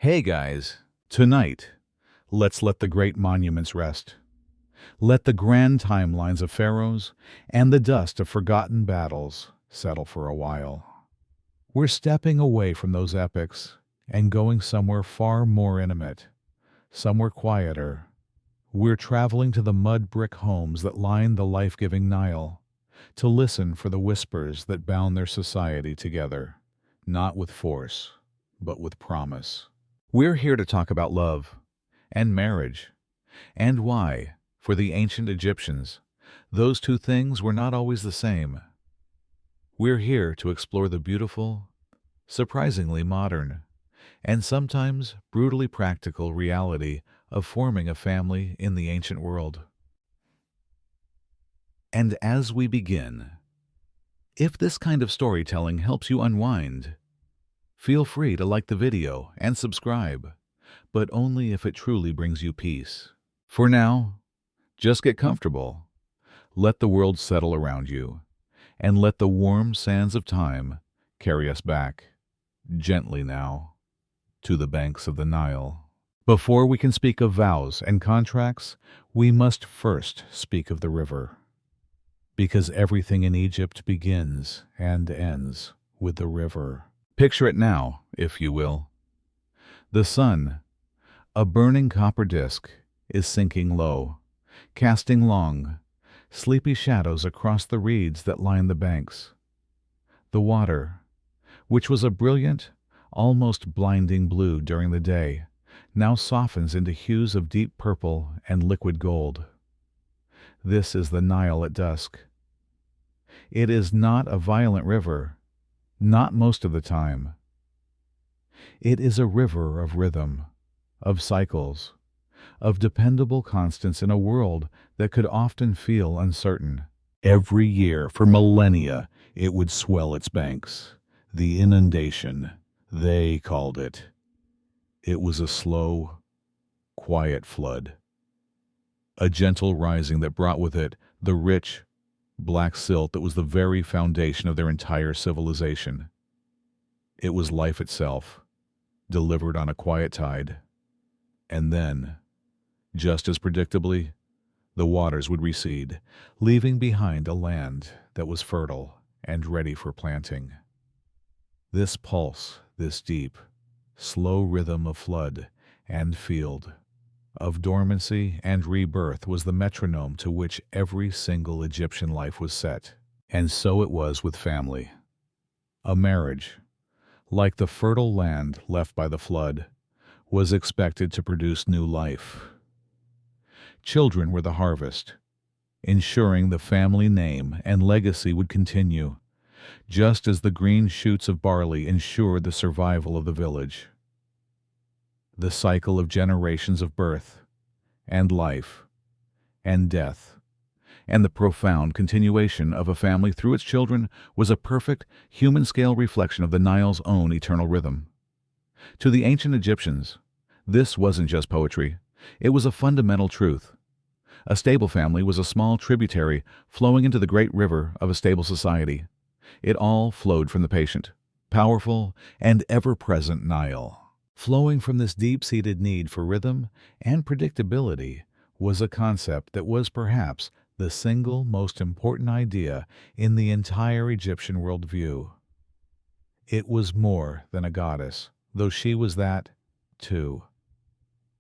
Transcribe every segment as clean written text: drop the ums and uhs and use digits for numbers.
Hey guys, tonight, let's let the great monuments rest. Let the grand timelines of pharaohs and the dust of forgotten battles settle for a while. We're stepping away from those epics and going somewhere far more intimate, somewhere quieter. We're traveling to the mud brick homes that line the life-giving Nile, to listen for the whispers that bound their society together, not with force, but with promise. We're here to talk about love and marriage and why, for the ancient Egyptians, those two things were not always the same. We're here to explore the beautiful, surprisingly modern, and sometimes brutally practical reality of forming a family in the ancient world. And as we begin, if this kind of storytelling helps you unwind, feel free to like the video and subscribe, but only if it truly brings you peace. For now, just get comfortable, let the world settle around you, and let the warm sands of time carry us back, gently now, to the banks of the Nile. Before we can speak of vows and contracts, we must first speak of the river. Because everything in Egypt begins and ends with the river. Picture it now, if you will. The sun, a burning copper disk, is sinking low, casting long, sleepy shadows across the reeds that line the banks. The water, which was a brilliant, almost blinding blue during the day, now softens into hues of deep purple and liquid gold. This is the Nile at dusk. It is not a violent river, not most of the time. It is a river of rhythm, of cycles, of dependable constants in a world that could often feel uncertain. Every year for millennia it would swell its banks. The inundation, they called it. It was a slow, quiet flood. A gentle rising that brought with it the rich, black silt that was the very foundation of their entire civilization. It was life itself, delivered on a quiet tide. And then, just as predictably, the waters would recede, leaving behind a land that was fertile and ready for planting. This pulse, this deep, slow rhythm of flood and field, of dormancy and rebirth, was the metronome to which every single Egyptian life was set. And so it was with family. A marriage, like the fertile land left by the flood, was expected to produce new life. Children were the harvest, ensuring the family name and legacy would continue, just as the green shoots of barley ensured the survival of the village. The cycle of generations of birth and life and death and the profound continuation of a family through its children was a perfect human-scale reflection of the Nile's own eternal rhythm. To the ancient Egyptians, this wasn't just poetry, it was a fundamental truth. A stable family was a small tributary flowing into the great river of a stable society. It all flowed from the patient, powerful, and ever-present Nile. Flowing from this deep-seated need for rhythm and predictability was a concept that was perhaps the single most important idea in the entire Egyptian worldview. It was more than a goddess, though she was that, too.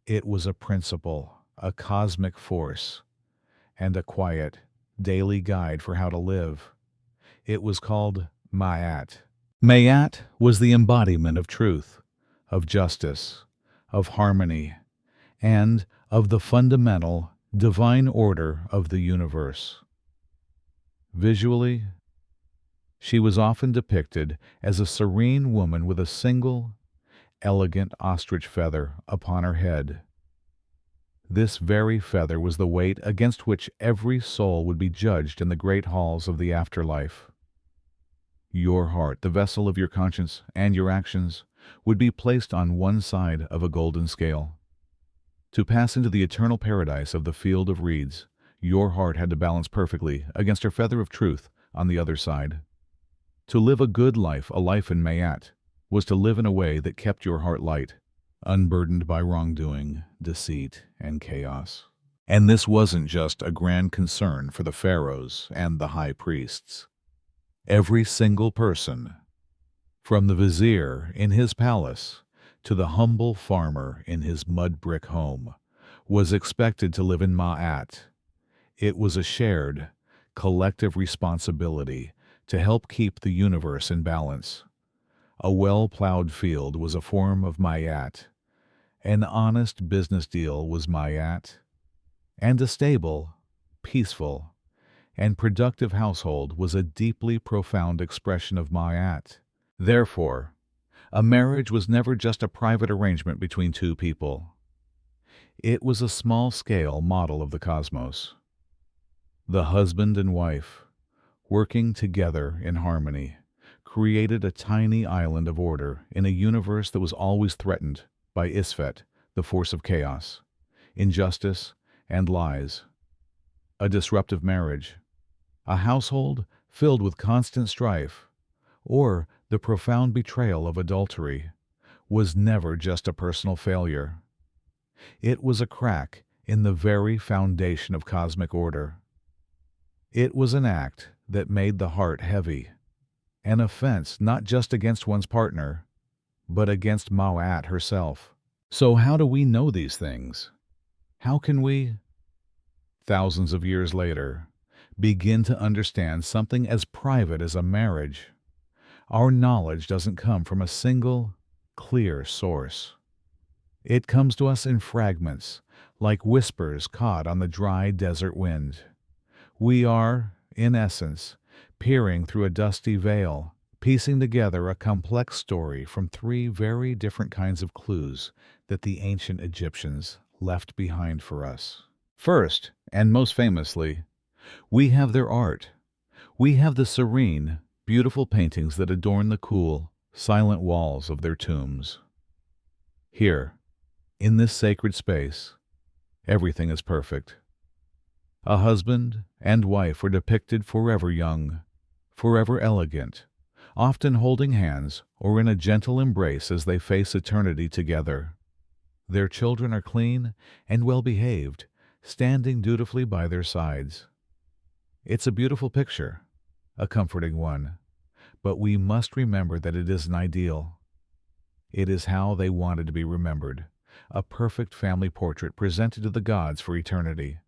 It was a principle, a cosmic force, and a quiet, daily guide for how to live. It was called Ma'at. Ma'at was the embodiment of truth, of justice, of harmony, and of the fundamental, divine order of the universe. Visually, she was often depicted as a serene woman with a single, elegant ostrich feather upon her head. This very feather was the weight against which every soul would be judged in the great halls of the afterlife. Your heart, the vessel of your conscience and your actions, would be placed on one side of a golden scale. To pass into the eternal paradise of the field of reeds, your heart had to balance perfectly against her feather of truth on the other side. To live a good life, a life in Ma'at, was to live in a way that kept your heart light, unburdened by wrongdoing, deceit, and chaos. And this wasn't just a grand concern for the pharaohs and the high priests. Every single person, from the vizier in his palace to the humble farmer in his mud brick home, was expected to live in Ma'at. It was a shared, collective responsibility to help keep the universe in balance. A well-plowed field was a form of Ma'at. An honest business deal was Ma'at. And a stable, peaceful, and productive household was a deeply profound expression of Ma'at. Therefore, a marriage was never just a private arrangement between two people. It was a small-scale model of the cosmos. The husband and wife, working together in harmony, created a tiny island of order in a universe that was always threatened by Isfet, the force of chaos, injustice, and lies. A disruptive marriage, a household filled with constant strife, or the profound betrayal of adultery, was never just a personal failure. It was a crack in the very foundation of cosmic order. It was an act that made the heart heavy, an offense not just against one's partner, but against Ma'at herself. So how do we know these things? How can we, thousands of years later, begin to understand something as private as a marriage? Our knowledge doesn't come from a single, clear source. It comes to us in fragments, like whispers caught on the dry desert wind. We are, in essence, peering through a dusty veil, piecing together a complex story from three very different kinds of clues that the ancient Egyptians left behind for us. First, and most famously, we have their art. We have the serene, beautiful paintings that adorn the cool, silent walls of their tombs. Here, in this sacred space, everything is perfect. A husband and wife are depicted forever young, forever elegant, often holding hands or in a gentle embrace as they face eternity together. Their children are clean and well-behaved, standing dutifully by their sides. It's a beautiful picture, a comforting one, but we must remember that it isn't ideal. It is how they wanted to be remembered, a perfect family portrait presented to the gods for eternity.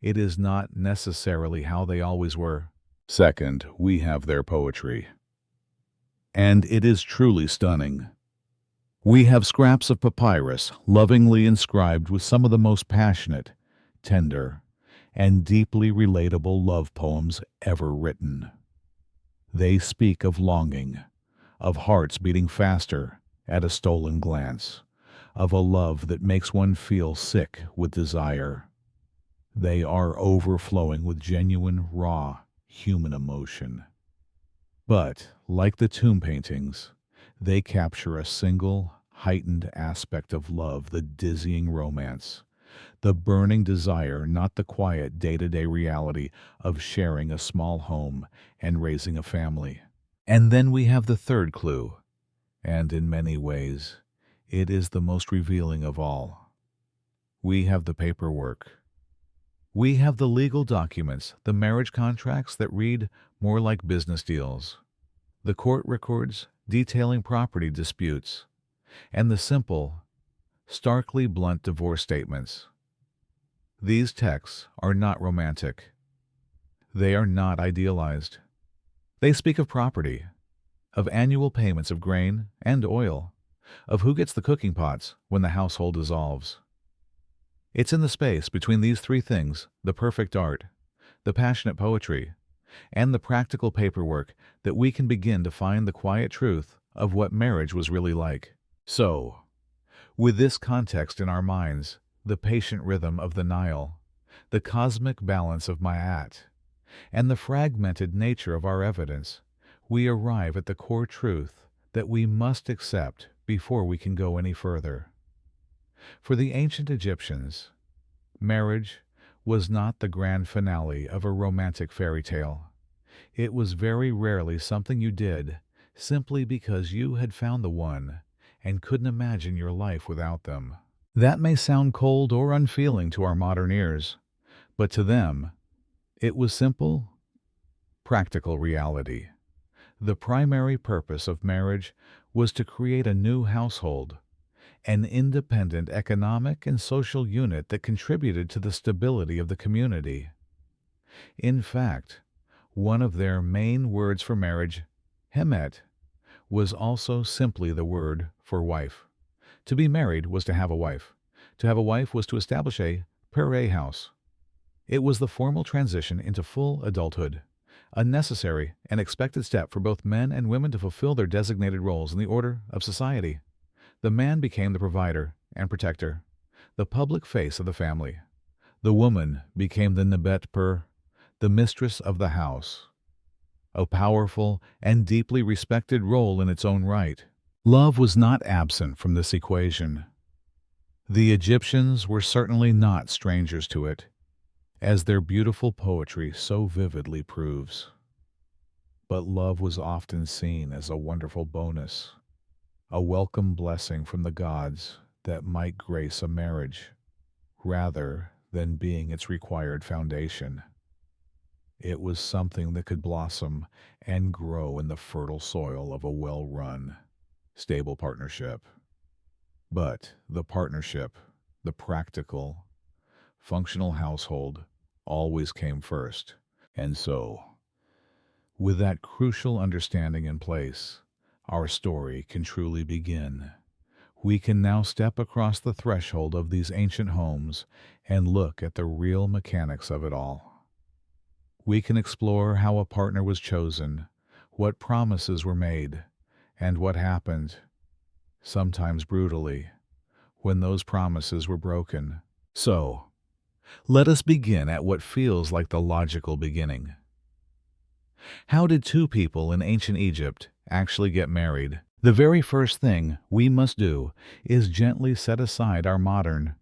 It is not necessarily how they always were. Second, we have their poetry. And it is truly stunning. We have scraps of papyrus lovingly inscribed with some of the most passionate, tender, and deeply relatable love poems ever written. They speak of longing, of hearts beating faster at a stolen glance, of a love that makes one feel sick with desire. They are overflowing with genuine, raw, human emotion. But, like the tomb paintings, they capture a single, heightened aspect of love, the dizzying romance, the burning desire, not the quiet day-to-day reality of sharing a small home and raising a family. And then we have the third clue, and in many ways, it is the most revealing of all. We have the paperwork. We have the legal documents, the marriage contracts that read more like business deals, the court records detailing property disputes, and the simple, starkly blunt divorce statements. These texts are not romantic. They are not idealized. They speak of property, of annual payments of grain and oil, of who gets the cooking pots when the household dissolves. It's in the space between these three things, the perfect art, the passionate poetry, and the practical paperwork, that we can begin to find the quiet truth of what marriage was really like. So, with this context in our minds, the patient rhythm of the Nile, the cosmic balance of Ma'at, and the fragmented nature of our evidence, we arrive at the core truth that we must accept before we can go any further. For the ancient Egyptians, marriage was not the grand finale of a romantic fairy tale. It was very rarely something you did simply because you had found the one and couldn't imagine your life without them. That may sound cold or unfeeling to our modern ears, but to them, it was simple, practical reality. The primary purpose of marriage was to create a new household, an independent economic and social unit that contributed to the stability of the community. In fact, one of their main words for marriage, hemet, was also simply the word for wife. To be married was to have a wife. To have a wife was to establish a pere house. It was the formal transition into full adulthood, a necessary and expected step for both men and women to fulfill their designated roles in the order of society. The man became the provider and protector, the public face of the family. The woman became the nebet per, the mistress of the house, a powerful and deeply respected role in its own right. Love was not absent from this equation. The Egyptians were certainly not strangers to it, as their beautiful poetry so vividly proves. But love was often seen as a wonderful bonus, a welcome blessing from the gods that might grace a marriage, rather than being its required foundation. It was something that could blossom and grow in the fertile soil of a well-run, stable partnership. But the partnership, the practical, functional household, always came first. And so, with that crucial understanding in place, our story can truly begin. We can now step across the threshold of these ancient homes and look at the real mechanics of it all. We can explore how a partner was chosen, what promises were made, and what happened, sometimes brutally, when those promises were broken. So, let us begin at what feels like the logical beginning. How did two people in ancient Egypt actually get married? The very first thing we must do is gently set aside our modern,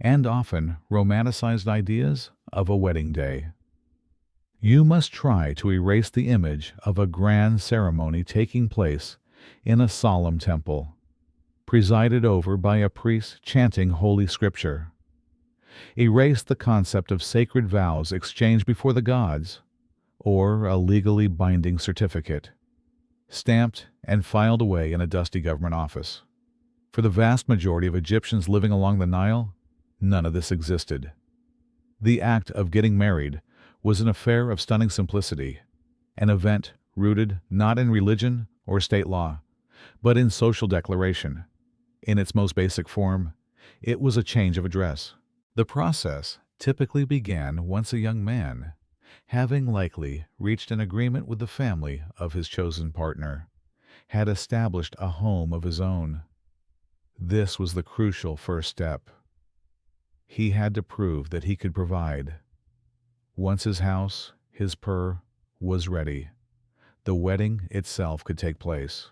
and often romanticized ideas of a wedding day. You must try to erase the image of a grand ceremony taking place in a solemn temple, presided over by a priest chanting holy scripture. Erase the concept of sacred vows exchanged before the gods, or a legally binding certificate, stamped and filed away in a dusty government office. For the vast majority of Egyptians living along the Nile, none of this existed. The act of getting married was an affair of stunning simplicity, an event rooted not in religion or state law, but in social declaration. In its most basic form, it was a change of address. The process typically began once a young man, having likely reached an agreement with the family of his chosen partner, had established a home of his own. This was the crucial first step. He had to prove that he could provide. Once his house, his was ready, the wedding itself could take place.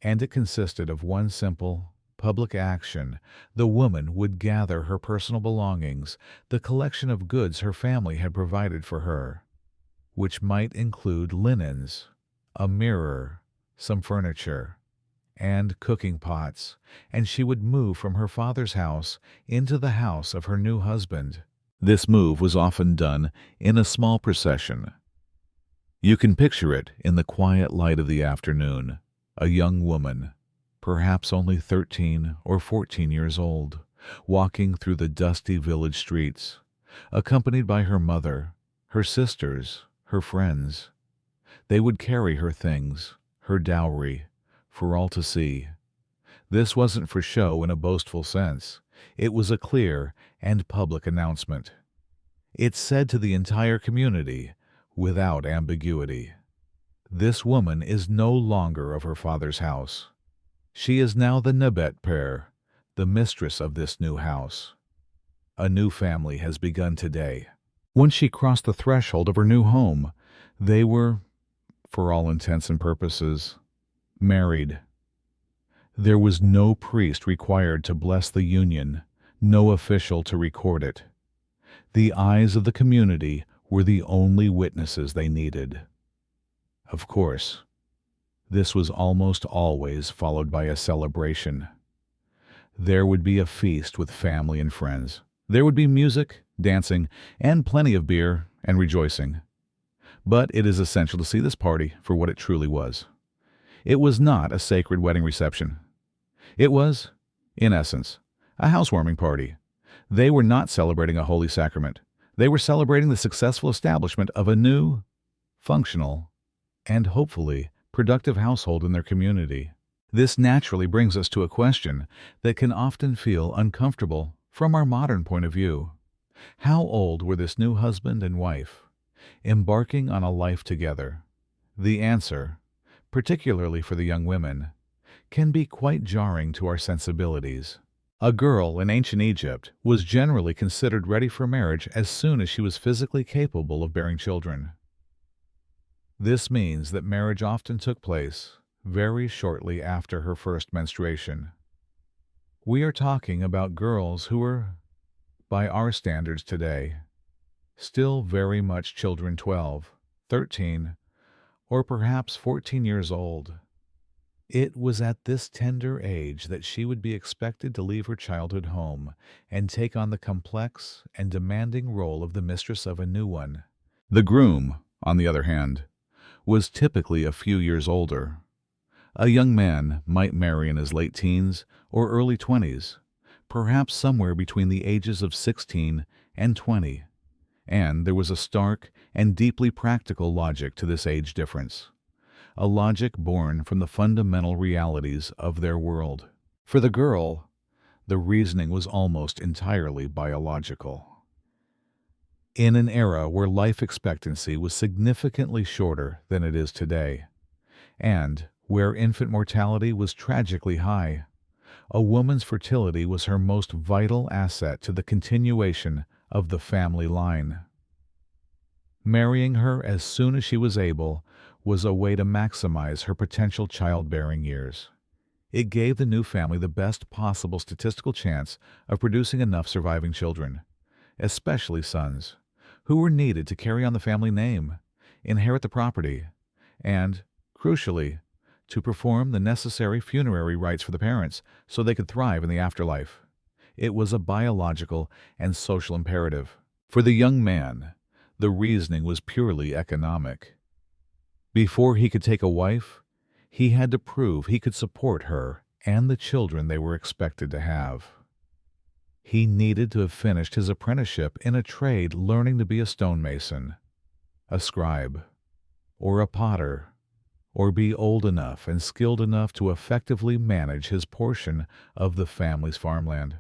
And it consisted of one simple, public action. The woman would gather her personal belongings, the collection of goods her family had provided for her, which might include linens, a mirror, some furniture, and cooking pots, and she would move from her father's house into the house of her new husband. This move was often done in a small procession. You can picture it in the quiet light of the afternoon, a young woman, perhaps only 13 or 14 years old, walking through the dusty village streets, accompanied by her mother, her sisters, her friends. They would carry her things, her dowry, for all to see. This wasn't for show in a boastful sense. It was a clear and public announcement. It said to the entire community, without ambiguity, this woman is no longer of her father's house. She is now the Nebet pair, the mistress of this new house. A new family has begun today. Once she crossed the threshold of her new home, they were, for all intents and purposes, married. There was no priest required to bless the union, no official to record it. The eyes of the community were the only witnesses they needed. Of course, This was almost always followed by a celebration. There would be a feast with family and friends. There would be music, dancing, and plenty of beer and rejoicing. But it is essential to see this party for what it truly was. It was not a sacred wedding reception. It was, in essence, a housewarming party. They were not celebrating a holy sacrament. They were celebrating the successful establishment of a new, functional, and hopefully productive household in their community. This naturally brings us to a question that can often feel uncomfortable from our modern point of view. How old were this new husband and wife, embarking on a life together? The answer, particularly for the young women, can be quite jarring to our sensibilities. A girl in ancient Egypt was generally considered ready for marriage as soon as she was physically capable of bearing children. This means that marriage often took place very shortly after her first menstruation. We are talking about girls who were, by our standards today, still very much children 12, 13, or perhaps 14 years old. It was at this tender age that she would be expected to leave her childhood home and take on the complex and demanding role of the mistress of a new one. The groom, on the other hand, was typically a few years older. A young man might marry in his late teens or early 20s, perhaps somewhere between the ages of 16 and 20, and there was a stark and deeply practical logic to this age difference, a logic born from the fundamental realities of their world. For the girl, the reasoning was almost entirely biological. In an era where life expectancy was significantly shorter than it is today, and where infant mortality was tragically high, a woman's fertility was her most vital asset to the continuation of the family line. Marrying her as soon as she was able was a way to maximize her potential childbearing years. It gave the new family the best possible statistical chance of producing enough surviving children, especially sons, who were needed to carry on the family name, inherit the property, and, crucially, to perform the necessary funerary rites for the parents so they could thrive in the afterlife. It was a biological and social imperative. For the young man, the reasoning was purely economic. Before he could take a wife, he had to prove he could support her and the children they were expected to have. He needed to have finished his apprenticeship in a trade learning to be a stonemason, a scribe, or a potter, or be old enough and skilled enough to effectively manage his portion of the family's farmland.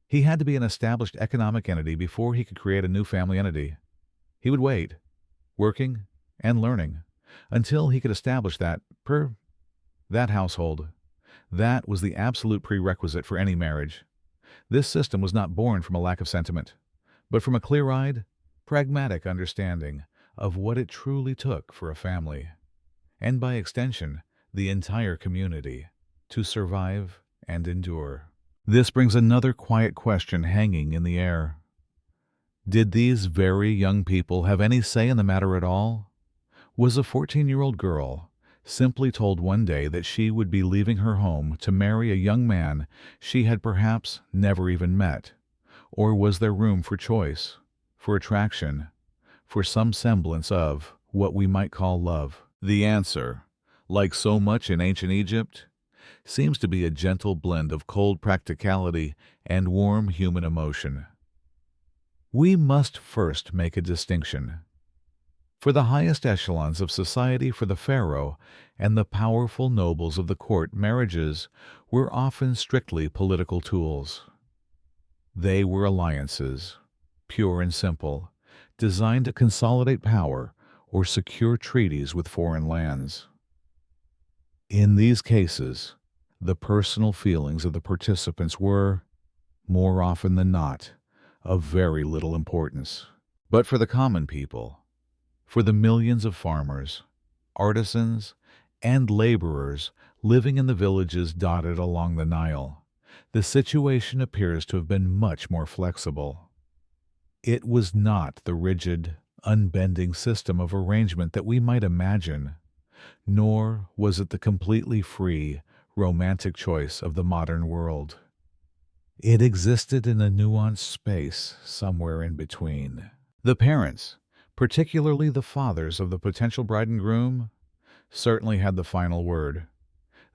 He had to be an established economic entity before he could create a new family entity. He would wait, working and learning, until he could establish that household. That was the absolute prerequisite for any marriage. This system was not born from a lack of sentiment, but from a clear-eyed, pragmatic understanding of what it truly took for a family, and by extension, the entire community, to survive and endure. This brings another quiet question hanging in the air. Did these very young people have any say in the matter at all? Was a 14-year-old girl simply told one day that she would be leaving her home to marry a young man she had perhaps never even met? Or was there room for choice, for attraction, for some semblance of what we might call love? The answer, like so much in ancient Egypt, seems to be a gentle blend of cold practicality and warm human emotion. We must first make a distinction. For the highest echelons of society, for the pharaoh and the powerful nobles of the court, marriages were often strictly political tools. They were alliances, pure and simple, designed to consolidate power or secure treaties with foreign lands. In these cases, the personal feelings of the participants were, more often than not, of very little importance. But for the common people, for the millions of farmers, artisans, and laborers living in the villages dotted along the Nile, the situation appears to have been much more flexible. It was not the rigid, unbending system of arrangement that we might imagine, nor was it the completely free, romantic choice of the modern world. It existed in a nuanced space somewhere in between. The parents, particularly the fathers of the potential bride and groom, certainly had the final word.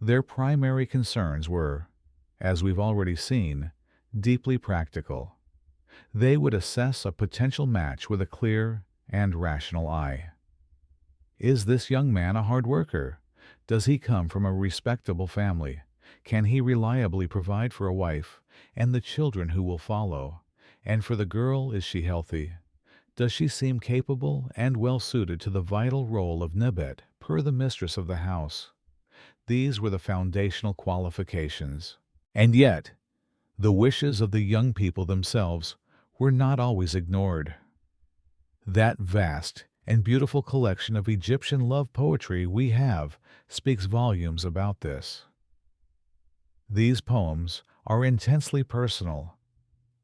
Their primary concerns were, as we've already seen, deeply practical. They would assess a potential match with a clear and rational eye. Is this young man a hard worker? Does he come from a respectable family? Can he reliably provide for a wife and the children who will follow? And for the girl, is she healthy? Does she seem capable and well suited to the vital role of Nebet, per the mistress of the house? These were the foundational qualifications. And yet, the wishes of the young people themselves were not always ignored. That vast and beautiful collection of Egyptian love poetry we have speaks volumes about this. These poems are intensely personal,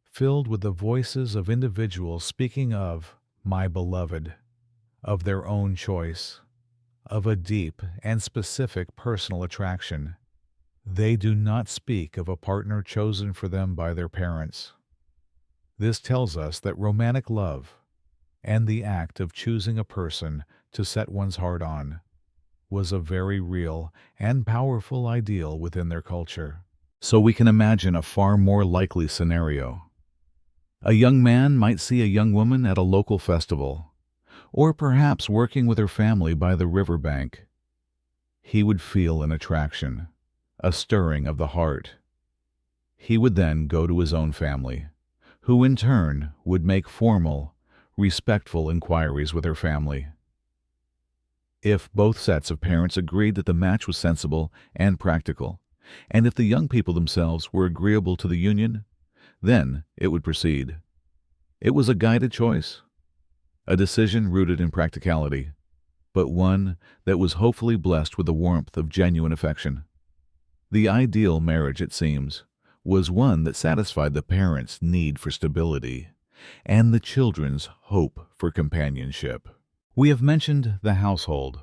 filled with the voices of individuals speaking of my beloved, of their own choice, of a deep and specific personal attraction. They do not speak of a partner chosen for them by their parents. This tells us that romantic love, and the act of choosing a person to set one's heart on, was a very real and powerful ideal within their culture. So we can imagine a far more likely scenario. A young man might see a young woman at a local festival, or perhaps working with her family by the riverbank. He would feel an attraction, a stirring of the heart. He would then go to his own family, who in turn would make formal, respectful inquiries with her family. If both sets of parents agreed that the match was sensible and practical, and if the young people themselves were agreeable to the union, then it would proceed. It was a guided choice, a decision rooted in practicality, but one that was hopefully blessed with the warmth of genuine affection. The ideal marriage, it seems, was one that satisfied the parents' need for stability and the children's hope for companionship. We have mentioned the household,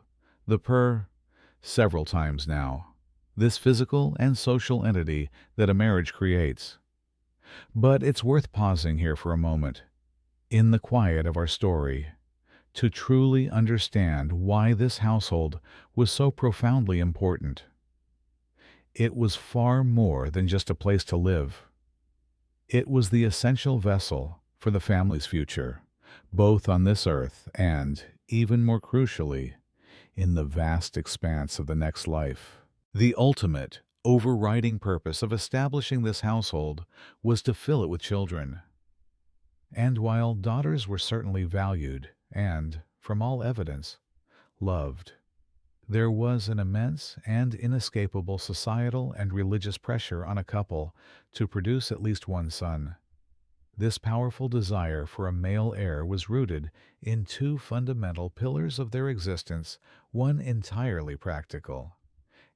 several times now, this physical and social entity that a marriage creates. But it's worth pausing here for a moment, in the quiet of our story, to truly understand why this household was so profoundly important. It was far more than just a place to live. It was the essential vessel for the family's future, both on this earth and, even more crucially, in the vast expanse of the next life. The ultimate, overriding purpose of establishing this household was to fill it with children. And while daughters were certainly valued and, from all evidence, loved, there was an immense and inescapable societal and religious pressure on a couple to produce at least one son. This powerful desire for a male heir was rooted in two fundamental pillars of their existence, one entirely practical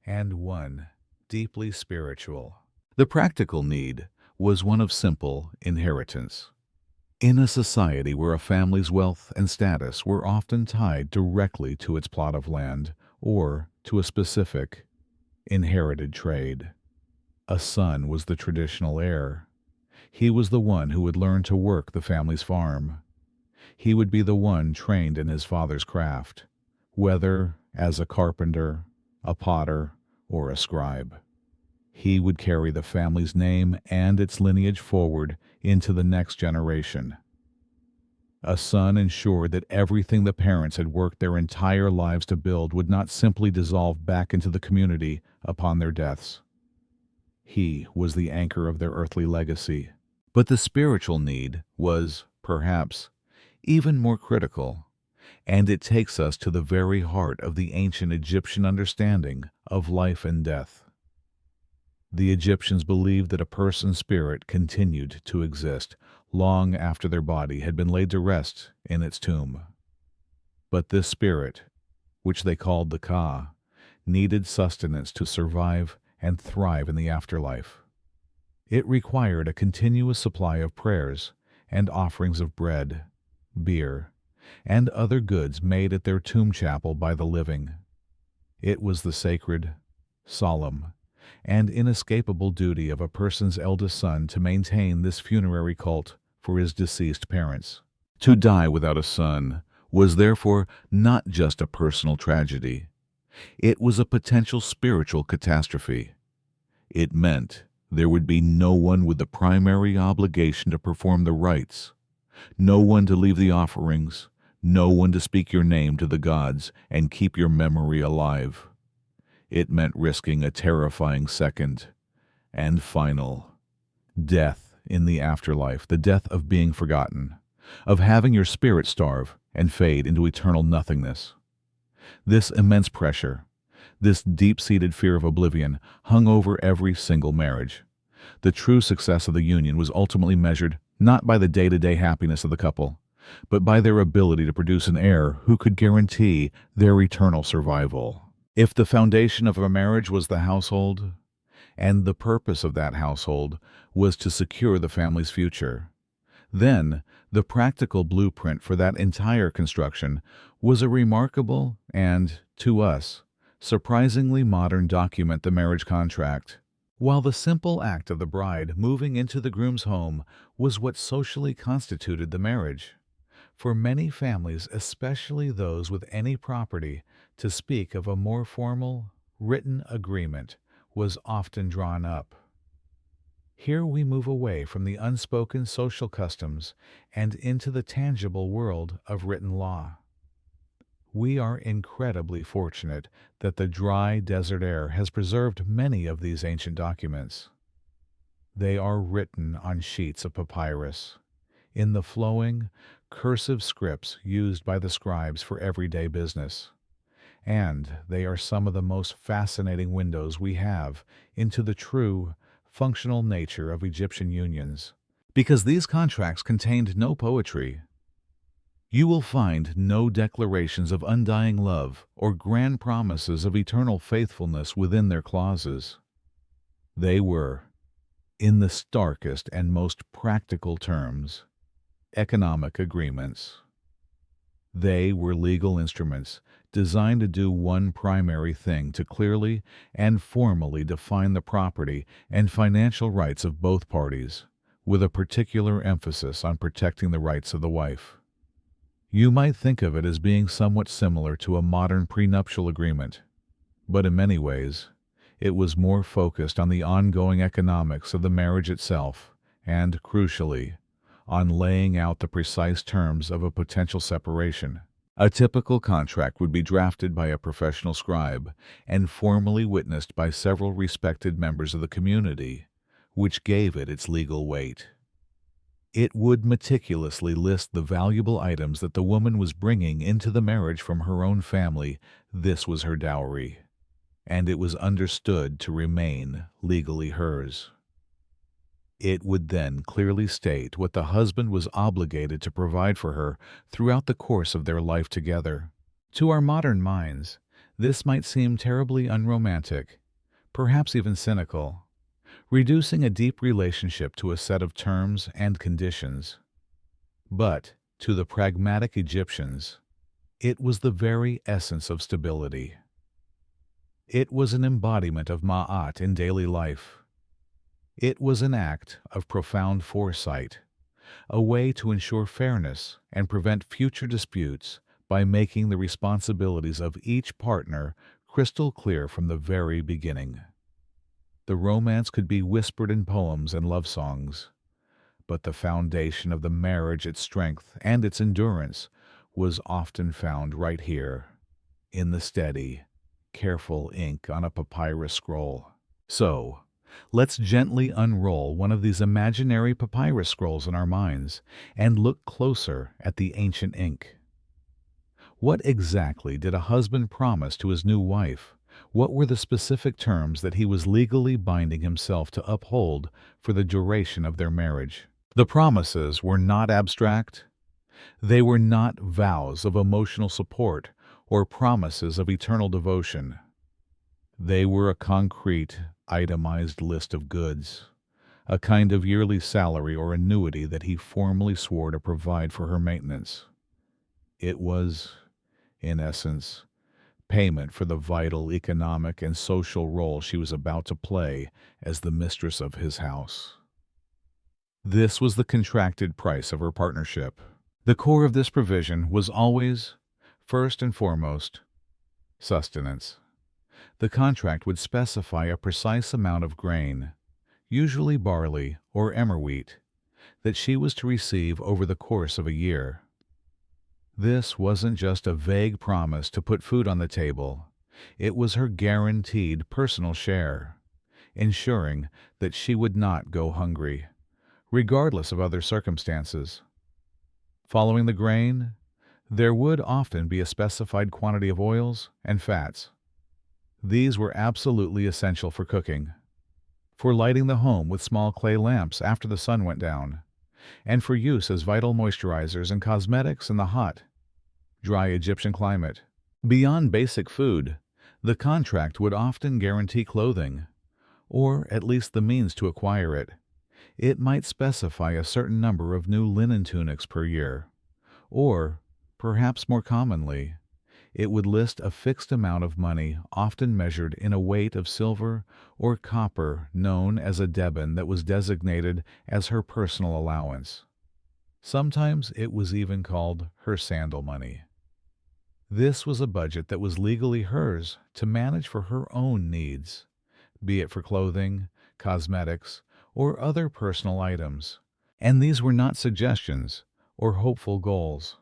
and one deeply spiritual. The practical need was one of simple inheritance. In a society where a family's wealth and status were often tied directly to its plot of land or to a specific, inherited trade, a son was the traditional heir. He was the one who would learn to work the family's farm. He would be the one trained in his father's craft, whether as a carpenter, a potter, or a scribe. He would carry the family's name and its lineage forward into the next generation. A son ensured that everything the parents had worked their entire lives to build would not simply dissolve back into the community upon their deaths. He was the anchor of their earthly legacy. But the spiritual need was, perhaps, even more critical, and it takes us to the very heart of the ancient Egyptian understanding of life and death. The Egyptians believed that a person's spirit continued to exist long after their body had been laid to rest in its tomb. But this spirit, which they called the Ka, needed sustenance to survive and thrive in the afterlife. It required a continuous supply of prayers and offerings of bread, beer, and other goods made at their tomb chapel by the living. It was the sacred, solemn, and inescapable duty of a person's eldest son to maintain this funerary cult for his deceased parents. To die without a son was therefore not just a personal tragedy. It was a potential spiritual catastrophe. It meant there would be no one with the primary obligation to perform the rites, no one to leave the offerings, no one to speak your name to the gods and keep your memory alive. It meant risking a terrifying second and final death in the afterlife, the death of being forgotten, of having your spirit starve and fade into eternal nothingness. This immense pressure, this deep-seated fear of oblivion, hung over every single marriage. The true success of the union was ultimately measured not by the day-to-day happiness of the couple, but by their ability to produce an heir who could guarantee their eternal survival. If the foundation of a marriage was the household, and the purpose of that household was to secure the family's future, then the practical blueprint for that entire construction was a remarkable and, to us, surprisingly modern document, the marriage contract. While the simple act of the bride moving into the groom's home was what socially constituted the marriage, for many families, especially those with any property, to speak of a more formal, written agreement was often drawn up. Here we move away from the unspoken social customs and into the tangible world of written law. We are incredibly fortunate that the dry desert air has preserved many of these ancient documents. They are written on sheets of papyrus, in the flowing, cursive scripts used by the scribes for everyday business, and they are some of the most fascinating windows we have into the true, functional nature of Egyptian unions. Because these contracts contained no poetry, you will find no declarations of undying love or grand promises of eternal faithfulness within their clauses. They were, in the starkest and most practical terms, economic agreements. They were legal instruments designed to do one primary thing: to clearly and formally define the property and financial rights of both parties, with a particular emphasis on protecting the rights of the wife. You might think of it as being somewhat similar to a modern prenuptial agreement, but in many ways, it was more focused on the ongoing economics of the marriage itself and, crucially, on laying out the precise terms of a potential separation. A typical contract would be drafted by a professional scribe and formally witnessed by several respected members of the community, which gave it its legal weight. It would meticulously list the valuable items that the woman was bringing into the marriage from her own family. This was her dowry, and it was understood to remain legally hers. It would then clearly state what the husband was obligated to provide for her throughout the course of their life together. To our modern minds, this might seem terribly unromantic, perhaps even cynical, reducing a deep relationship to a set of terms and conditions. But, to the pragmatic Egyptians, it was the very essence of stability. It was an embodiment of ma'at in daily life. It was an act of profound foresight, a way to ensure fairness and prevent future disputes by making the responsibilities of each partner crystal clear from the very beginning. The romance could be whispered in poems and love songs, but the foundation of the marriage, its strength and its endurance, was often found right here, in the steady, careful ink on a papyrus scroll. So, let's gently unroll one of these imaginary papyrus scrolls in our minds and look closer at the ancient ink. What exactly did a husband promise to his new wife? What were the specific terms that he was legally binding himself to uphold for the duration of their marriage? The promises were not abstract. They were not vows of emotional support or promises of eternal devotion. They were a concrete, itemized list of goods, a kind of yearly salary or annuity that he formally swore to provide for her maintenance. It was, in essence, payment for the vital economic and social role she was about to play as the mistress of his house. This was the contracted price of her partnership. The core of this provision was always, first and foremost, sustenance. The contract would specify a precise amount of grain, usually barley or emmer wheat, that she was to receive over the course of a year. This wasn't just a vague promise to put food on the table. It was her guaranteed personal share, ensuring that she would not go hungry, regardless of other circumstances. Following the grain, there would often be a specified quantity of oils and fats. These were absolutely essential for cooking, for lighting the home with small clay lamps after the sun went down, and for use as vital moisturizers and cosmetics in the hot, dry Egyptian climate. Beyond basic food, the contract would often guarantee clothing, or at least the means to acquire it. It might specify a certain number of new linen tunics per year, or, perhaps more commonly, it would list a fixed amount of money, often measured in a weight of silver or copper known as a deben, that was designated as her personal allowance. Sometimes it was even called her sandal money. This was a budget that was legally hers to manage for her own needs, be it for clothing, cosmetics, or other personal items. And these were not suggestions or hopeful goals.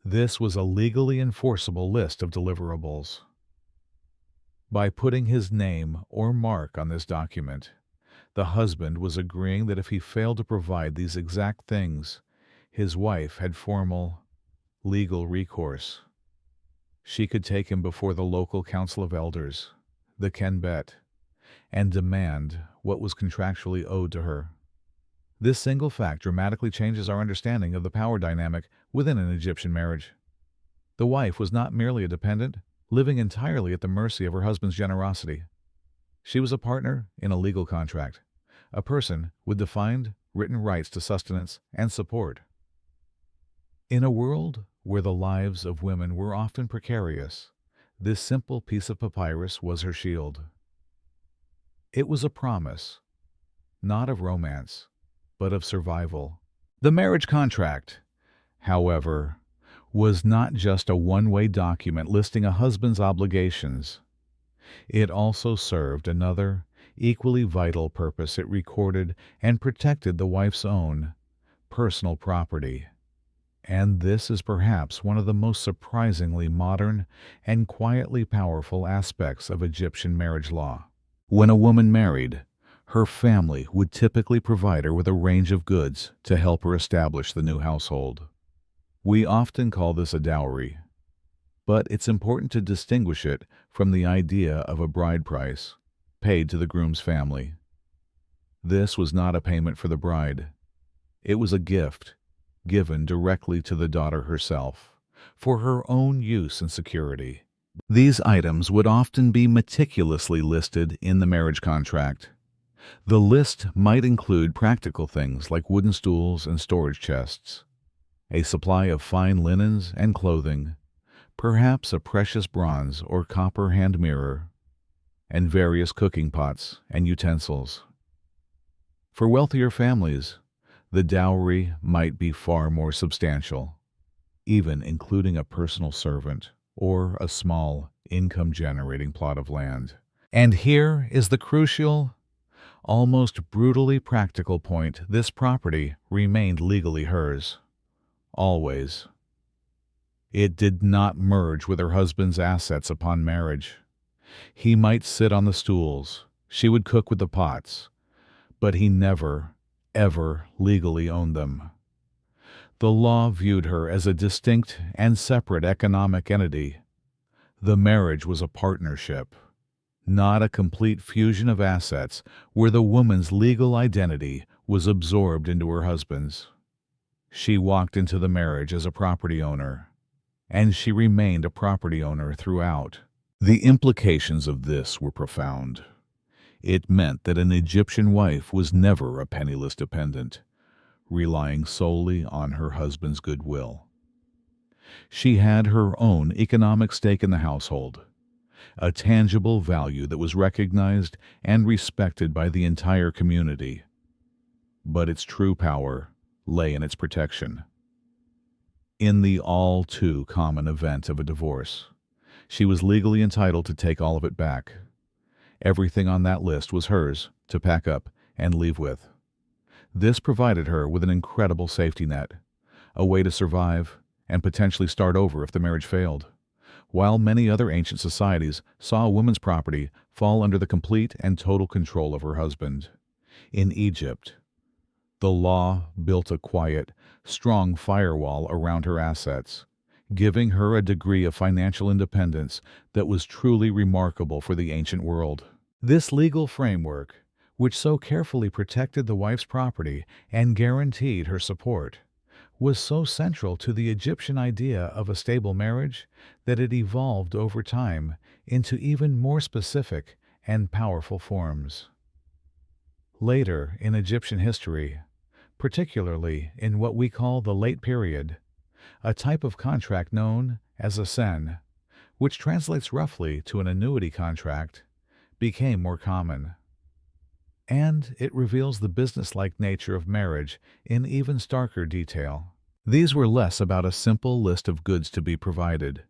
This was a legally enforceable list of deliverables. By putting his name or mark on this document, the husband was agreeing that if he failed to provide these exact things, his wife had formal, legal recourse. She could take him before the local council of elders, the Kenbet, and demand what was contractually owed to her. This single fact dramatically changes our understanding of the power dynamic within an Egyptian marriage. The wife was not merely a dependent, living entirely at the mercy of her husband's generosity. She was a partner in a legal contract, a person with defined, written rights to sustenance and support. In a world where the lives of women were often precarious, this simple piece of papyrus was her shield. It was a promise, not of romance, but of survival. The marriage contract, however, was not just a one-way document listing a husband's obligations. It also served another, equally vital purpose. It recorded and protected the wife's own personal property. And this is perhaps one of the most surprisingly modern and quietly powerful aspects of Egyptian marriage law. When a woman married, her family would typically provide her with a range of goods to help her establish the new household. We often call this a dowry, but it's important to distinguish it from the idea of a bride price paid to the groom's family. This was not a payment for the bride. It was a gift given directly to the daughter herself for her own use and security. These items would often be meticulously listed in the marriage contract. The list might include practical things like wooden stools and storage chests, a supply of fine linens and clothing, perhaps a precious bronze or copper hand mirror, and various cooking pots and utensils. For wealthier families, the dowry might be far more substantial, even including a personal servant or a small income-generating plot of land. And here is the crucial, almost brutally practical point: this property remained legally hers. Always. It did not merge with her husband's assets upon marriage. He might sit on the stools, she would cook with the pots, but he never, ever legally owned them. The law viewed her as a distinct and separate economic entity. The marriage was a partnership, not a complete fusion of assets where the woman's legal identity was absorbed into her husband's. She walked into the marriage as a property owner, and she remained a property owner throughout. The implications of this were profound. It meant that an Egyptian wife was never a penniless dependent, relying solely on her husband's goodwill. She had her own economic stake in the household, a tangible value that was recognized and respected by the entire community. But its true power lay in its protection. In the all too common event of a divorce, she was legally entitled to take all of it back. Everything on that list was hers to pack up and leave with. This provided her with an incredible safety net, a way to survive and potentially start over if the marriage failed. While many other ancient societies saw a woman's property fall under the complete and total control of her husband. In Egypt, the law built a quiet, strong firewall around her assets, giving her a degree of financial independence that was truly remarkable for the ancient world. This legal framework, which so carefully protected the wife's property and guaranteed her support, was so central to the Egyptian idea of a stable marriage that it evolved over time into even more specific and powerful forms. Later in Egyptian history, particularly in what we call the late period, a type of contract known as a sen, which translates roughly to an annuity contract, became more common. And it reveals the business-like nature of marriage in even starker detail. These were less about a simple list of goods to be provided,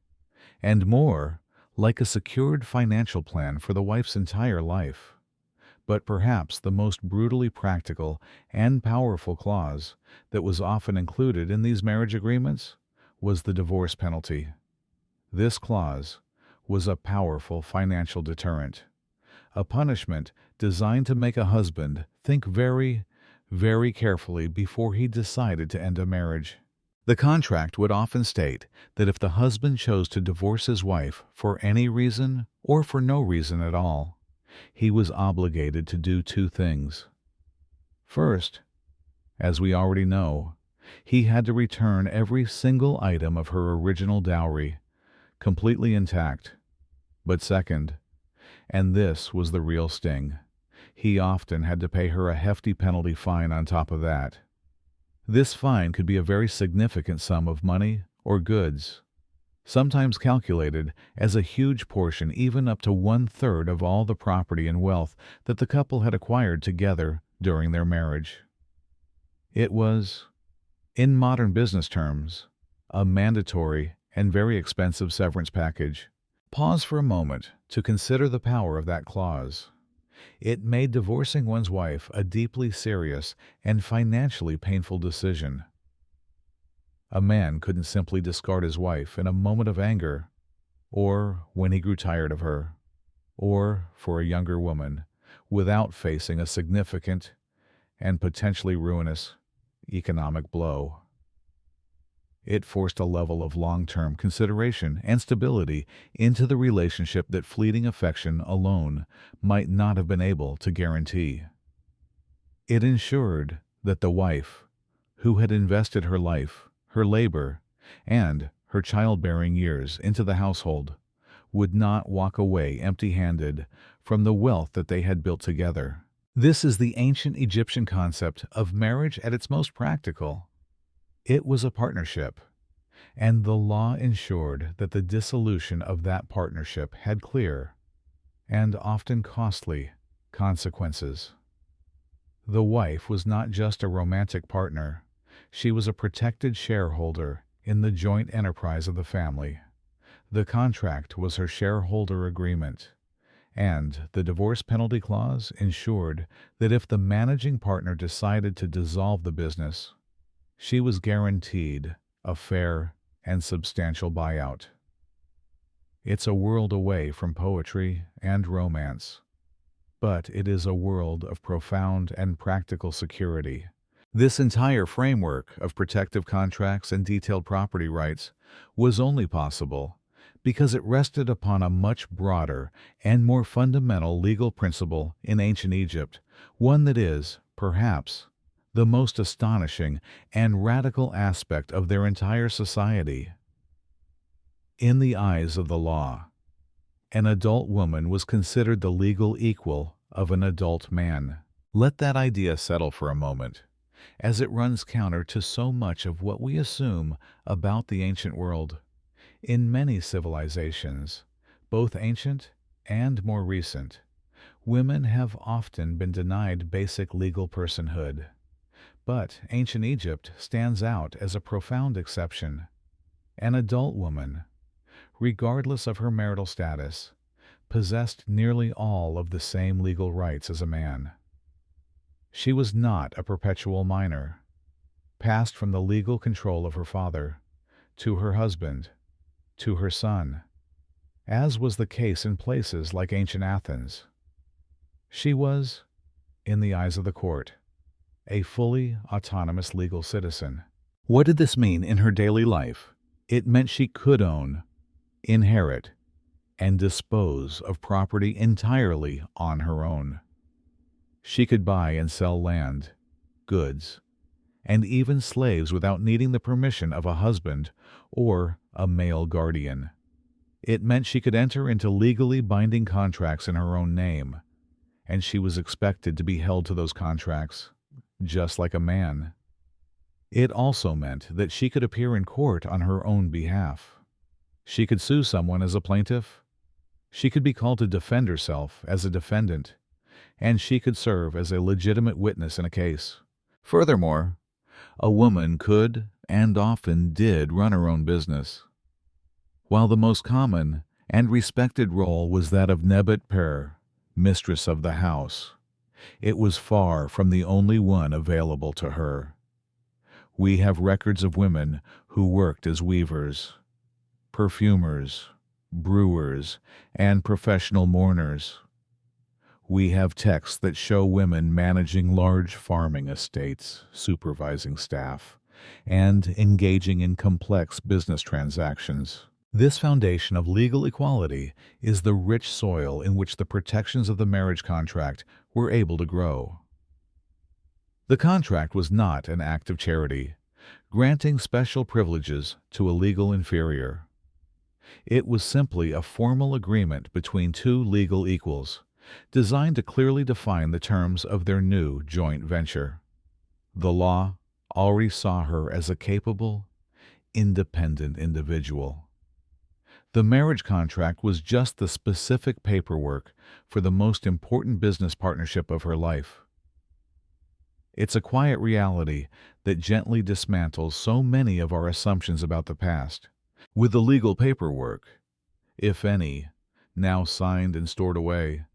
and more like a secured financial plan for the wife's entire life. But perhaps the most brutally practical and powerful clause that was often included in these marriage agreements was the divorce penalty. This clause was a powerful financial deterrent, a punishment designed to make a husband think very, very carefully before he decided to end a marriage. The contract would often state that if the husband chose to divorce his wife for any reason or for no reason at all, he was obligated to do two things. First, as we already know, he had to return every single item of her original dowry, completely intact. But second, and this was the real sting, he often had to pay her a hefty penalty fine on top of that. This fine could be a very significant sum of money or goods, sometimes calculated as a huge portion, even up to 1/3 of all the property and wealth that the couple had acquired together during their marriage. It was, in modern business terms, a mandatory and very expensive severance package. Pause for a moment to consider the power of that clause. It made divorcing one's wife a deeply serious and financially painful decision. A man couldn't simply discard his wife in a moment of anger, or when he grew tired of her, or, for a younger woman, without facing a significant and potentially ruinous economic blow. It forced a level of long-term consideration and stability into the relationship that fleeting affection alone might not have been able to guarantee. It ensured that the wife, who had invested her life, her labor, and her childbearing years into the household, would not walk away empty-handed from the wealth that they had built together. This is the ancient Egyptian concept of marriage at its most practical. It was a partnership, and the law ensured that the dissolution of that partnership had clear, and often costly, consequences. The wife was not just a romantic partner, she was a protected shareholder in the joint enterprise of the family. The contract was her shareholder agreement, and the divorce penalty clause ensured that if the managing partner decided to dissolve the business, she was guaranteed a fair and substantial buyout. It's a world away from poetry and romance, but it is a world of profound and practical security. This entire framework of protective contracts and detailed property rights was only possible because it rested upon a much broader and more fundamental legal principle in ancient Egypt, one that is, perhaps, the most astonishing and radical aspect of their entire society. In the eyes of the law, an adult woman was considered the legal equal of an adult man. Let that idea settle for a moment. as it runs counter to so much of what we assume about the ancient world. In many civilizations, both ancient and more recent, women have often been denied basic legal personhood. But ancient Egypt stands out as a profound exception. An adult woman, regardless of her marital status, possessed nearly all of the same legal rights as a man. She was not a perpetual minor, passed from the legal control of her father to her husband, to her son, as was the case in places like ancient Athens. She was, in the eyes of the court, a fully autonomous legal citizen. What did this mean in her daily life? It meant she could own, inherit, and dispose of property entirely on her own. She could buy and sell land, goods, and even slaves without needing the permission of a husband or a male guardian. It meant she could enter into legally binding contracts in her own name, and she was expected to be held to those contracts, just like a man. It also meant that she could appear in court on her own behalf. She could sue someone as a plaintiff. She could be called to defend herself as a defendant, and she could serve as a legitimate witness in a case. Furthermore, a woman could and often did run her own business. While the most common and respected role was that of Nebet Per, mistress of the house, it was far from the only one available to her. We have records of women who worked as weavers, perfumers, brewers, and professional mourners. We have texts that show women managing large farming estates, supervising staff, and engaging in complex business transactions. This foundation of legal equality is the rich soil in which the protections of the marriage contract were able to grow. The contract was not an act of charity, granting special privileges to a legal inferior. It was simply a formal agreement between two legal equals, designed to clearly define the terms of their new joint venture. The law already saw her as a capable, independent individual. The marriage contract was just the specific paperwork for the most important business partnership of her life. It's a quiet reality that gently dismantles so many of our assumptions about the past. With the legal paperwork, if any, now signed and stored away,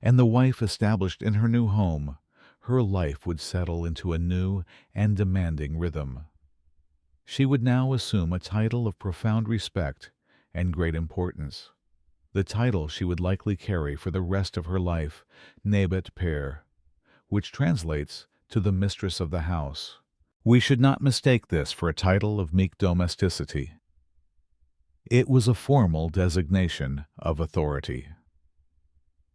and the wife established in her new home, her life would settle into a new and demanding rhythm. She would now assume a title of profound respect and great importance, the title she would likely carry for the rest of her life, Nebet Per, which translates to the mistress of the house. We should not mistake this for a title of meek domesticity. It was a formal designation of authority.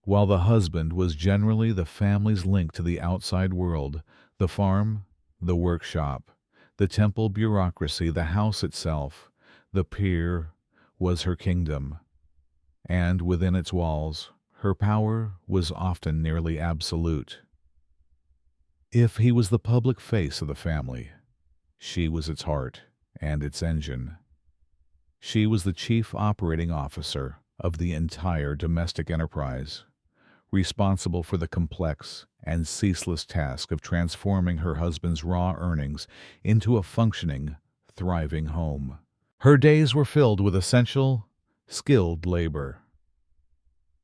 While the husband was generally the family's link to the outside world, the farm, the workshop, the temple bureaucracy, the house itself, the pier, was her kingdom, and within its walls, her power was often nearly absolute. If he was the public face of the family, she was its heart and its engine. She was the chief operating officer of the entire domestic enterprise, responsible for the complex and ceaseless task of transforming her husband's raw earnings into a functioning, thriving home. Her days were filled with essential, skilled labor.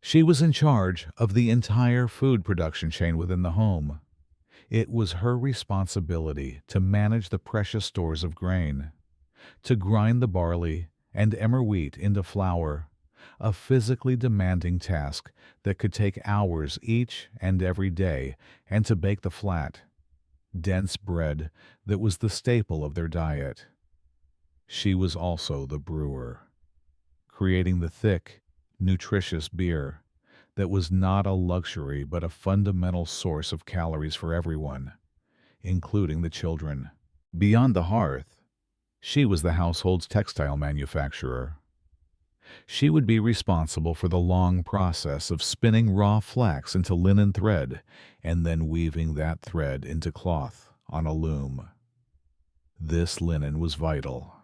She was in charge of the entire food production chain within the home. It was her responsibility to manage the precious stores of grain, to grind the barley and emmer wheat into flour, a physically demanding task that could take hours each and every day, and to bake the flat, dense bread that was the staple of their diet. She was also the brewer, creating the thick, nutritious beer that was not a luxury but a fundamental source of calories for everyone, including the children. Beyond the hearth, she was the household's textile manufacturer. She would be responsible for the long process of spinning raw flax into linen thread and then weaving that thread into cloth on a loom. This linen was vital.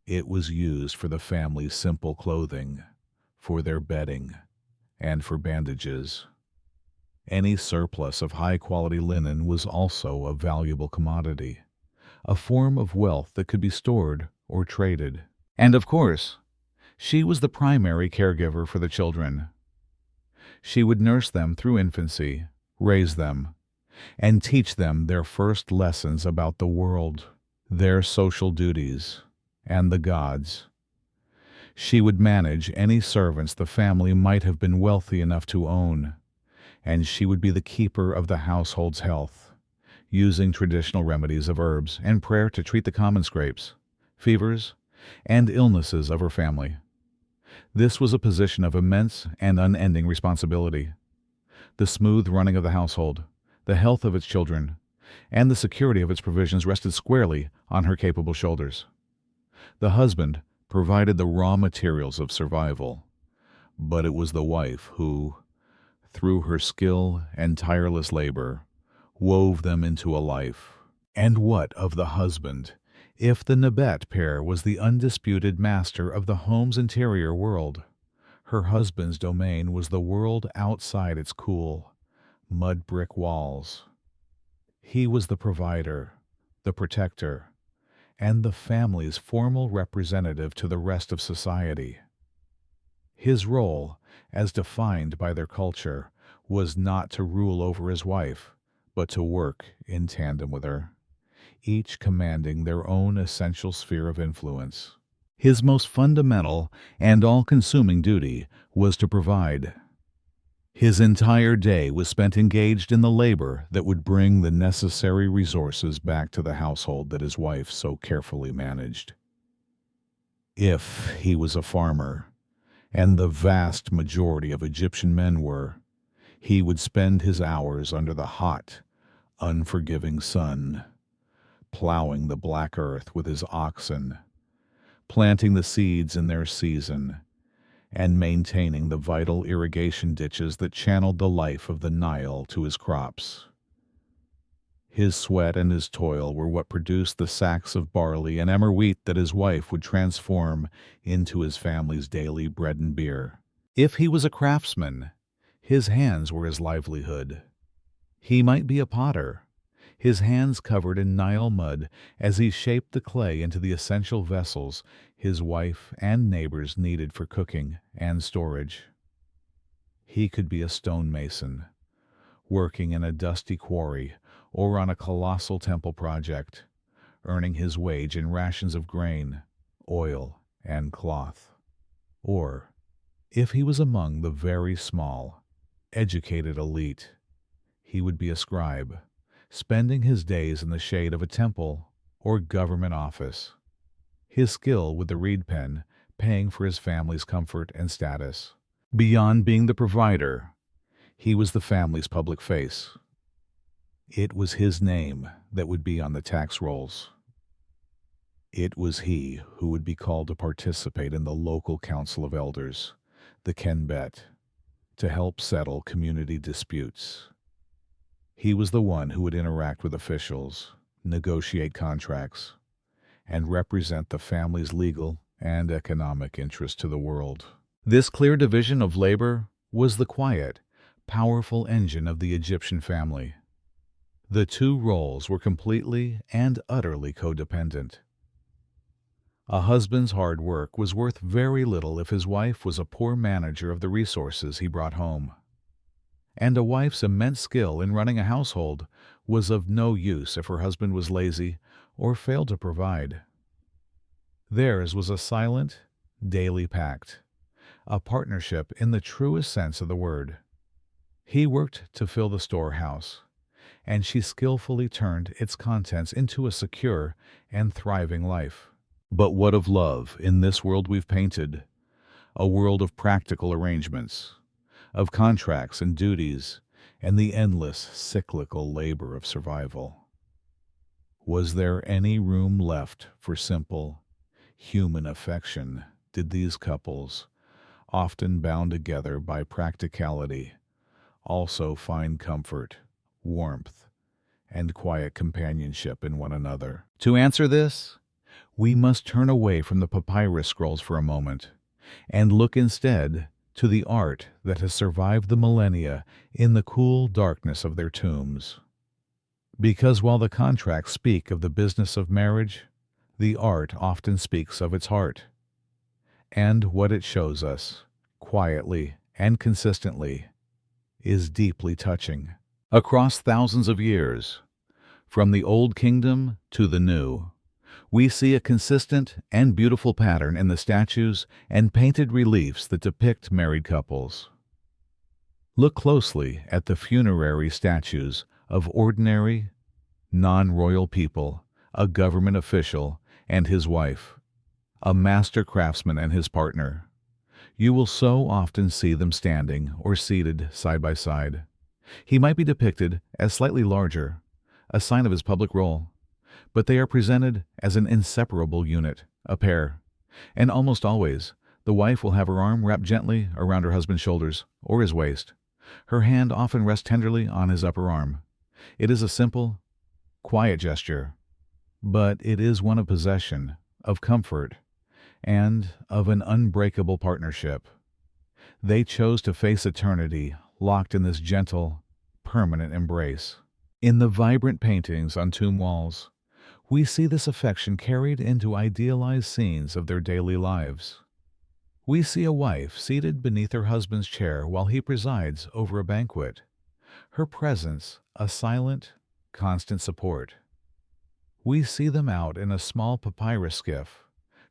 It was used for the family's simple clothing, for their bedding, and for bandages. Any surplus of high-quality linen was also a valuable commodity, a form of wealth that could be stored or traded. And of course, she was the primary caregiver for the children. She would nurse them through infancy, raise them, and teach them their first lessons about the world, their social duties, and the gods. She would manage any servants the family might have been wealthy enough to own, and she would be the keeper of the household's health, using traditional remedies of herbs and prayer to treat the common scrapes, fevers, and illnesses of her family. This was a position of immense and unending responsibility. The smooth running of the household, the health of its children, and the security of its provisions rested squarely on her capable shoulders. The husband provided the raw materials of survival, but it was the wife who, through her skill and tireless labor, wove them into a life. And what of the husband, if the Nabet pair was the undisputed master of the home's interior world? Her husband's domain was the world outside its cool, mud-brick walls. He was the provider, the protector, and the family's formal representative to the rest of society. His role, as defined by their culture, was not to rule over his wife, but to work in tandem with her, each commanding their own essential sphere of influence. His most fundamental and all-consuming duty was to provide. His entire day was spent engaged in the labor that would bring the necessary resources back to the household that his wife so carefully managed. If he was a farmer, and the vast majority of Egyptian men were, he would spend his hours under the hot, unforgiving sun, plowing the black earth with his oxen, planting the seeds in their season, and maintaining the vital irrigation ditches that channeled the life of the Nile to his crops. His sweat and his toil were what produced the sacks of barley and emmer wheat that his wife would transform into his family's daily bread and beer. If he was a craftsman, his hands were his livelihood. He might be a potter, his hands covered in Nile mud as he shaped the clay into the essential vessels his wife and neighbors needed for cooking and storage. He could be a stonemason, working in a dusty quarry or on a colossal temple project, earning his wage in rations of grain, oil, and cloth. Or, if he was among the very small, educated elite, he would be a scribe, spending his days in the shade of a temple or government office, his skill with the reed pen paying for his family's comfort and status. Beyond being the provider, he was the family's public face. It was his name that would be on the tax rolls. It was he who would be called to participate in the local council of elders, the Kenbet, to help settle community disputes. He was the one who would interact with officials, negotiate contracts, and represent the family's legal and economic interests to the world. This clear division of labor was the quiet, powerful engine of the Egyptian family. The two roles were completely and utterly codependent. A husband's hard work was worth very little if his wife was a poor manager of the resources he brought home. And a wife's immense skill in running a household was of no use if her husband was lazy or failed to provide. Theirs was a silent, daily pact, a partnership in the truest sense of the word. He worked to fill the storehouse, and she skillfully turned its contents into a secure and thriving life. But what of love in this world we've painted? A world of practical arrangements, of contracts and duties, and the endless cyclical labor of survival. Was there any room left for simple, human affection? Did these couples, often bound together by practicality, also find comfort, warmth, and quiet companionship in one another? To answer this, we must turn away from the papyrus scrolls for a moment and look instead to the art that has survived the millennia in the cool darkness of their tombs. Because while the contracts speak of the business of marriage, the art often speaks of its heart. And what it shows us, quietly and consistently, is deeply touching. Across thousands of years, from the Old Kingdom to the New, we see a consistent and beautiful pattern in the statues and painted reliefs that depict married couples. Look closely at the funerary statues of ordinary, non-royal people, a government official and his wife, a master craftsman and his partner. You will so often see them standing or seated side by side. He might be depicted as slightly larger, a sign of his public role, but they are presented as an inseparable unit, a pair. And almost always, the wife will have her arm wrapped gently around her husband's shoulders or his waist. Her hand often rests tenderly on his upper arm. It is a simple, quiet gesture, but it is one of possession, of comfort, and of an unbreakable partnership. They chose to face eternity locked in this gentle, permanent embrace. In the vibrant paintings on tomb walls, we see this affection carried into idealized scenes of their daily lives. We see a wife seated beneath her husband's chair while he presides over a banquet, her presence a silent, constant support. We see them out in a small papyrus skiff,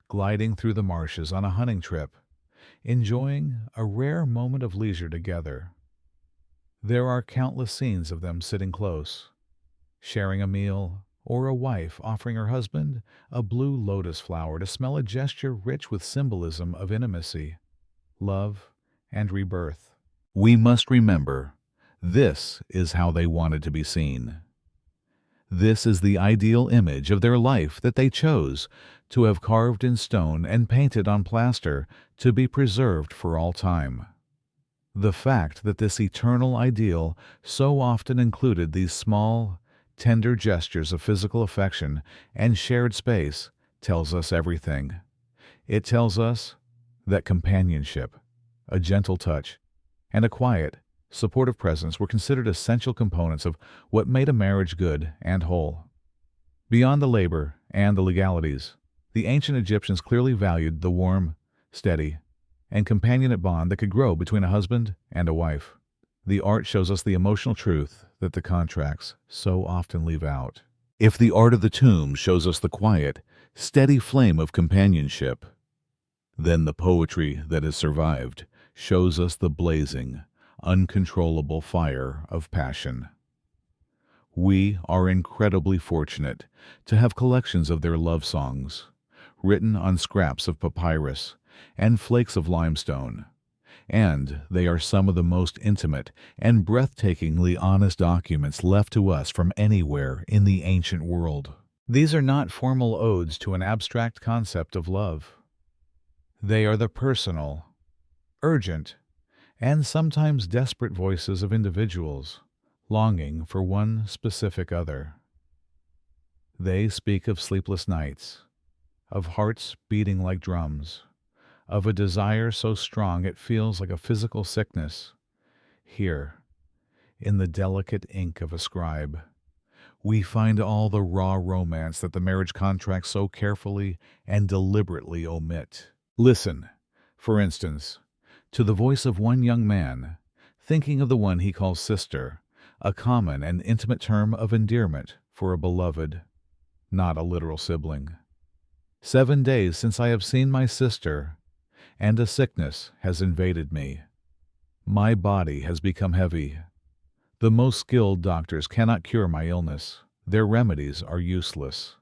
gliding through the marshes on a hunting trip, enjoying a rare moment of leisure together. There are countless scenes of them sitting close, sharing a meal, or a wife offering her husband a blue lotus flower to smell, a gesture rich with symbolism of intimacy, love, and rebirth. We must remember, this is how they wanted to be seen. This is the ideal image of their life that they chose to have carved in stone and painted on plaster to be preserved for all time. The fact that this eternal ideal so often included these small, tender gestures of physical affection and shared space tells us everything. It tells us that companionship, a gentle touch, and a quiet, supportive presence were considered essential components of what made a marriage good and whole. Beyond the labor and the legalities, the ancient Egyptians clearly valued the warm, steady, and companionate bond that could grow between a husband and a wife. The art shows us the emotional truth that the contracts so often leave out. If the art of the tomb shows us the quiet, steady flame of companionship, then the poetry that has survived shows us the blazing, uncontrollable fire of passion. We are incredibly fortunate to have collections of their love songs, written on scraps of papyrus and flakes of limestone, and they are some of the most intimate and breathtakingly honest documents left to us from anywhere in the ancient world. These are not formal odes to an abstract concept of love. They are the personal, urgent, and sometimes desperate voices of individuals longing for one specific other. They speak of sleepless nights, of hearts beating like drums, of a desire so strong it feels like a physical sickness. Here, in the delicate ink of a scribe, we find all the raw romance that the marriage contracts so carefully and deliberately omit. Listen, for instance, to the voice of one young man, thinking of the one he calls sister, a common and intimate term of endearment for a beloved, not a literal sibling. 7 days since I have seen my sister, and a sickness has invaded me. My body has become heavy. The most skilled doctors cannot cure my illness. Their remedies are useless.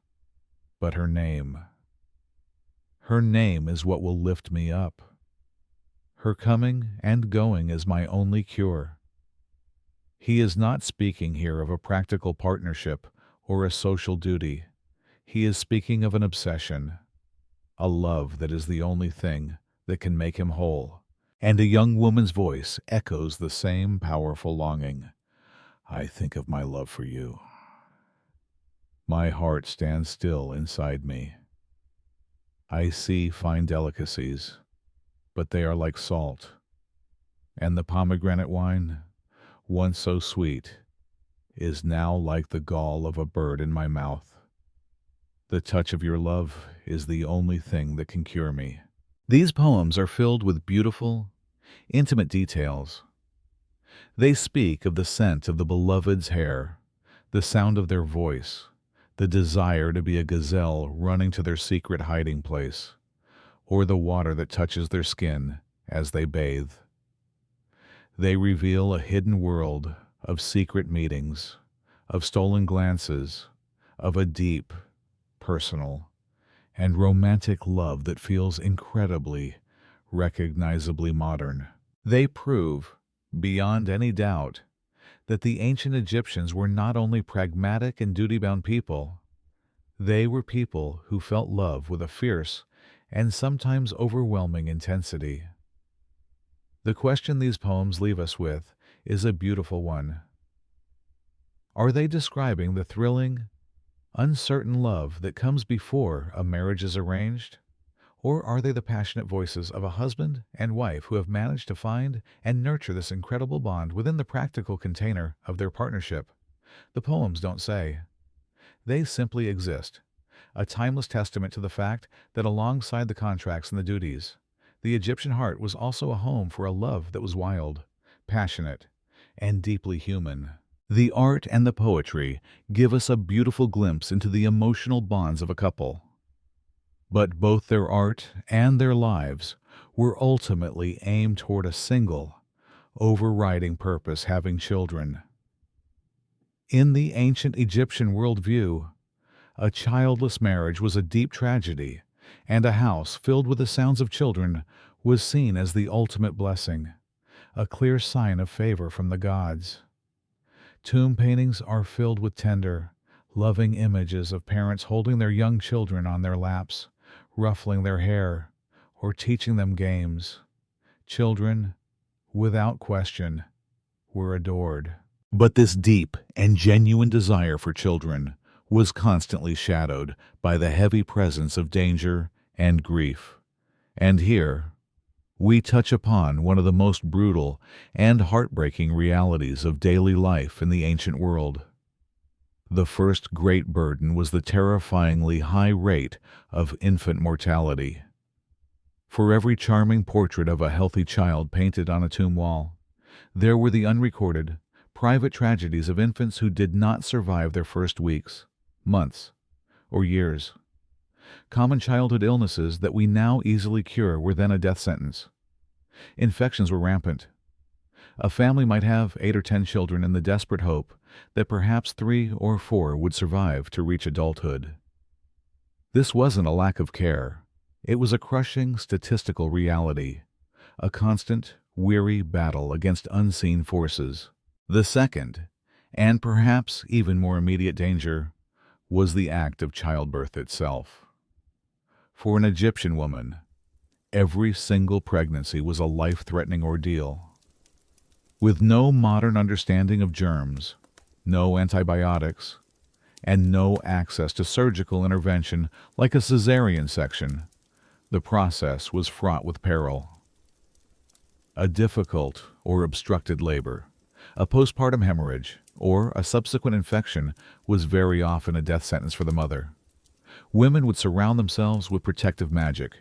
But her name is what will lift me up. Her coming and going is my only cure. He is not speaking here of a practical partnership or a social duty. He is speaking of an obsession, a love that is the only thing that can make him whole. And a young woman's voice echoes the same powerful longing. I think of my love for you. My heart stands still inside me. I see fine delicacies, but they are like salt, and the pomegranate wine, once so sweet, is now like the gall of a bird in my mouth. The touch of your love is the only thing that can cure me. These poems are filled with beautiful, intimate details. They speak of the scent of the beloved's hair, the sound of their voice, the desire to be a gazelle running to their secret hiding place, or the water that touches their skin as they bathe. They reveal a hidden world of secret meetings, of stolen glances, of a deep, personal, and romantic love that feels incredibly, recognizably modern. They prove, beyond any doubt, that the ancient Egyptians were not only pragmatic and duty-bound people, they were people who felt love with a fierce and sometimes overwhelming intensity. The question these poems leave us with is a beautiful one. Are they describing the thrilling, uncertain love that comes before a marriage is arranged? Or are they the passionate voices of a husband and wife who have managed to find and nurture this incredible bond within the practical container of their partnership? The poems don't say. They simply exist, a timeless testament to the fact that alongside the contracts and the duties, the Egyptian heart was also a home for a love that was wild, passionate, and deeply human. The art and the poetry give us a beautiful glimpse into the emotional bonds of a couple. But both their art and their lives were ultimately aimed toward a single, overriding purpose: having children. In the ancient Egyptian worldview, a childless marriage was a deep tragedy, and a house filled with the sounds of children was seen as the ultimate blessing, a clear sign of favor from the gods. Tomb paintings are filled with tender, loving images of parents holding their young children on their laps, ruffling their hair, or teaching them games. Children, without question, were adored. But this deep and genuine desire for children was constantly shadowed by the heavy presence of danger and grief. And here, we touch upon one of the most brutal and heartbreaking realities of daily life in the ancient world. The first great burden was the terrifyingly high rate of infant mortality. For every charming portrait of a healthy child painted on a tomb wall, there were the unrecorded, private tragedies of infants who did not survive their first weeks, months, or years. Common childhood illnesses that we now easily cure were then a death sentence. Infections were rampant. A family might have 8 or 10 children in the desperate hope that perhaps 3 or 4 would survive to reach adulthood. This wasn't a lack of care. It was a crushing statistical reality, a constant, weary battle against unseen forces. The second, and perhaps even more immediate danger, was the act of childbirth itself. For an Egyptian woman, every single pregnancy was a life-threatening ordeal. With no modern understanding of germs, no antibiotics, and no access to surgical intervention like a cesarean section, the process was fraught with peril. A difficult or obstructed labor, a postpartum hemorrhage, or a subsequent infection was very often a death sentence for the mother. Women would surround themselves with protective magic.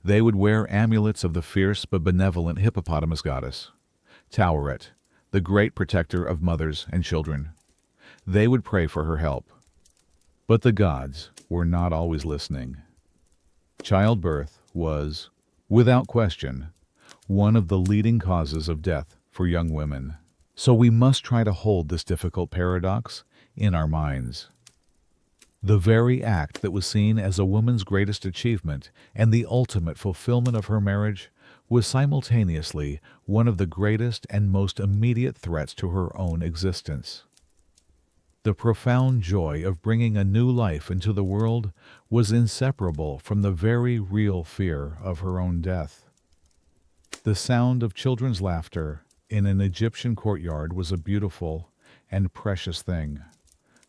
They would wear amulets of the fierce but benevolent hippopotamus goddess, Taweret, the great protector of mothers and children. They would pray for her help. But the gods were not always listening. Childbirth was, without question, one of the leading causes of death for young women. So we must try to hold this difficult paradox in our minds. The very act that was seen as a woman's greatest achievement and the ultimate fulfillment of her marriage was simultaneously one of the greatest and most immediate threats to her own existence. The profound joy of bringing a new life into the world was inseparable from the very real fear of her own death. The sound of children's laughter in an Egyptian courtyard was a beautiful and precious thing,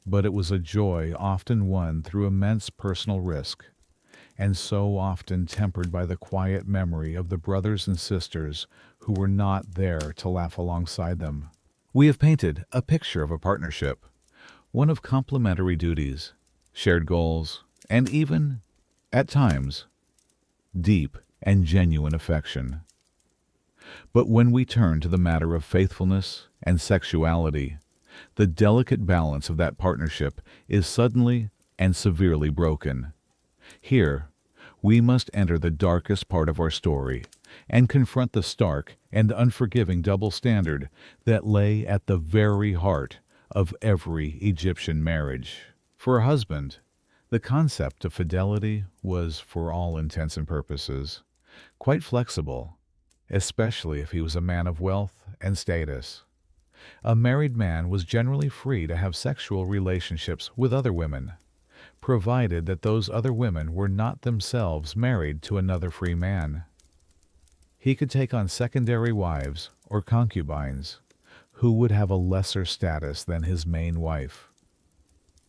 but it was a joy often won through immense personal risk, and so often tempered by the quiet memory of the brothers and sisters who were not there to laugh alongside them. We have painted a picture of a partnership, one of complementary duties, shared goals, and even, at times, deep and genuine affection. But when we turn to the matter of faithfulness and sexuality, the delicate balance of that partnership is suddenly and severely broken. Here, we must enter the darkest part of our story and confront the stark and unforgiving double standard that lay at the very heart of every Egyptian marriage. For a husband, the concept of fidelity was, for all intents and purposes, quite flexible, especially if he was a man of wealth and status. A married man was generally free to have sexual relationships with other women, provided that those other women were not themselves married to another free man. He could take on secondary wives or concubines, who would have a lesser status than his main wife.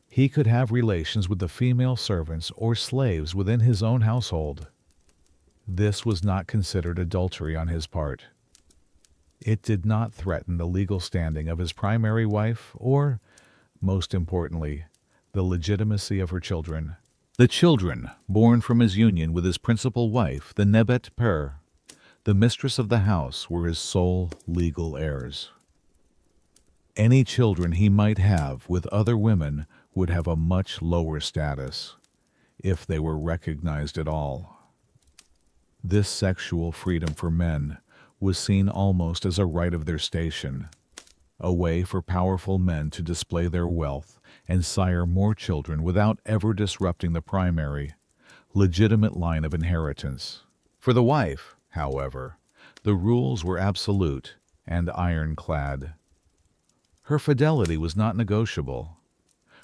He could have relations with the female servants or slaves within his own household. This was not considered adultery on his part. It did not threaten the legal standing of his primary wife or, most importantly, the legitimacy of her children. The children born from his union with his principal wife, the Nebet Per, the mistress of the house, were his sole legal heirs. Any children he might have with other women would have a much lower status, if they were recognized at all. This sexual freedom for men was seen almost as a right of their station, a way for powerful men to display their wealth and sire more children without ever disrupting the primary, legitimate line of inheritance. For the wife, however, the rules were absolute and ironclad. Her fidelity was not negotiable.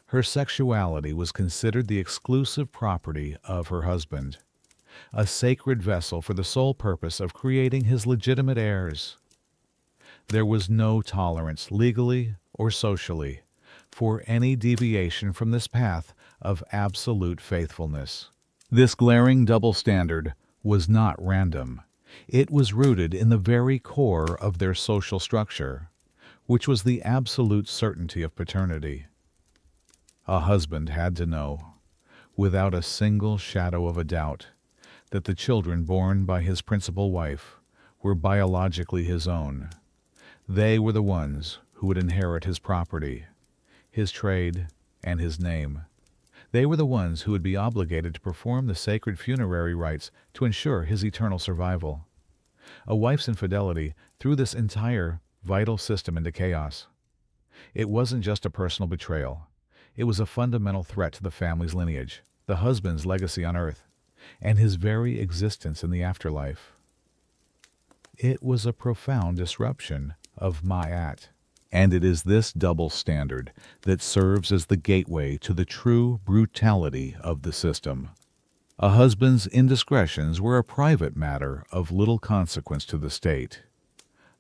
Her sexuality was considered the exclusive property of her husband, a sacred vessel for the sole purpose of creating his legitimate heirs. There was no tolerance, legally or socially, for any deviation from this path of absolute faithfulness. This glaring double standard was not random. It was rooted in the very core of their social structure, which was the absolute certainty of paternity. A husband had to know, without a single shadow of a doubt, that the children born by his principal wife were biologically his own. They were the ones who would inherit his property, his trade, and his name. They were the ones who would be obligated to perform the sacred funerary rites to ensure his eternal survival. A wife's infidelity threw this entire vital system into chaos. It wasn't just a personal betrayal. It was a fundamental threat to the family's lineage, the husband's legacy on earth, and his very existence in the afterlife. It was a profound disruption of Ma'at, and it is this double standard that serves as the gateway to the true brutality of the system. A husband's indiscretions were a private matter of little consequence to the state,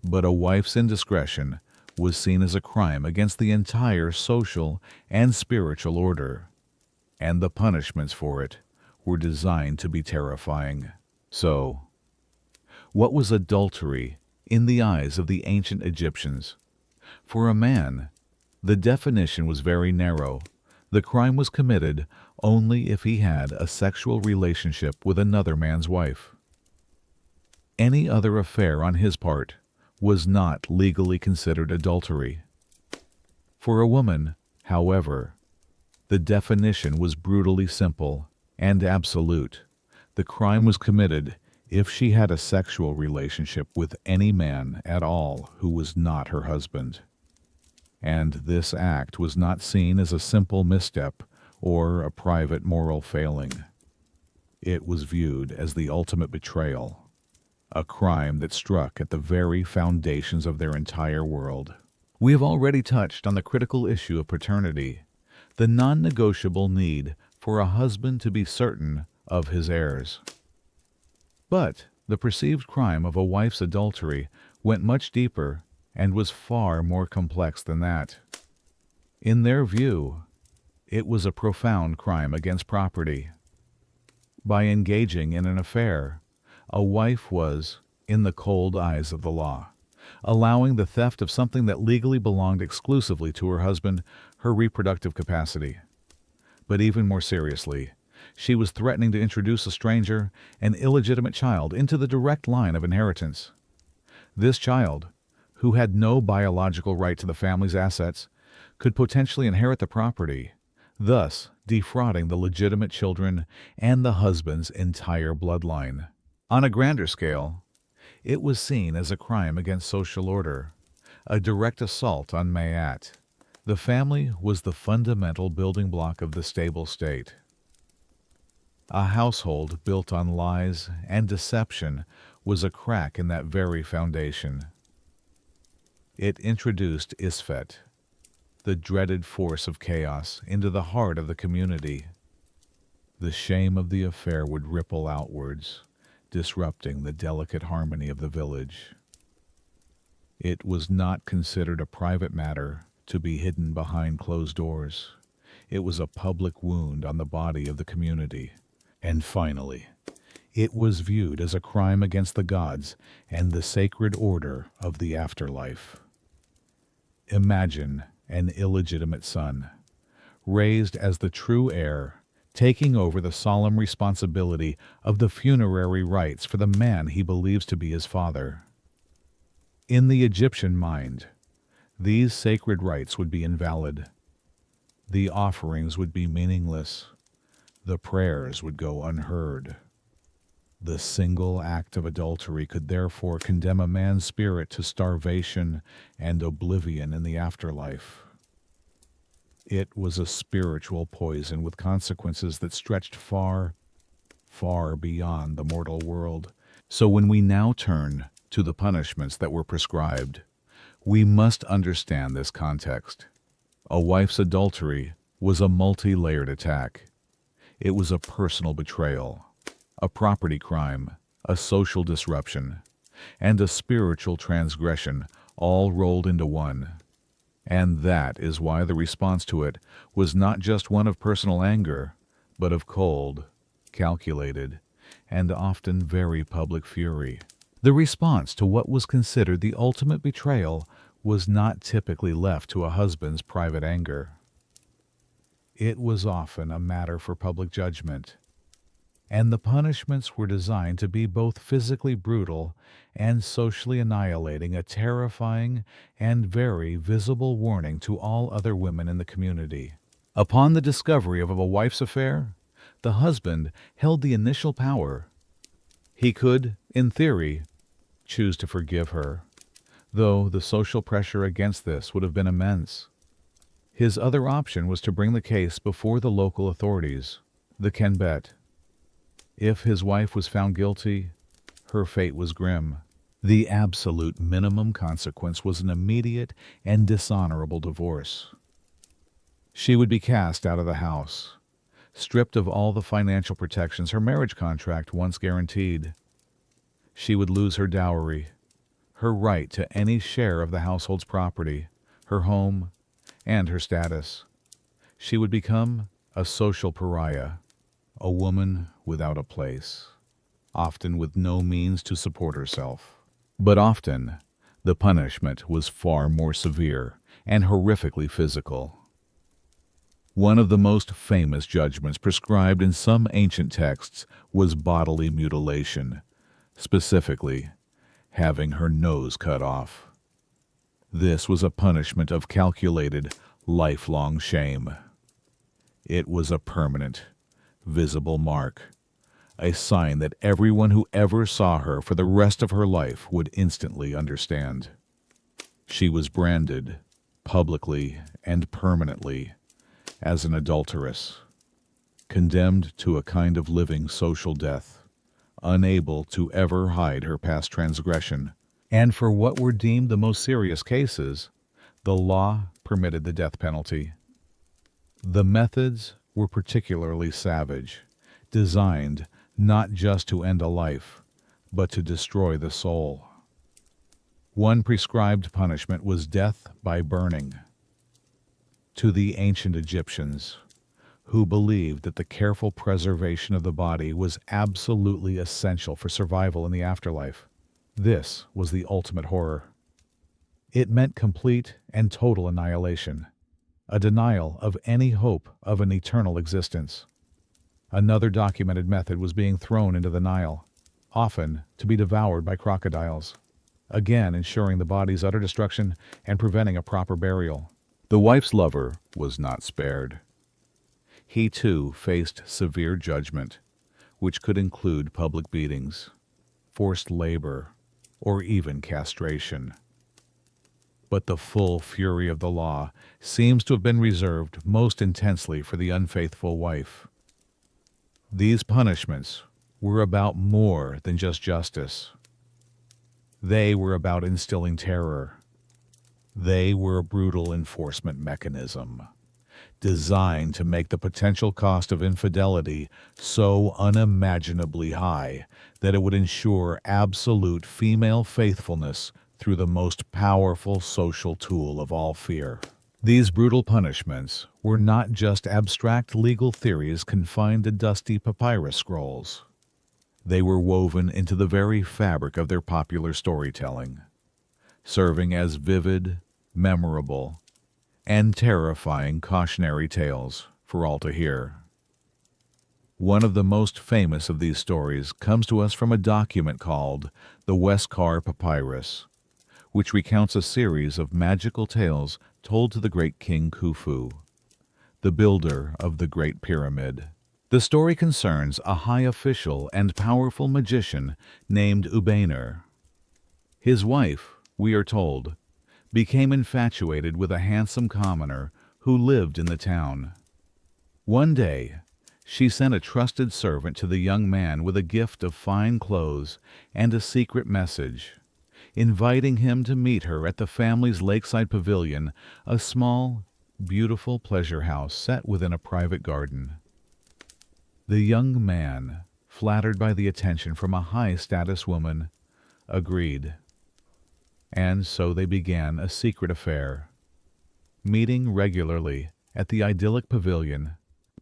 but a wife's indiscretion was seen as a crime against the entire social and spiritual order, and the punishments for it were designed to be terrifying. So, what was adultery in the eyes of the ancient Egyptians? For a man, the definition was very narrow. The crime was committed only if he had a sexual relationship with another man's wife. Any other affair on his part was not legally considered adultery. For a woman, however, the definition was brutally simple and absolute. The crime was committed if she had a sexual relationship with any man at all who was not her husband. And this act was not seen as a simple misstep or a private moral failing. It was viewed as the ultimate betrayal, a crime that struck at the very foundations of their entire world. We have already touched on the critical issue of paternity, the non-negotiable need for a husband to be certain of his heirs. But the perceived crime of a wife's adultery went much deeper and was far more complex than that. In their view, It was a profound crime against property. By engaging in an affair, a wife was, in the cold eyes of the law, allowing the theft of something that legally belonged exclusively to her husband, her reproductive capacity. But even more seriously, she was threatening to introduce a stranger, an illegitimate child, into the direct line of inheritance. This child, who had no biological right to the family's assets, could potentially inherit the property, thus defrauding the legitimate children and the husband's entire bloodline. On a grander scale, it was seen as a crime against social order, a direct assault on Mayat. The family was the fundamental building block of the stable state. A household built on lies and deception was a crack in that very foundation. It introduced Isfet, the dreaded force of chaos, into the heart of the community. The shame of the affair would ripple outwards, disrupting the delicate harmony of the village. It was not considered a private matter to be hidden behind closed doors. It was a public wound on the body of the community. And finally, it was viewed as a crime against the gods and the sacred order of the afterlife. Imagine an illegitimate son, raised as the true heir, taking over the solemn responsibility of the funerary rites for the man he believes to be his father. In the Egyptian mind, these sacred rites would be invalid. The offerings would be meaningless. The prayers would go unheard. The single act of adultery could therefore condemn a man's spirit to starvation and oblivion in the afterlife. It was a spiritual poison with consequences that stretched far, far beyond the mortal world. So when we now turn to the punishments that were prescribed, we must understand this context. A wife's adultery was a multi-layered attack. It was a personal betrayal, a property crime, a social disruption, and a spiritual transgression, all rolled into one. And that is why the response to it was not just one of personal anger, but of cold, calculated, and often very public fury. The response to what was considered the ultimate betrayal was not typically left to a husband's private anger. It was often a matter for public judgment, and the punishments were designed to be both physically brutal and socially annihilating, a terrifying and very visible warning to all other women in the community. Upon the discovery of a wife's affair, the husband held the initial power. He could, in theory, choose to forgive her, though the social pressure against this would have been immense. His other option was to bring the case before the local authorities, the Kenbet. If his wife was found guilty, her fate was grim. The absolute minimum consequence was an immediate and dishonorable divorce. She would be cast out of the house, stripped of all the financial protections her marriage contract once guaranteed. She would lose her dowry, her right to any share of the household's property, her home, and her status. She would become a social pariah, a woman without a place, often with no means to support herself. But often, the punishment was far more severe and horrifically physical. One of the most famous judgments prescribed in some ancient texts was bodily mutilation, specifically, having her nose cut off. This was a punishment of calculated, lifelong shame. It was a permanent, visible mark, a sign that everyone who ever saw her for the rest of her life would instantly understand. She was branded, publicly and permanently, as an adulteress, condemned to a kind of living social death, unable to ever hide her past transgression. And for what were deemed the most serious cases, the law permitted the death penalty. The methods were particularly savage, designed not just to end a life, but to destroy the soul. One prescribed punishment was death by burning. To the ancient Egyptians, who believed that the careful preservation of the body was absolutely essential for survival in the afterlife. This was the ultimate horror. It meant complete and total annihilation, a denial of any hope of an eternal existence. Another documented method was being thrown into the Nile, often to be devoured by crocodiles, again ensuring the body's utter destruction and preventing a proper burial. The wife's lover was not spared. He too faced severe judgment, which could include public beatings, forced labor, or even castration. But the full fury of the law seems to have been reserved most intensely for the unfaithful wife. These punishments were about more than just justice. They were about instilling terror. They were a brutal enforcement mechanism, designed to make the potential cost of infidelity so unimaginably high that it would ensure absolute female faithfulness through the most powerful social tool of all, fear. These brutal punishments were not just abstract legal theories confined to dusty papyrus scrolls. They were woven into the very fabric of their popular storytelling, serving as vivid, memorable, and terrifying cautionary tales for all to hear. One of the most famous of these stories comes to us from a document called the Westcar Papyrus, which recounts a series of magical tales told to the great King Khufu, the builder of the Great Pyramid. The story concerns a high official and powerful magician named Ubainer. His wife, we are told, became infatuated with a handsome commoner who lived in the town. One day, she sent a trusted servant to the young man with a gift of fine clothes and a secret message, inviting him to meet her at the family's lakeside pavilion, a small, beautiful pleasure house set within a private garden. The young man, flattered by the attention from a high-status woman, agreed. And so they began a secret affair, meeting regularly at the idyllic pavilion.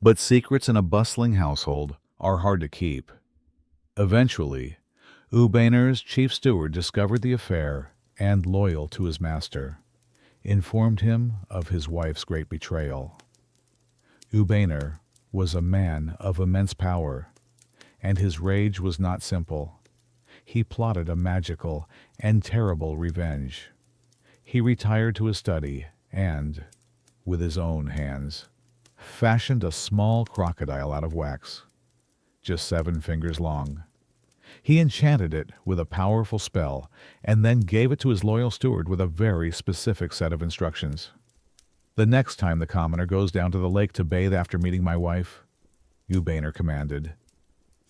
But secrets in a bustling household are hard to keep. Eventually, Ubainer's chief steward discovered the affair and, loyal to his master, informed him of his wife's great betrayal. Ubainer was a man of immense power, and his rage was not simple. He plotted a magical and terrible revenge. He retired to his study and, with his own hands, fashioned a small crocodile out of wax, just 7 fingers long. He enchanted it with a powerful spell and then gave it to his loyal steward with a very specific set of instructions. The next time the commoner goes down to the lake to bathe after meeting my wife, Ubainer commanded,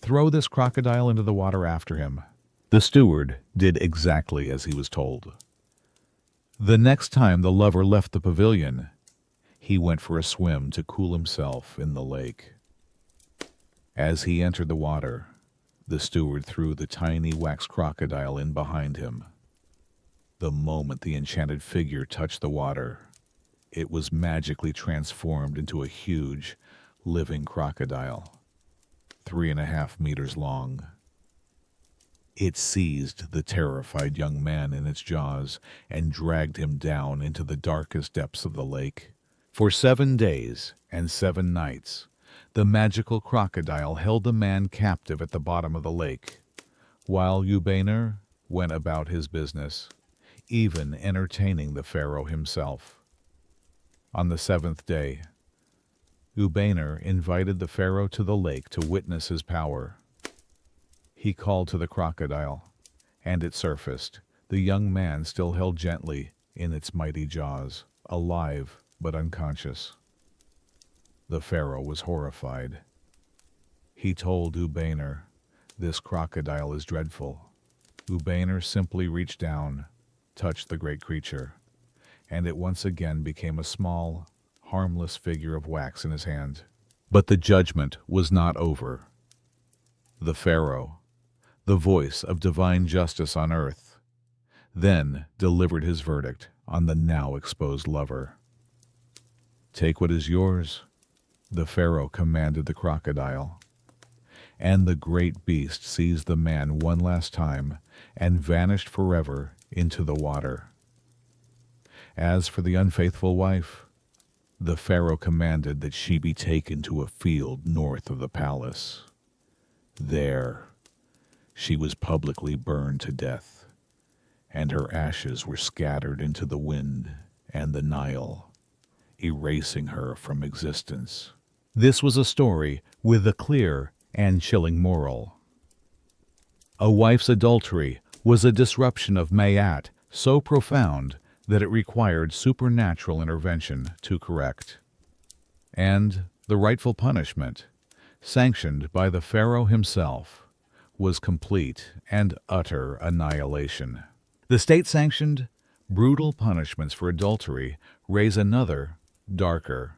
throw this crocodile into the water after him. The steward did exactly as he was told. The next time the lover left the pavilion, he went for a swim to cool himself in the lake. As he entered the water, the steward threw the tiny wax crocodile in behind him. The moment the enchanted figure touched the water, it was magically transformed into a huge, living crocodile, 3.5 meters long. It seized the terrified young man in its jaws and dragged him down into the darkest depths of the lake. For 7 days and 7 nights, the magical crocodile held the man captive at the bottom of the lake, while Ubainer went about his business, even entertaining the pharaoh himself. On the 7th day, Ubainer invited the pharaoh to the lake to witness his power. He called to the crocodile, and it surfaced, the young man still held gently in its mighty jaws, alive but unconscious. The pharaoh was horrified. He told Ubainer, "This crocodile is dreadful." Ubainer simply reached down, touched the great creature, and it once again became a small, harmless figure of wax in his hand. But the judgment was not over. The pharaoh, the voice of divine justice on earth, then delivered his verdict on the now exposed lover. "Take what is yours, The Pharaoh commanded the crocodile, and the great beast seized the man one last time and vanished forever into the water. As for the unfaithful wife, the Pharaoh commanded that she be taken to a field north of the palace. There, she was publicly burned to death, and her ashes were scattered into the wind and the Nile, erasing her from existence. This was a story with a clear and chilling moral. A wife's adultery was a disruption of Mayat so profound that it required supernatural intervention to correct. And the rightful punishment, sanctioned by the Pharaoh himself, was complete and utter annihilation. The state-sanctioned, brutal punishments for adultery raise another, darker,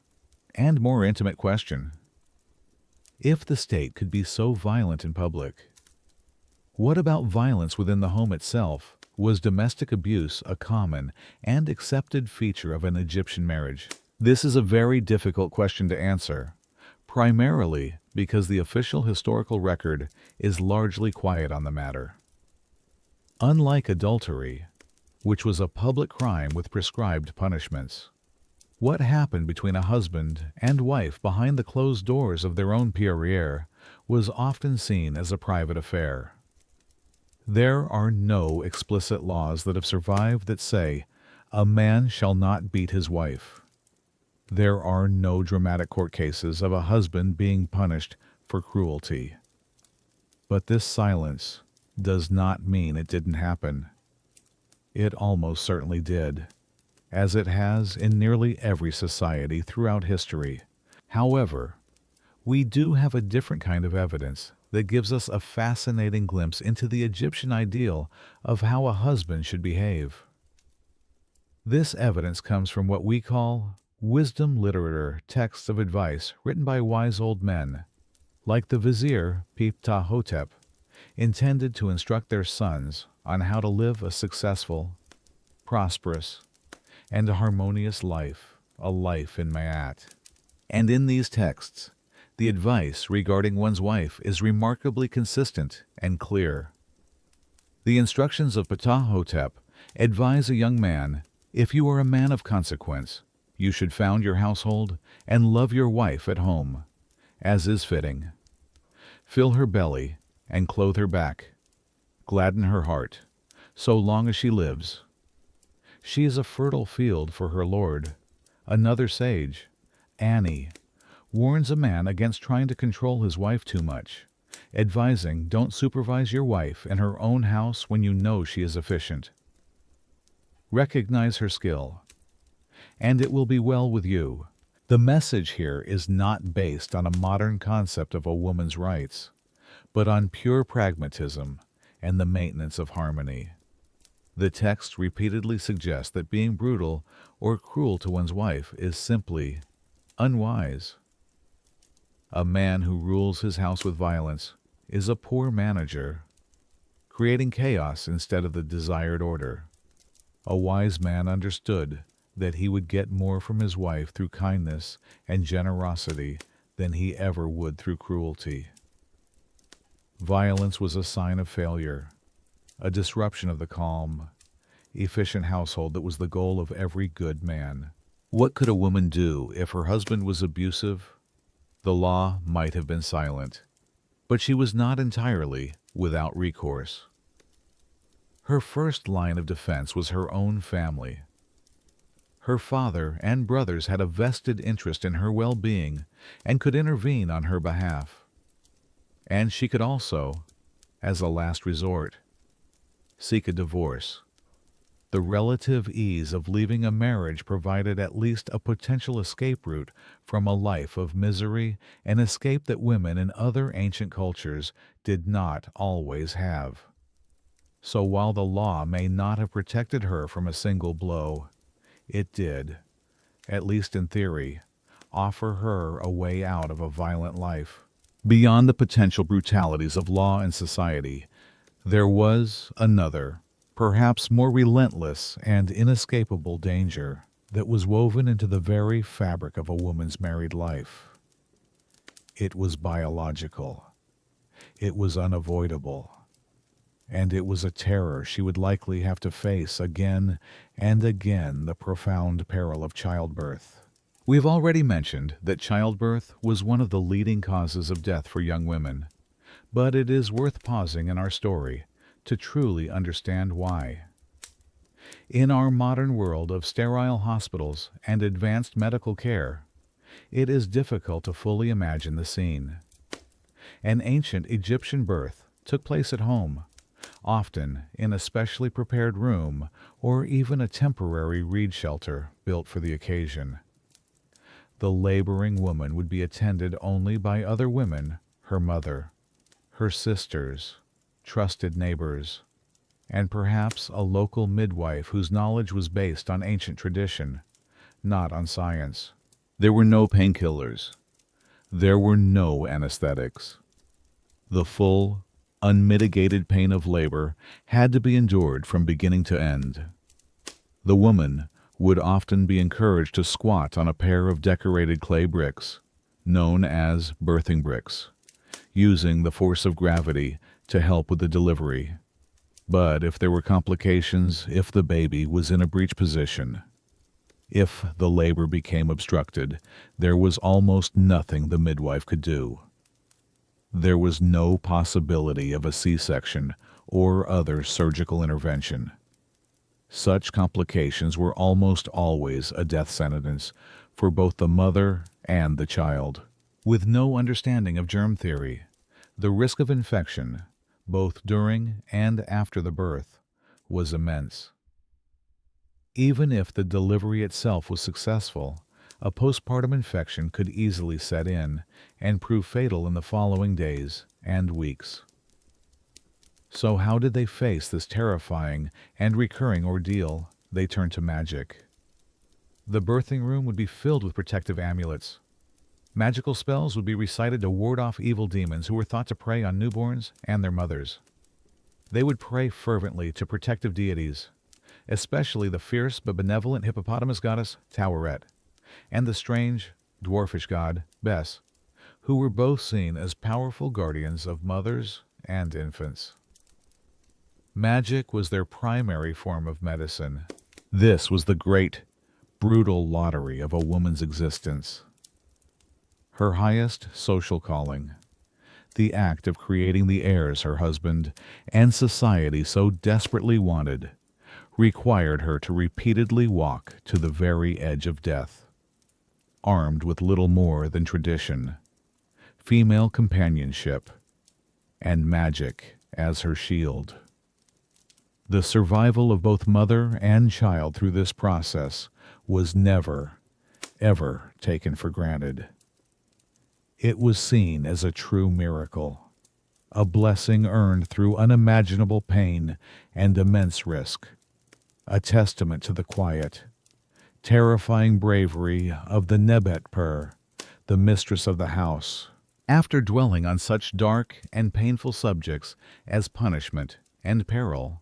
and more intimate question. If the state could be so violent in public, what about violence within the home itself? Was domestic abuse a common and accepted feature of an Egyptian marriage? This is a very difficult question to answer, primarily because the official historical record is largely quiet on the matter. Unlike adultery, which was a public crime with prescribed punishments, what happened between a husband and wife behind the closed doors of their own pier was often seen as a private affair. There are no explicit laws that have survived that say, a man shall not beat his wife. There are no dramatic court cases of a husband being punished for cruelty. But this silence does not mean it didn't happen. It almost certainly did, as it has in nearly every society throughout history. However, we do have a different kind of evidence that gives us a fascinating glimpse into the Egyptian ideal of how a husband should behave. This evidence comes from what we call wisdom literature texts of advice written by wise old men, like the vizier Ptah-hotep, intended to instruct their sons on how to live a successful, prosperous, and a harmonious life, a life in Ma'at. And in these texts, the advice regarding one's wife is remarkably consistent and clear. The instructions of Ptah-hotep advise a young man, if you are a man of consequence, you should found your household and love your wife at home, as is fitting. Fill her belly and clothe her back, gladden her heart, so long as she lives. She is a fertile field for her lord. Another sage, Annie, warns a man against trying to control his wife too much, advising don't supervise your wife in her own house when you know she is efficient. Recognize her skill, and it will be well with you. The message here is not based on a modern concept of a woman's rights, but on pure pragmatism and the maintenance of harmony. The text repeatedly suggests that being brutal or cruel to one's wife is simply unwise. A man who rules his house with violence is a poor manager, creating chaos instead of the desired order. A wise man understood that he would get more from his wife through kindness and generosity than he ever would through cruelty. Violence was a sign of failure, a disruption of the calm, efficient household that was the goal of every good man. What could a woman do if her husband was abusive? The law might have been silent, but she was not entirely without recourse. Her first line of defense was her own family. Her father and brothers had a vested interest in her well-being and could intervene on her behalf. And she could also, as a last resort, seek a divorce. The relative ease of leaving a marriage provided at least a potential escape route from a life of misery, an escape that women in other ancient cultures did not always have. So while the law may not have protected her from a single blow, it did, at least in theory, offer her a way out of a violent life. Beyond the potential brutalities of law and society, there was another, perhaps more relentless and inescapable danger that was woven into the very fabric of a woman's married life. It was biological. It was unavoidable. And it was a terror she would likely have to face again and again, the profound peril of childbirth. We've already mentioned that childbirth was one of the leading causes of death for young women, but it is worth pausing in our story to truly understand why. In our modern world of sterile hospitals and advanced medical care, it is difficult to fully imagine the scene. An ancient Egyptian birth took place at home, often in a specially prepared room or even a temporary reed shelter built for the occasion. The laboring woman would be attended only by other women, her mother, her sisters, trusted neighbors, and perhaps a local midwife whose knowledge was based on ancient tradition, not on science. There were no painkillers. There were no anesthetics. The full, unmitigated pain of labor had to be endured from beginning to end. The woman would often be encouraged to squat on a pair of decorated clay bricks, known as birthing bricks, using the force of gravity to help with the delivery. But if there were complications, if the baby was in a breech position, if the labor became obstructed, there was almost nothing the midwife could do. There was no possibility of a C-section or other surgical intervention. Such complications were almost always a death sentence for both the mother and the child. With no understanding of germ theory, the risk of infection, both during and after the birth, was immense. Even if the delivery itself was successful, a postpartum infection could easily set in and prove fatal in the following days and weeks. So how did they face this terrifying and recurring ordeal? They turned to magic. The birthing room would be filled with protective amulets. Magical spells would be recited to ward off evil demons who were thought to prey on newborns and their mothers. They would pray fervently to protective deities, especially the fierce but benevolent hippopotamus goddess Taweret and the strange, dwarfish god Bes, who were both seen as powerful guardians of mothers and infants. Magic was their primary form of medicine. This was the great, brutal lottery of a woman's existence. Her highest social calling, the act of creating the heirs her husband and society so desperately wanted, required her to repeatedly walk to the very edge of death, armed with little more than tradition, female companionship, and magic as her shield. The survival of both mother and child through this process was never, ever taken for granted. It was seen as a true miracle, a blessing earned through unimaginable pain and immense risk, a testament to the quiet, terrifying bravery of the Nebet-Per, the mistress of the house. After dwelling on such dark and painful subjects as punishment and peril,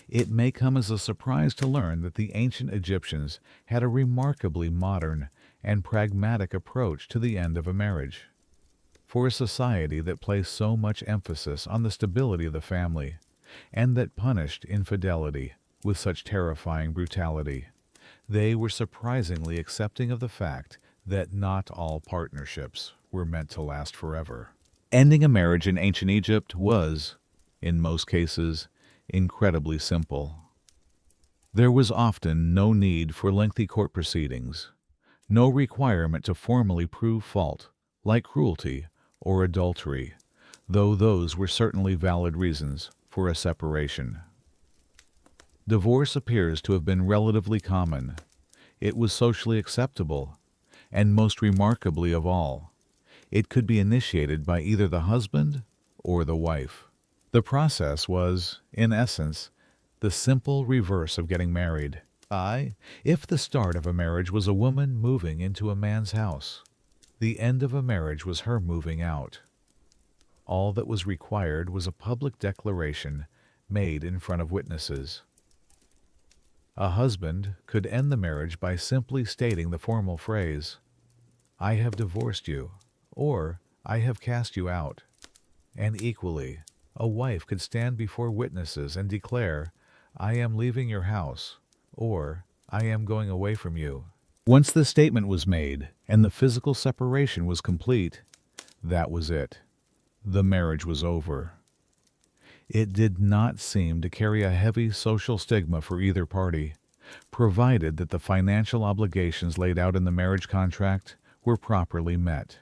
it may come as a surprise to learn that the ancient Egyptians had a remarkably modern and pragmatic approach to the end of a marriage. For a society that placed so much emphasis on the stability of the family, and that punished infidelity with such terrifying brutality, they were surprisingly accepting of the fact that not all partnerships were meant to last forever. Ending a marriage in ancient Egypt was, in most cases, incredibly simple. There was often no need for lengthy court proceedings, no requirement to formally prove fault, like cruelty or adultery, though those were certainly valid reasons for a separation. Divorce appears to have been relatively common. It was socially acceptable, and most remarkably of all, it could be initiated by either the husband or the wife. The process was, in essence, the simple reverse of getting married. If the start of a marriage was a woman moving into a man's house, the end of a marriage was her moving out. All that was required was a public declaration made in front of witnesses. A husband could end the marriage by simply stating the formal phrase, "I have divorced you," or "I have cast you out." And equally, a wife could stand before witnesses and declare, "I am leaving your house," or "I am going away from you." Once the statement was made and the physical separation was complete, that was it. The marriage was over. It did not seem to carry a heavy social stigma for either party, provided that the financial obligations laid out in the marriage contract were properly met.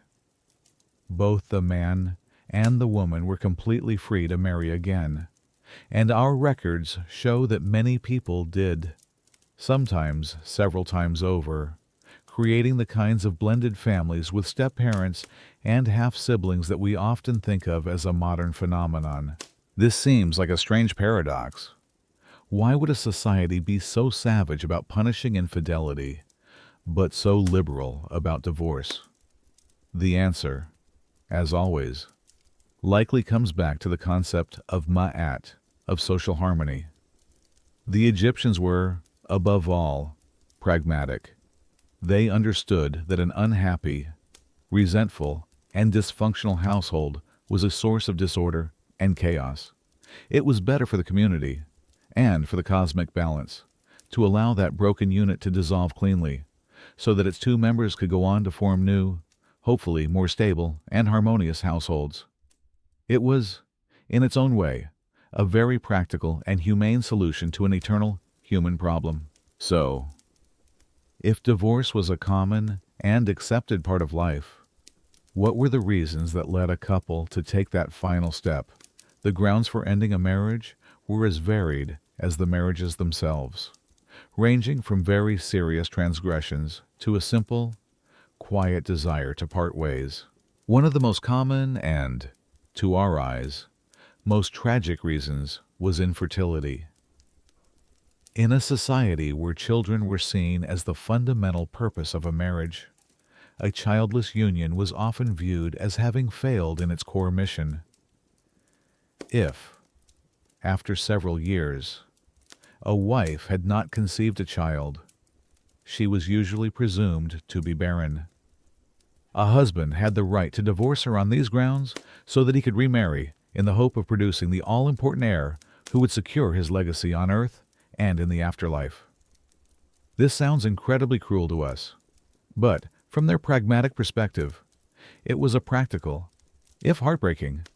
Both the man and the woman were completely free to marry again, and our records show that many people did, sometimes several times over, creating the kinds of blended families with step-parents and half-siblings that we often think of as a modern phenomenon. This seems like a strange paradox. Why would a society be so savage about punishing infidelity, but so liberal about divorce? The answer, as always, likely comes back to the concept of ma'at, of social harmony. The Egyptians were, above all, pragmatic. They understood that an unhappy, resentful, and dysfunctional household was a source of disorder and chaos. It was better for the community, and for the cosmic balance, to allow that broken unit to dissolve cleanly, so that its two members could go on to form new, hopefully more stable and harmonious households. It was, in its own way, a very practical and humane solution to an eternal human problem. So, if divorce was a common and accepted part of life, what were the reasons that led a couple to take that final step? The grounds for ending a marriage were as varied as the marriages themselves, ranging from very serious transgressions to a simple, quiet desire to part ways. One of the most common and, to our eyes, most tragic reasons was infertility. In a society where children were seen as the fundamental purpose of a marriage, a childless union was often viewed as having failed in its core mission. If, after several years, a wife had not conceived a child, she was usually presumed to be barren. A husband had the right to divorce her on these grounds so that he could remarry in the hope of producing the all-important heir who would secure his legacy on earth and in the afterlife. This sounds incredibly cruel to us, but from their pragmatic perspective, it was a practical, if heartbreaking,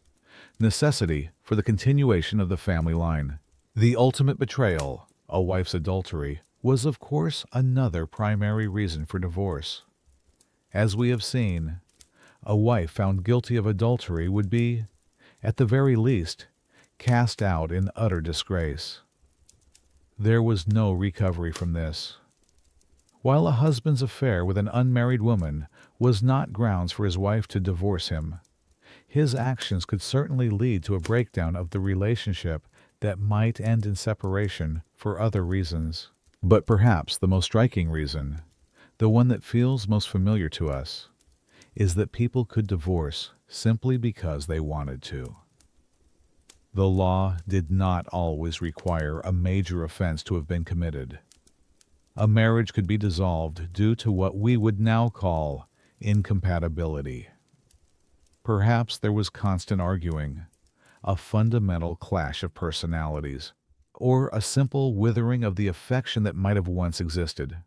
necessity for the continuation of the family line. The ultimate betrayal, a wife's adultery, was of course another primary reason for divorce. As we have seen, a wife found guilty of adultery would be, at the very least, cast out in utter disgrace. There was no recovery from this. While a husband's affair with an unmarried woman was not grounds for his wife to divorce him, his actions could certainly lead to a breakdown of the relationship that might end in separation for other reasons. But perhaps the most striking reason, the one that feels most familiar to us, is that people could divorce simply because they wanted to. The law did not always require a major offense to have been committed. A marriage could be dissolved due to what we would now call incompatibility. Perhaps there was constant arguing, a fundamental clash of personalities, or a simple withering of the affection that might have once existed.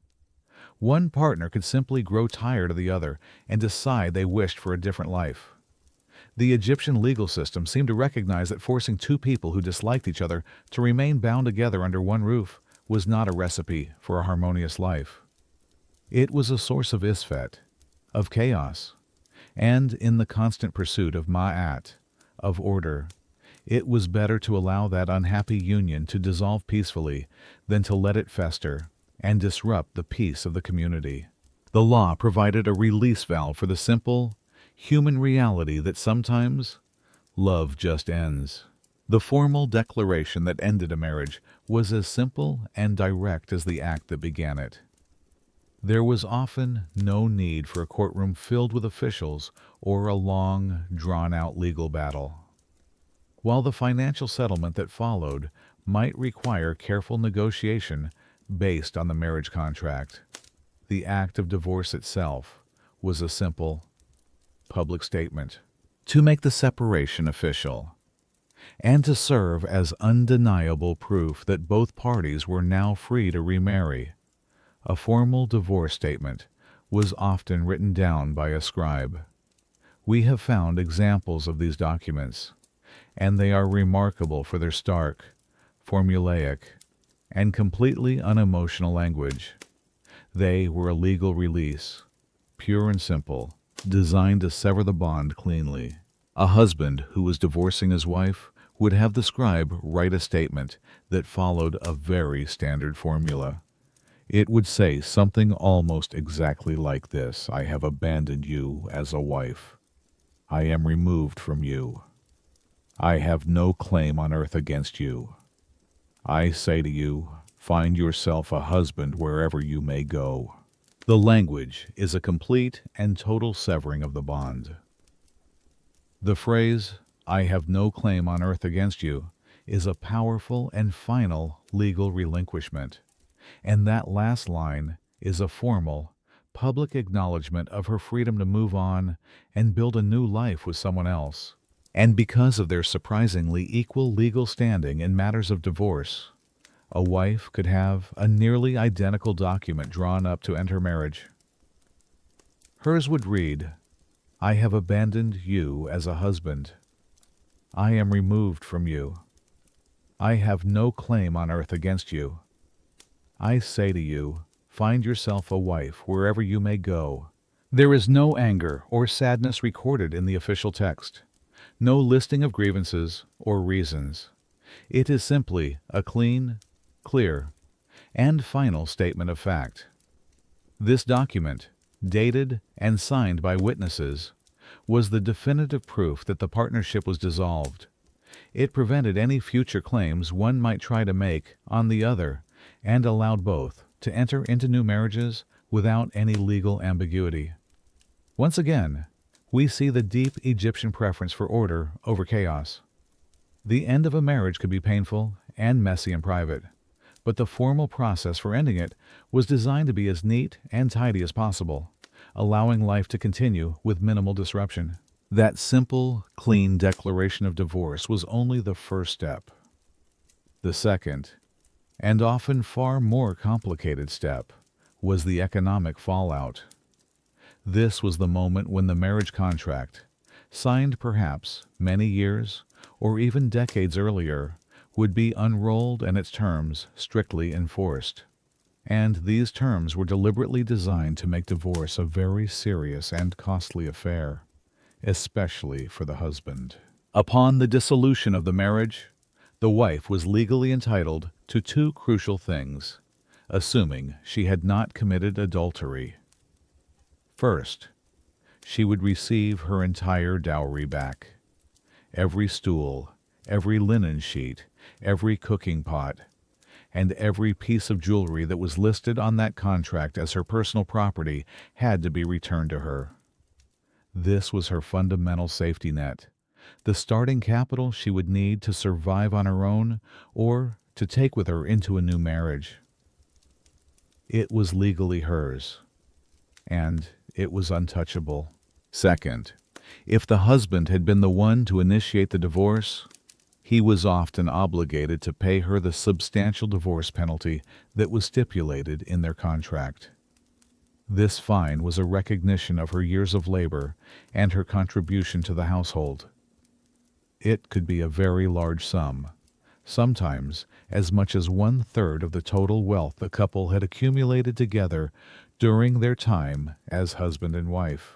One partner could simply grow tired of the other and decide they wished for a different life. The Egyptian legal system seemed to recognize that forcing two people who disliked each other to remain bound together under one roof was not a recipe for a harmonious life. It was a source of isfet, of chaos, and in the constant pursuit of ma'at, of order, it was better to allow that unhappy union to dissolve peacefully than to let it fester and disrupt the peace of the community. The law provided a release valve for the simple, human reality that sometimes love just ends. The formal declaration that ended a marriage was as simple and direct as the act that began it. There was often no need for a courtroom filled with officials or a long, drawn-out legal battle. While the financial settlement that followed might require careful negotiation based on the marriage contract, the act of divorce itself was a simple, public statement. to make the separation official, and to serve as undeniable proof that both parties were now free to remarry. A formal divorce statement was often written down by a scribe. We have found examples of these documents, and they are remarkable for their stark, formulaic, and completely unemotional language. They were a legal release, pure and simple, designed to sever the bond cleanly. A husband who was divorcing his wife would have the scribe write a statement that followed a very standard formula. It would say something almost exactly like this: I have abandoned you as a wife. I am removed from you. I have no claim on earth against you. I say to you, find yourself a husband wherever you may go. The language is a complete and total severing of the bond. The phrase, I have no claim on earth against you, is a powerful and final legal relinquishment, and that last line is a formal, public acknowledgement of her freedom to move on and build a new life with someone else. And because of their surprisingly equal legal standing in matters of divorce, a wife could have a nearly identical document drawn up to end her marriage. Hers would read, I have abandoned you as a husband. I am removed from you. I have no claim on earth against you. I say to you, find yourself a wife wherever you may go. There is no anger or sadness recorded in the official text, no listing of grievances or reasons. It is simply a clean, clear, and final statement of fact. This document, dated and signed by witnesses, was the definitive proof that the partnership was dissolved. It prevented any future claims one might try to make on the other and allowed both to enter into new marriages without any legal ambiguity. Once again, we see the deep Egyptian preference for order over chaos. The end of a marriage could be painful and messy in private, but the formal process for ending it was designed to be as neat and tidy as possible, allowing life to continue with minimal disruption. That simple, clean declaration of divorce was only the first step. The second, and often far more complicated step, was the economic fallout. This was the moment when the marriage contract, signed perhaps many years or even decades earlier, would be unrolled and its terms strictly enforced. And these terms were deliberately designed to make divorce a very serious and costly affair, especially for the husband. Upon the dissolution of the marriage, the wife was legally entitled to two crucial things, assuming she had not committed adultery. First, she would receive her entire dowry back. Every stool, every linen sheet, every cooking pot, and every piece of jewelry that was listed on that contract as her personal property had to be returned to her. This was her fundamental safety net, the starting capital she would need to survive on her own or to take with her into a new marriage. It was legally hers, and it was untouchable. Second, if the husband had been the one to initiate the divorce, he was often obligated to pay her the substantial divorce penalty that was stipulated in their contract. This fine was a recognition of her years of labor and her contribution to the household. It could be a very large sum, sometimes as much as 1/3 of the total wealth the couple had accumulated together during their time as husband and wife.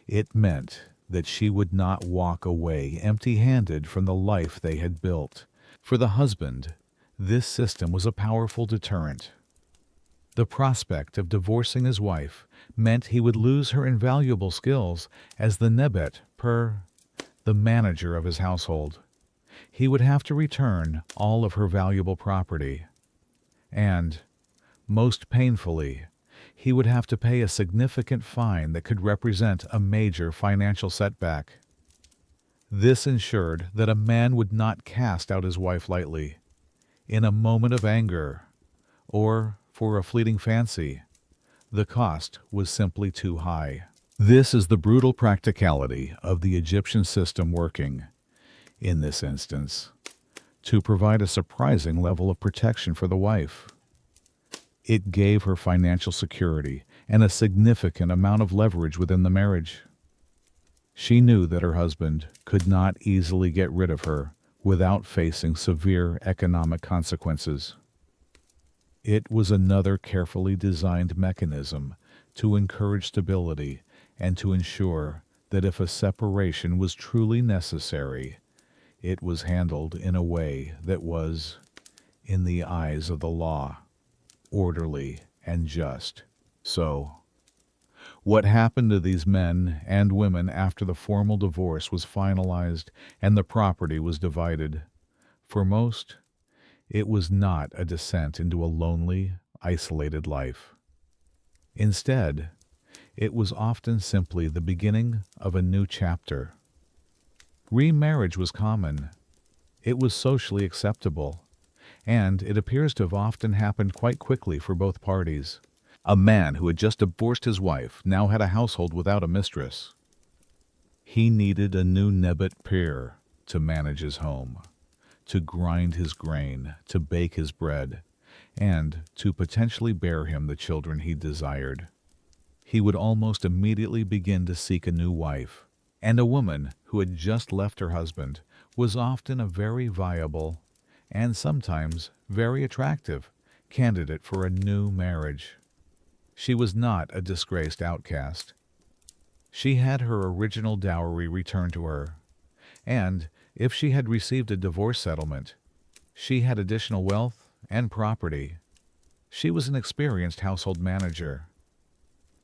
It meant that she would not walk away empty-handed from the life they had built. For the husband, this system was a powerful deterrent. The prospect of divorcing his wife meant he would lose her invaluable skills as the nebet the manager of his household. He would have to return all of her valuable property. And, most painfully, he would have to pay a significant fine that could represent a major financial setback. This ensured that a man would not cast out his wife lightly, in a moment of anger, or for a fleeting fancy. The cost was simply too high. This is the brutal practicality of the Egyptian system working, in this instance, to provide a surprising level of protection for the wife. It gave her financial security and a significant amount of leverage within the marriage. She knew that her husband could not easily get rid of her without facing severe economic consequences. It was another carefully designed mechanism to encourage stability and to ensure that if a separation was truly necessary, it was handled in a way that was, in the eyes of the law, orderly and just. So, what happened to these men and women after the formal divorce was finalized and the property was divided? For most, it was not a descent into a lonely, isolated life. Instead, it was often simply the beginning of a new chapter. Remarriage was common. It was socially acceptable, and it appears to have often happened quite quickly for both parties. A man who had just divorced his wife now had a household without a mistress. He needed a new Nebbit peer to manage his home, to grind his grain, to bake his bread, and to potentially bear him the children he desired. He would almost immediately begin to seek a new wife, and a woman who had just left her husband was often a very viable and sometimes very attractive candidate for a new marriage. She was not a disgraced outcast. She had her original dowry returned to her, and if she had received a divorce settlement, she had additional wealth and property. She was an experienced household manager.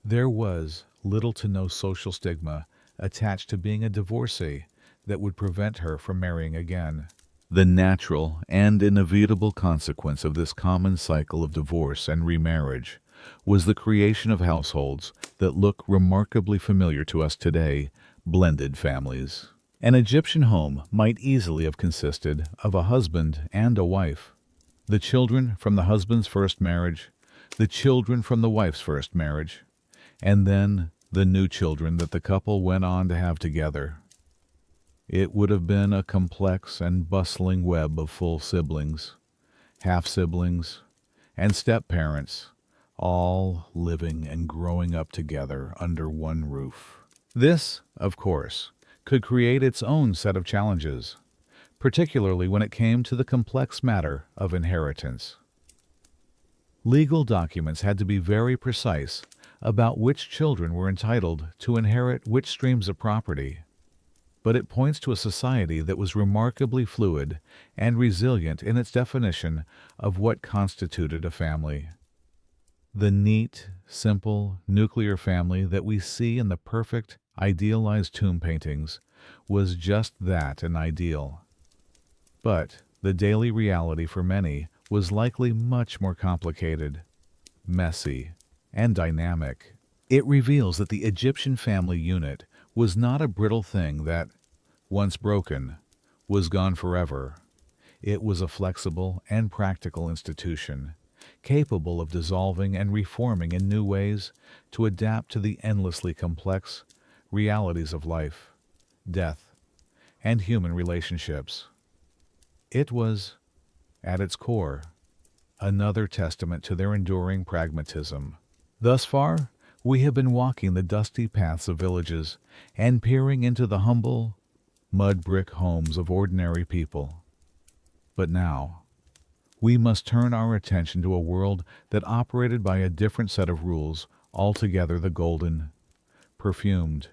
There was little to no social stigma attached to being a divorcee that would prevent her from marrying again. The natural and inevitable consequence of this common cycle of divorce and remarriage was the creation of households that look remarkably familiar to us today, blended families. An Egyptian home might easily have consisted of a husband and a wife, the children from the husband's first marriage, the children from the wife's first marriage, and then the new children that the couple went on to have together. It would have been a complex and bustling web of full siblings, half-siblings, and step-parents, all living and growing up together under one roof. This, of course, could create its own set of challenges, particularly when it came to the complex matter of inheritance. Legal documents had to be very precise about which children were entitled to inherit which streams of property, but it points to a society that was remarkably fluid and resilient in its definition of what constituted a family. The neat, simple, nuclear family that we see in the perfect, idealized tomb paintings was just that, an ideal. But the daily reality for many was likely much more complicated, messy, and dynamic. It reveals that the Egyptian family unit was not a brittle thing that, once broken, was gone forever. It was a flexible and practical institution, capable of dissolving and reforming in new ways to adapt to the endlessly complex realities of life, death, and human relationships. It was, at its core, another testament to their enduring pragmatism. Thus far, we have been walking the dusty paths of villages and peering into the humble, mud-brick homes of ordinary people. But now, we must turn our attention to a world that operated by a different set of rules, altogether the golden, perfumed,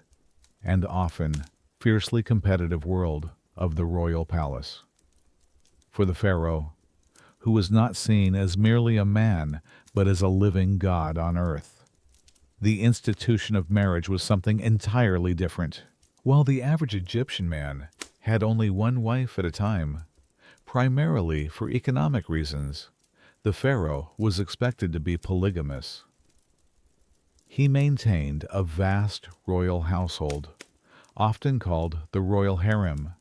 and often fiercely competitive world of the royal palace. For the pharaoh, who was not seen as merely a man, but as a living god on earth, the institution of marriage was something entirely different. While the average Egyptian man had only one wife at a time, primarily for economic reasons, the pharaoh was expected to be polygamous. He maintained a vast royal household, often called the royal harem,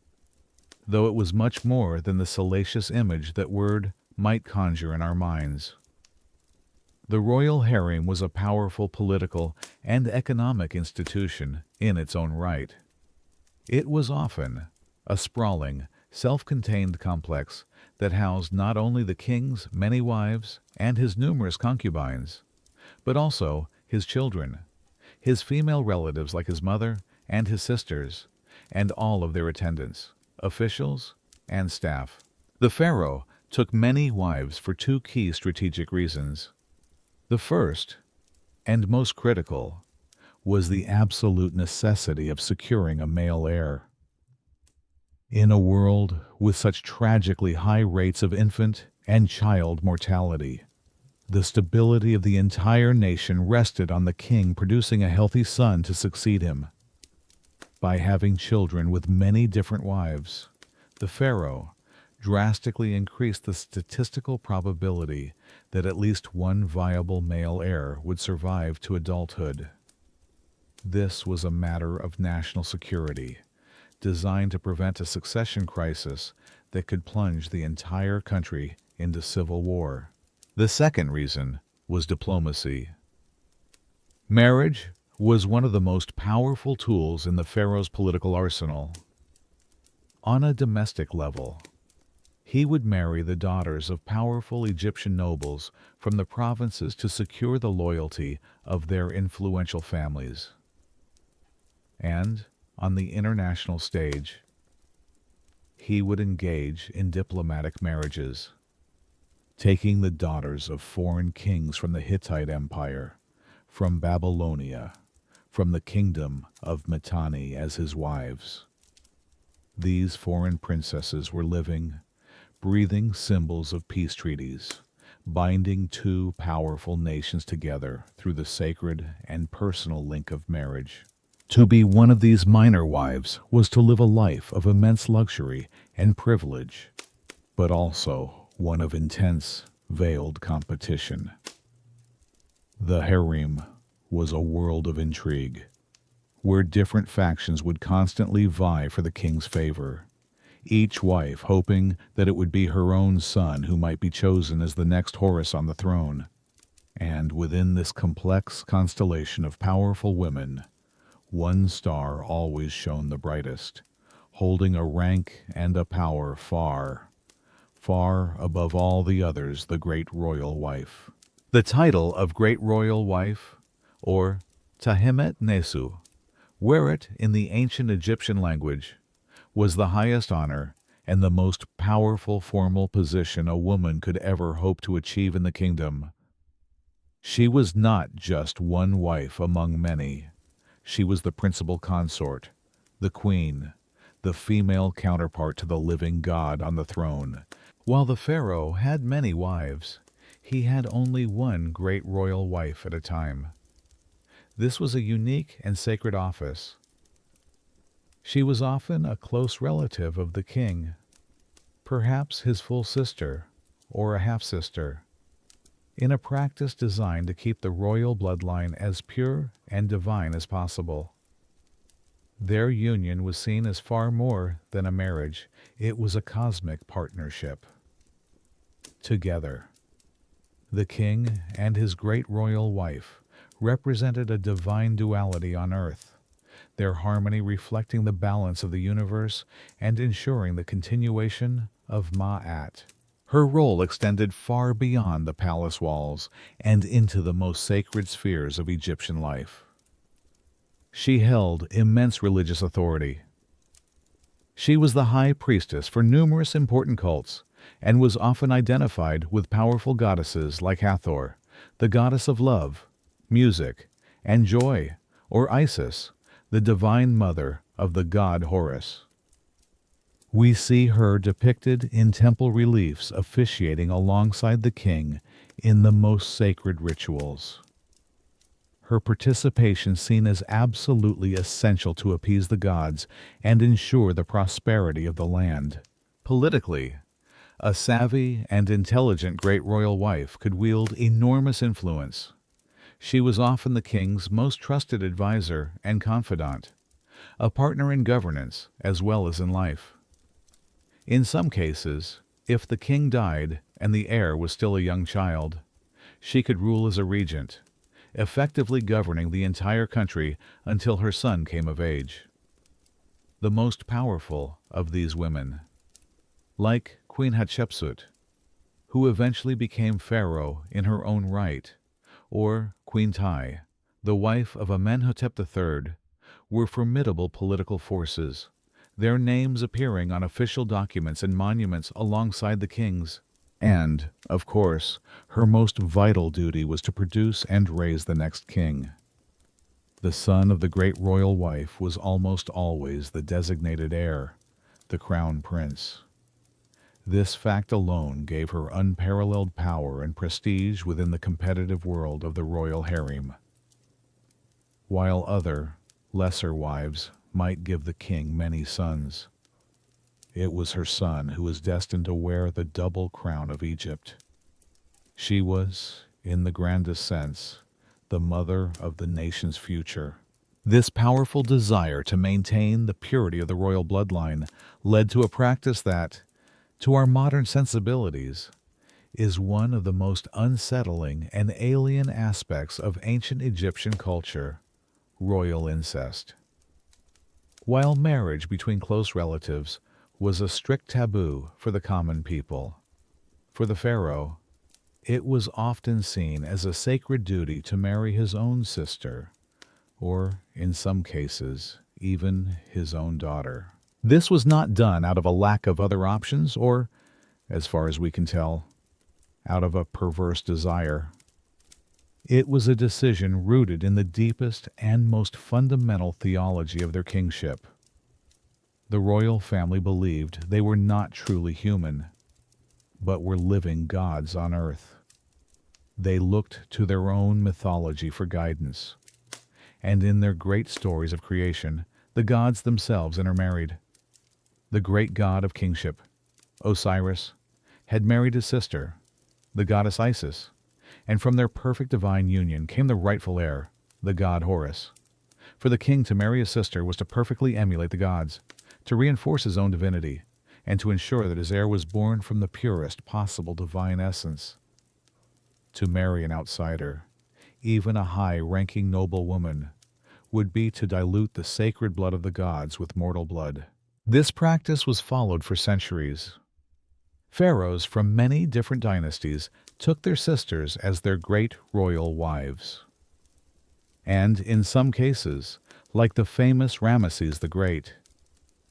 though it was much more than the salacious image that word might conjure in our minds. The royal harem was a powerful political and economic institution in its own right. It was often a sprawling, self-contained complex that housed not only the king's many wives and his numerous concubines, but also his children, his female relatives like his mother and his sisters, and all of their attendants, officials, and staff. The pharaoh took many wives for two key strategic reasons. The first, and most critical, was the absolute necessity of securing a male heir. In a world with such tragically high rates of infant and child mortality, the stability of the entire nation rested on the king producing a healthy son to succeed him. By having children with many different wives, the pharaoh drastically increased the statistical probability that at least one viable male heir would survive to adulthood. This was a matter of national security, designed to prevent a succession crisis that could plunge the entire country into civil war. The second reason was diplomacy. Marriage was one of the most powerful tools in the pharaoh's political arsenal. On a domestic level, he would marry the daughters of powerful Egyptian nobles from the provinces to secure the loyalty of their influential families. And on the international stage, he would engage in diplomatic marriages, taking the daughters of foreign kings from the Hittite Empire, from Babylonia, from the kingdom of Mitanni as his wives. These foreign princesses were living, breathing symbols of peace treaties, binding two powerful nations together through the sacred and personal link of marriage. To be one of these minor wives was to live a life of immense luxury and privilege, but also one of intense, veiled competition. The harem was a world of intrigue, where different factions would constantly vie for the king's favor, each wife hoping that it would be her own son who might be chosen as the next Horus on the throne. And within this complex constellation of powerful women, one star always shone the brightest, holding a rank and a power far, far above all the others, the great royal wife. The title of Great Royal Wife, or Tahemet Nesu, Werit in the ancient Egyptian language, was the highest honor and the most powerful formal position a woman could ever hope to achieve in the kingdom. She was not just one wife among many. She was the principal consort, the queen, the female counterpart to the living god on the throne. While the pharaoh had many wives, he had only one great royal wife at a time. This was a unique and sacred office. She was often a close relative of the king, perhaps his full sister or a half-sister, in a practice designed to keep the royal bloodline as pure and divine as possible. Their union was seen as far more than a marriage. It was a cosmic partnership. Together, the king and his great royal wife represented a divine duality on earth, their harmony reflecting the balance of the universe and ensuring the continuation of Ma'at. Her role extended far beyond the palace walls and into the most sacred spheres of Egyptian life. She held immense religious authority. She was the high priestess for numerous important cults and was often identified with powerful goddesses like Hathor, the goddess of love, music, and joy, or Isis, the divine mother of the god Horus. We see her depicted in temple reliefs officiating alongside the king in the most sacred rituals. Her participation seen as absolutely essential to appease the gods and ensure the prosperity of the land. Politically, a savvy and intelligent great royal wife could wield enormous influence. She was often the king's most trusted advisor and confidant, a partner in governance as well as in life. In some cases, if the king died and the heir was still a young child, She could rule as a regent, effectively governing the entire country until her son came of age. The most powerful of these women, like Queen Hatshepsut, who eventually became pharaoh in her own right, or Queen Tai, the wife of Amenhotep III, were formidable political forces, their names appearing on official documents and monuments alongside the king's. And, of course, her most vital duty was to produce and raise the next king. The son of the great royal wife was almost always the designated heir, the crown prince. This fact alone gave her unparalleled power and prestige within the competitive world of the royal harem. While other, lesser wives might give the king many sons, it was her son who was destined to wear the double crown of Egypt. She was, in the grandest sense, the mother of the nation's future. This powerful desire to maintain the purity of the royal bloodline led to a practice that, to our modern sensibilities, is one of the most unsettling and alien aspects of ancient Egyptian culture: royal incest. While marriage between close relatives was a strict taboo for the common people, for the pharaoh, it was often seen as a sacred duty to marry his own sister, or, in some cases, even his own daughter. This was not done out of a lack of other options or, as far as we can tell, out of a perverse desire. It was a decision rooted in the deepest and most fundamental theology of their kingship. The royal family believed they were not truly human, but were living gods on earth. They looked to their own mythology for guidance, and in their great stories of creation, the gods themselves intermarried. The great god of kingship, Osiris, had married his sister, the goddess Isis, and from their perfect divine union came the rightful heir, the god Horus. For the king to marry his sister was to perfectly emulate the gods, to reinforce his own divinity, and to ensure that his heir was born from the purest possible divine essence. To marry an outsider, even a high-ranking noble woman, would be to dilute the sacred blood of the gods with mortal blood. This practice was followed for centuries. Pharaohs from many different dynasties took their sisters as their great royal wives. And in some cases, like the famous Ramesses the Great,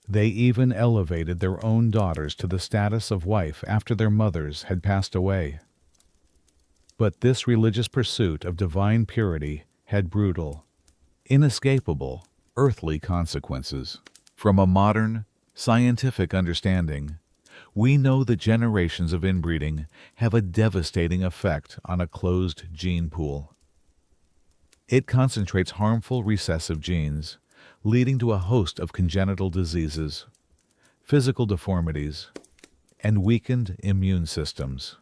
they even elevated their own daughters to the status of wife after their mothers had passed away. But this religious pursuit of divine purity had brutal, inescapable, earthly consequences. From a modern, scientific understanding, we know that generations of inbreeding have a devastating effect on a closed gene pool. It concentrates harmful recessive genes, leading to a host of congenital diseases, physical deformities, and weakened immune systems.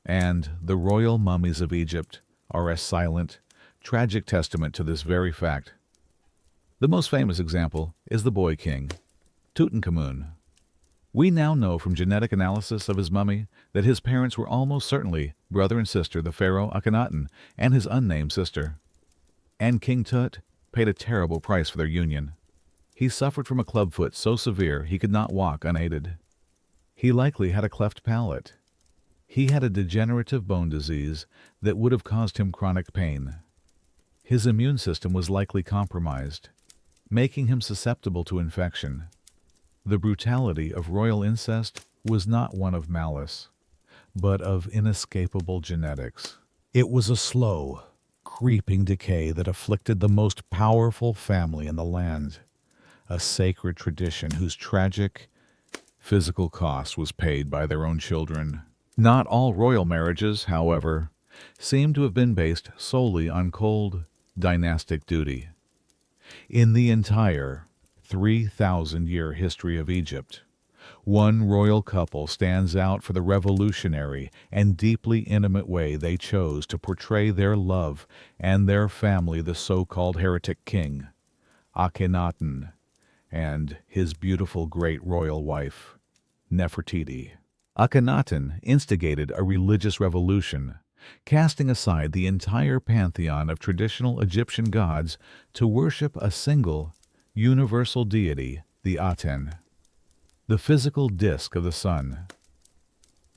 And the royal mummies of Egypt are a silent, tragic testament to this very fact. The most famous example is the boy king, Tutankhamun. We now know from genetic analysis of his mummy that his parents were almost certainly brother and sister, the pharaoh Akhenaten and his unnamed sister. And King Tut paid a terrible price for their union. He suffered from a clubfoot so severe he could not walk unaided. He likely had a cleft palate. He had a degenerative bone disease that would have caused him chronic pain. His immune system was likely compromised, making him susceptible to infection. The brutality of royal incest was not one of malice, but of inescapable genetics. It was a slow, creeping decay that afflicted the most powerful family in the land, a sacred tradition whose tragic, physical cost was paid by their own children. Not all royal marriages, however, seem to have been based solely on cold, dynastic duty. In the entire 3,000-year history of Egypt, one royal couple stands out for the revolutionary and deeply intimate way they chose to portray their love and their family, the so-called heretic king, Akhenaten, and his beautiful great royal wife, Nefertiti. Akhenaten instigated a religious revolution casting aside the entire pantheon of traditional Egyptian gods to worship a single, universal deity, the Aten, the physical disk of the sun.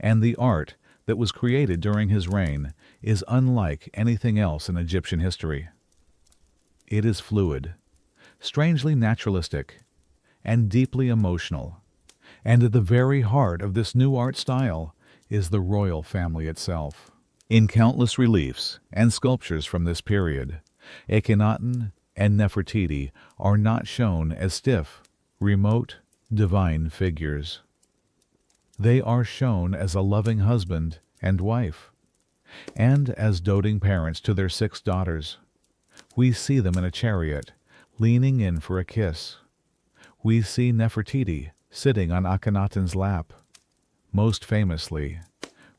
And the art that was created during his reign is unlike anything else in Egyptian history. It is fluid, strangely naturalistic, and deeply emotional. And at the very heart of this new art style is the royal family itself. In countless reliefs and sculptures from this period, Akhenaten and Nefertiti are not shown as stiff, remote, divine figures. They are shown as a loving husband and wife, and as doting parents to their 6 daughters. We see them in a chariot, leaning in for a kiss. We see Nefertiti sitting on Akhenaten's lap. Most famously,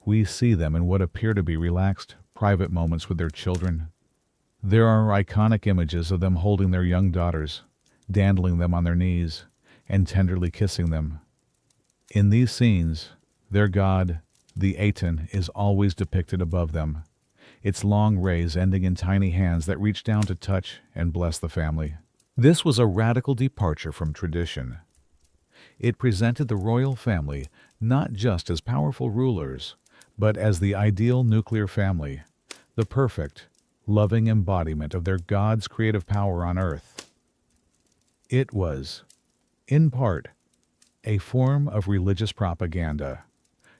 we see them in what appear to be relaxed, private moments with their children. There are iconic images of them holding their young daughters, dandling them on their knees, and tenderly kissing them. In these scenes, their god, the Aten, is always depicted above them, its long rays ending in tiny hands that reach down to touch and bless the family. This was a radical departure from tradition. It presented the royal family not just as powerful rulers, but as the ideal nuclear family, the perfect, loving embodiment of their God's creative power on earth. It was, in part, a form of religious propaganda,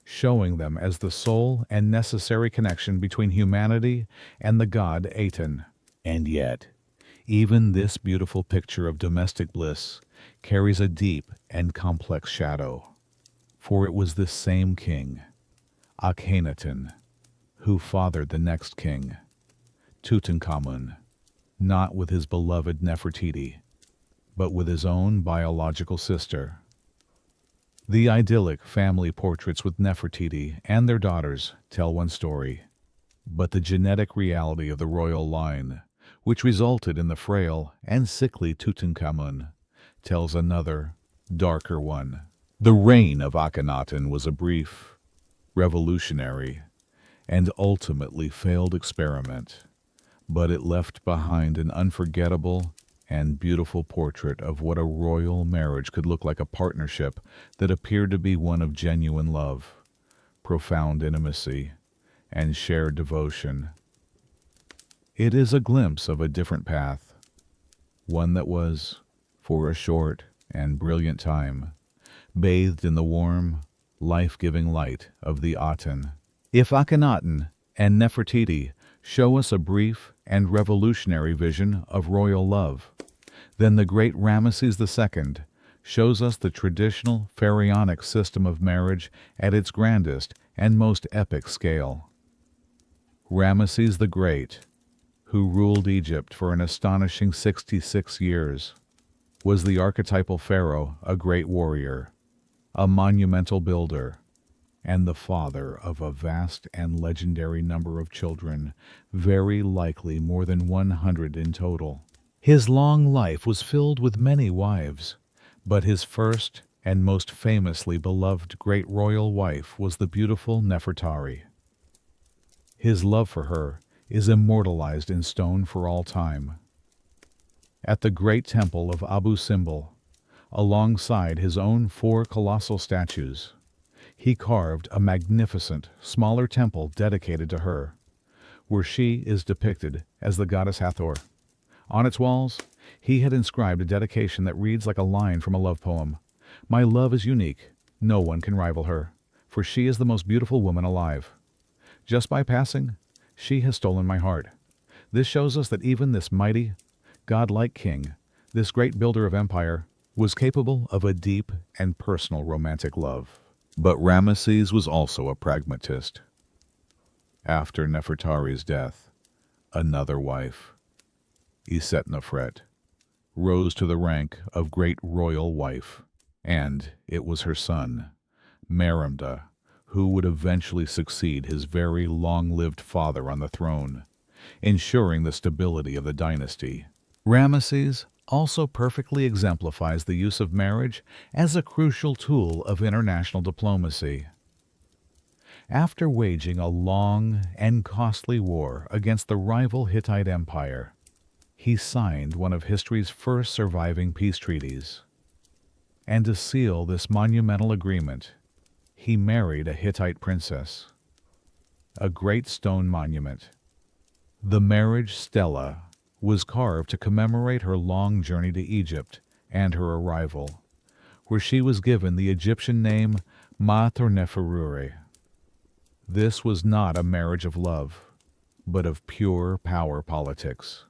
showing them as the sole and necessary connection between humanity and the god Aten. And yet, even this beautiful picture of domestic bliss carries a deep and complex shadow, for it was this same king, Akhenaten, who fathered the next king, Tutankhamun, not with his beloved Nefertiti, but with his own biological sister. The idyllic family portraits with Nefertiti and their daughters tell one story, but the genetic reality of the royal line, which resulted in the frail and sickly Tutankhamun, tells another, darker one. The reign of Akhenaten was a brief, revolutionary, and ultimately failed experiment, but it left behind an unforgettable and beautiful portrait of what a royal marriage could look like, a partnership that appeared to be one of genuine love, profound intimacy, and shared devotion. It is a glimpse of a different path, one that was, for a short and brilliant time, bathed in the warm, life-giving light of the Aten. If Akhenaten and Nefertiti show us a brief and revolutionary vision of royal love, then the great Ramesses II shows us the traditional pharaonic system of marriage at its grandest and most epic scale. Ramesses the Great, who ruled Egypt for an astonishing 66 years, was the archetypal pharaoh, a great warrior, a monumental builder, and the father of a vast and legendary number of children, very likely more than 100 in total. His long life was filled with many wives, but his first and most famously beloved great royal wife was the beautiful Nefertari. His love for her is immortalized in stone for all time. At the great temple of Abu Simbel, alongside his own 4 colossal statues, he carved a magnificent, smaller temple dedicated to her, where she is depicted as the goddess Hathor. On its walls, he had inscribed a dedication that reads like a line from a love poem. "My love is unique. No one can rival her, for she is the most beautiful woman alive. Just by passing, she has stolen my heart." This shows us that even this mighty, godlike king, this great builder of empire, was capable of a deep and personal romantic love. But Ramesses was also a pragmatist. After Nefertari's death, another wife, Isetnofret, rose to the rank of great royal wife, and it was her son, Merimda, who would eventually succeed his very long-lived father on the throne, ensuring the stability of the dynasty. Ramesses also perfectly exemplifies the use of marriage as a crucial tool of international diplomacy. After waging a long and costly war against the rival Hittite Empire, he signed one of history's first surviving peace treaties. And to seal this monumental agreement, he married a Hittite princess. A great stone monument, the marriage stela, was carved to commemorate her long journey to Egypt and her arrival, where she was given the Egyptian name Ma-Neferure. This was not a marriage of love, but of pure power politics.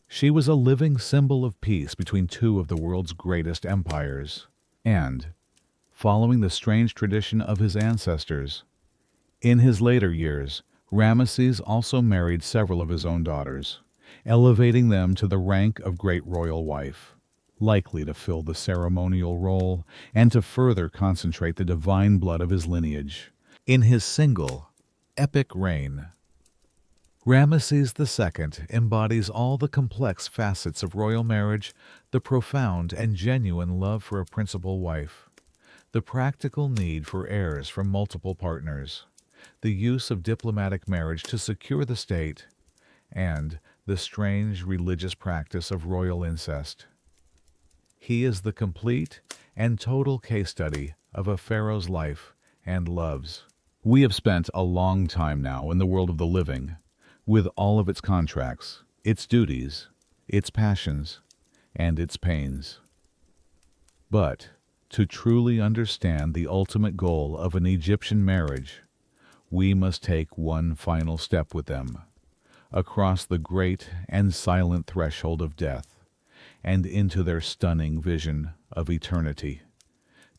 She was a living symbol of peace between two of the world's greatest empires, and, following the strange tradition of his ancestors, in his later years, Ramesses also married several of his own daughters, elevating them to the rank of great royal wife, likely to fill the ceremonial role and to further concentrate the divine blood of his lineage in his single, epic reign. Ramesses II embodies all the complex facets of royal marriage, the profound and genuine love for a principal wife, the practical need for heirs from multiple partners, the use of diplomatic marriage to secure the state, and the strange religious practice of royal incest. He is the complete and total case study of a pharaoh's life and loves. We have spent a long time now in the world of the living, with all of its contracts, its duties, its passions, and its pains. But to truly understand the ultimate goal of an Egyptian marriage, we must take one final step with them, across the great and silent threshold of death, and into their stunning vision of eternity.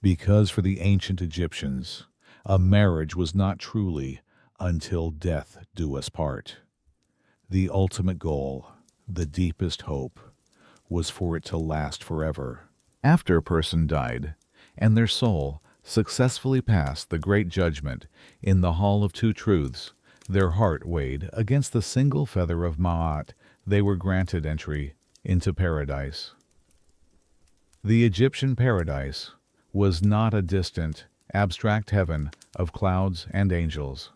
Because for the ancient Egyptians, a marriage was not truly until death do us part. The ultimate goal, the deepest hope, was for it to last forever. After a person died, and their soul successfully passed the great judgment in the Hall of Two Truths, their heart weighed against the single feather of Ma'at, they were granted entry into paradise. The Egyptian paradise was not a distant, abstract heaven of clouds and angels.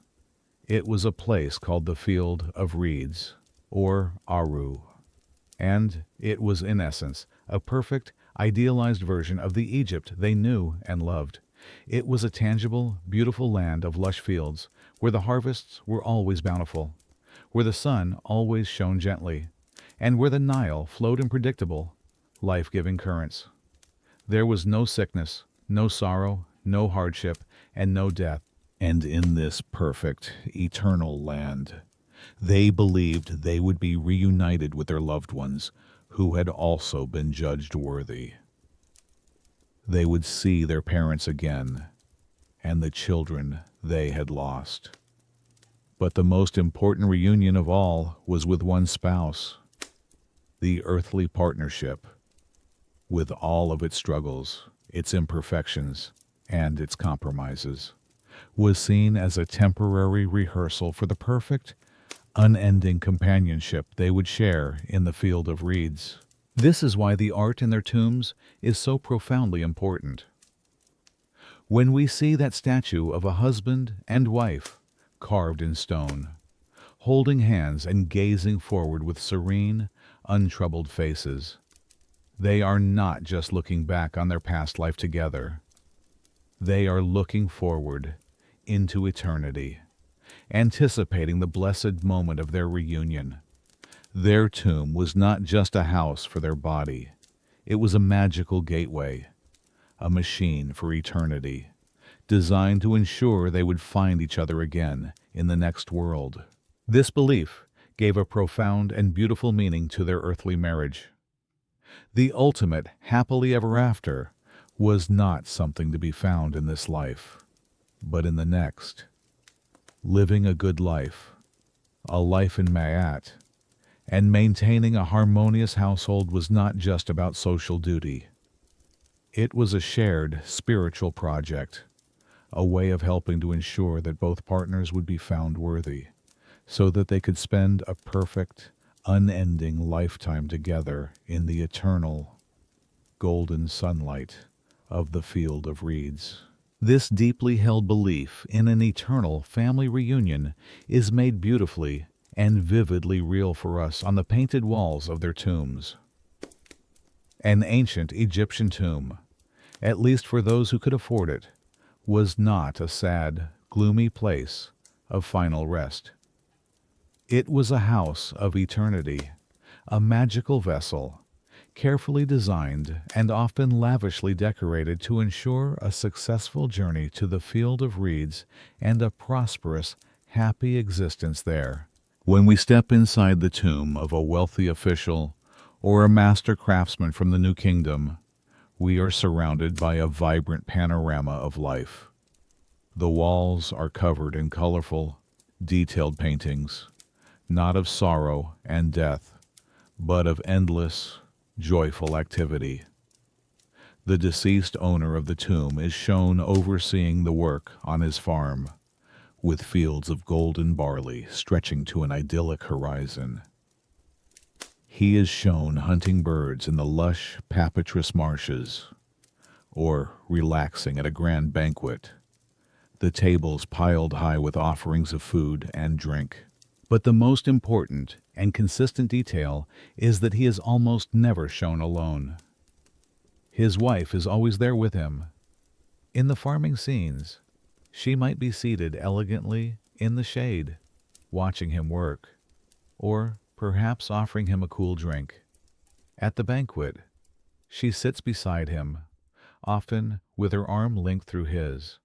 It was a place called the Field of Reeds, or Aru, and it was in essence a perfect, idealized version of the Egypt they knew and loved. It was a tangible, beautiful land of lush fields, where the harvests were always bountiful, where the sun always shone gently, and where the Nile flowed in predictable, life-giving currents. There was no sickness, no sorrow, no hardship, and no death. And in this perfect, eternal land, they believed they would be reunited with their loved ones who had also been judged worthy. They would see their parents again, and the children they had lost. But the most important reunion of all was with one spouse. The earthly partnership, with all of its struggles, its imperfections, and its compromises, was seen as a temporary rehearsal for the perfect, unending companionship they would share in the Field of Reeds. This is why the art in their tombs is so profoundly important. When we see that statue of a husband and wife carved in stone, holding hands and gazing forward with serene, untroubled faces, they are not just looking back on their past life together. They are looking forward into eternity, anticipating the blessed moment of their reunion. Their tomb was not just a house for their body. It was a magical gateway, a machine for eternity, designed to ensure they would find each other again in the next world. This belief gave a profound and beautiful meaning to their earthly marriage. The ultimate happily ever after was not something to be found in this life, but in the next. Living a good life, a life in Ma'at, and maintaining a harmonious household was not just about social duty. It was a shared spiritual project, a way of helping to ensure that both partners would be found worthy, so that they could spend a perfect, unending lifetime together in the eternal, golden sunlight of the Field of Reeds. This deeply held belief in an eternal family reunion is made beautifully and vividly real for us on the painted walls of their tombs. An ancient Egyptian tomb, at least for those who could afford it, was not a sad, gloomy place of final rest. It was a house of eternity, a magical vessel, carefully designed and often lavishly decorated to ensure a successful journey to the field of reeds and a prosperous, happy existence there. When we step inside the tomb of a wealthy official or a master craftsman from the New Kingdom, we are surrounded by a vibrant panorama of life. The walls are covered in colorful, detailed paintings, not of sorrow and death, but of endless, joyful activity. The deceased owner of the tomb is shown overseeing the work on his farm, with fields of golden barley stretching to an idyllic horizon. He is shown hunting birds in the lush Papatris marshes, or relaxing at a grand banquet, the tables piled high with offerings of food and drink. But the most important and consistent detail is that he is almost never shown alone. His wife is always there with him. In the farming scenes, she might be seated elegantly in the shade, watching him work, or perhaps offering him a cool drink. At the banquet, she sits beside him, often with her arm linked through his,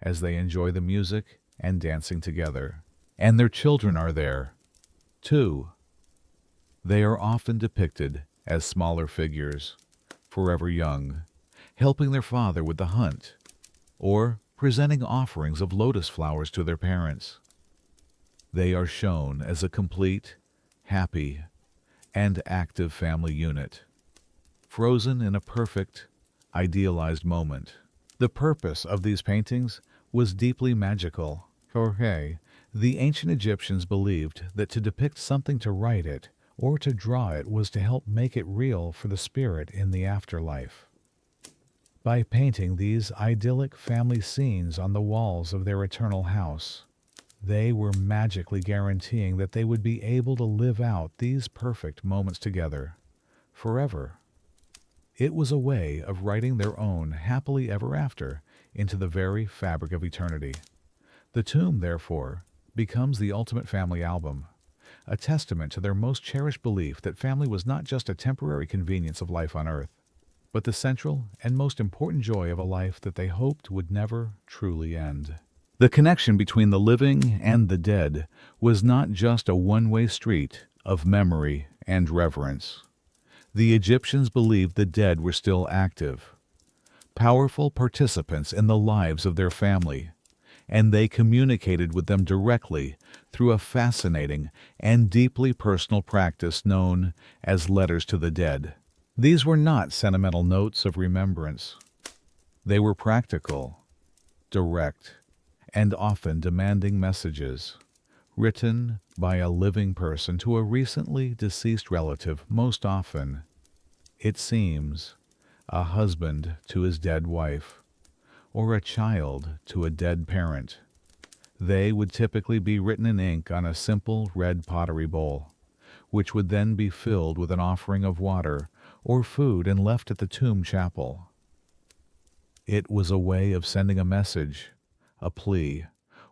as they enjoy the music and dancing together. And their children are there, too. They are often depicted as smaller figures, forever young, helping their father with the hunt, or presenting offerings of lotus flowers to their parents. They are shown as a complete, happy, and active family unit, frozen in a perfect, idealized moment. The purpose of these paintings was deeply magical. Jorge, the ancient Egyptians believed that to depict something, to write it or to draw it was to help make it real for the spirit in the afterlife. By painting these idyllic family scenes on the walls of their eternal house, they were magically guaranteeing that they would be able to live out these perfect moments together, forever. It was a way of writing their own happily ever after into the very fabric of eternity. The tomb, therefore, becomes the ultimate family album, a testament to their most cherished belief that family was not just a temporary convenience of life on earth, but the central and most important joy of a life that they hoped would never truly end. The connection between the living and the dead was not just a one-way street of memory and reverence. The Egyptians believed the dead were still active, powerful participants in the lives of their family, and they communicated with them directly through a fascinating and deeply personal practice known as letters to the dead. These were not sentimental notes of remembrance. They were practical, direct, and often demanding messages, written by a living person to a recently deceased relative, most often, it seems, a husband to his dead wife, or a child to a dead parent. They would typically be written in ink on a simple red pottery bowl, which would then be filled with an offering of water or food and left at the tomb chapel. It was a way of sending a message, a plea,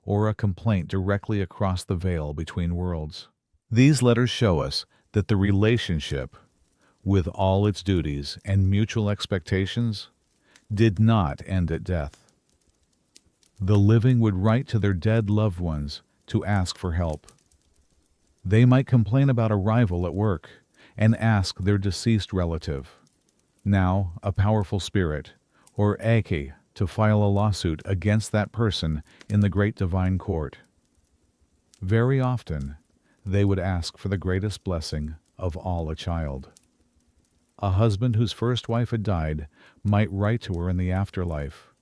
or a complaint directly across the veil between worlds. These letters show us that the relationship, with all its duties and mutual expectations, did not end at death. The living would write to their dead loved ones to ask for help. They might complain about a rival at work and ask their deceased relative, now a powerful spirit, or Eke, to file a lawsuit against that person in the great divine court. Very often, they would ask for the greatest blessing of all a child. A husband whose first wife had died might write to her in the afterlife,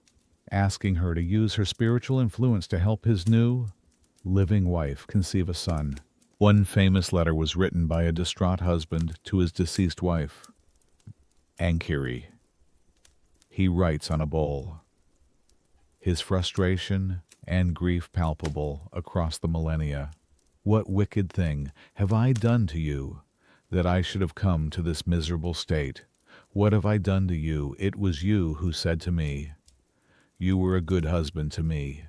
asking her to use her spiritual influence to help his new, living wife conceive a son. One famous letter was written by a distraught husband to his deceased wife. Ankiri. He writes on a bowl, his frustration and grief palpable across the millennia. What wicked thing have I done to you, that I should have come to this miserable state? What have I done to you? It was you who said to me, you were a good husband to me.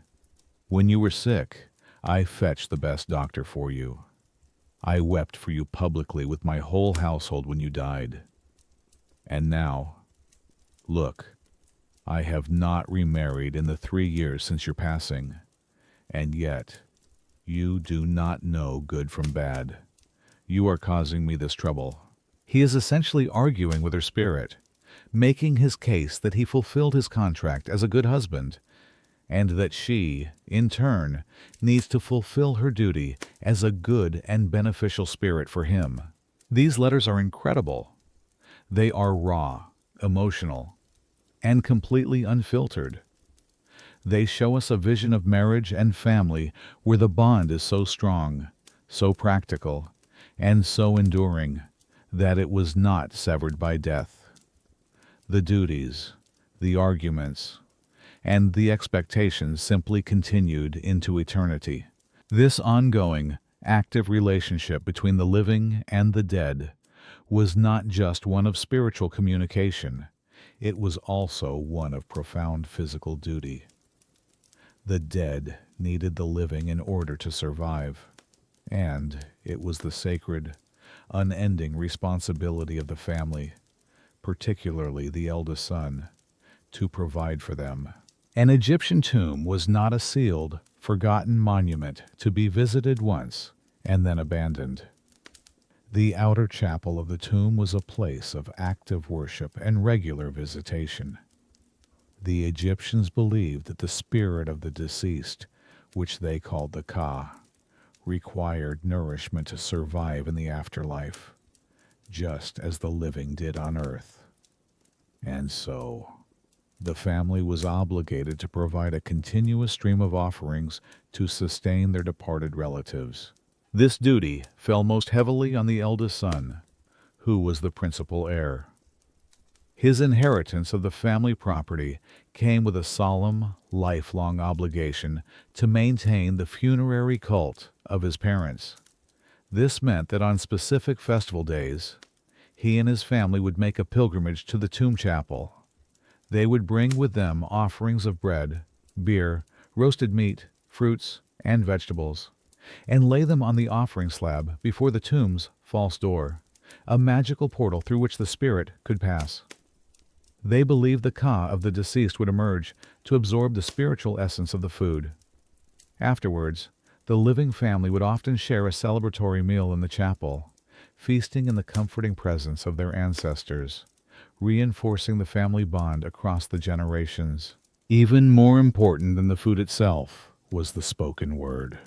When you were sick, I fetched the best doctor for you. I wept for you publicly with my whole household when you died. And now, look, I have not remarried in the 3 years since your passing, and yet you do not know good from bad. You are causing me this trouble. He is essentially arguing with her spirit, making his case that he fulfilled his contract as a good husband, and that she, in turn, needs to fulfill her duty as a good and beneficial spirit for him. These letters are incredible. They are raw, emotional, and completely unfiltered. They show us a vision of marriage and family where the bond is so strong, so practical, and so enduring that it was not severed by death. The duties, the arguments, and the expectations simply continued into eternity. This ongoing, active relationship between the living and the dead was not just one of spiritual communication, it was also one of profound physical duty. The dead needed the living in order to survive, and it was the sacred, unending responsibility of the family, particularly the eldest son, to provide for them. An Egyptian tomb was not a sealed, forgotten monument to be visited once and then abandoned. The outer chapel of the tomb was a place of active worship and regular visitation. The Egyptians believed that the spirit of the deceased, which they called the Ka, required nourishment to survive in the afterlife, just as the living did on earth. And so, the family was obligated to provide a continuous stream of offerings to sustain their departed relatives. This duty fell most heavily on the eldest son, who was the principal heir. His inheritance of the family property came with a solemn, lifelong obligation to maintain the funerary cult of his parents. This meant that on specific festival days, he and his family would make a pilgrimage to the tomb chapel. They would bring with them offerings of bread, beer, roasted meat, fruits, and vegetables, and lay them on the offering slab before the tomb's false door, a magical portal through which the spirit could pass. They believed the Ka of the deceased would emerge to absorb the spiritual essence of the food. Afterwards, the living family would often share a celebratory meal in the chapel, feasting in the comforting presence of their ancestors, reinforcing the family bond across the generations. Even more important than the food itself was the spoken word.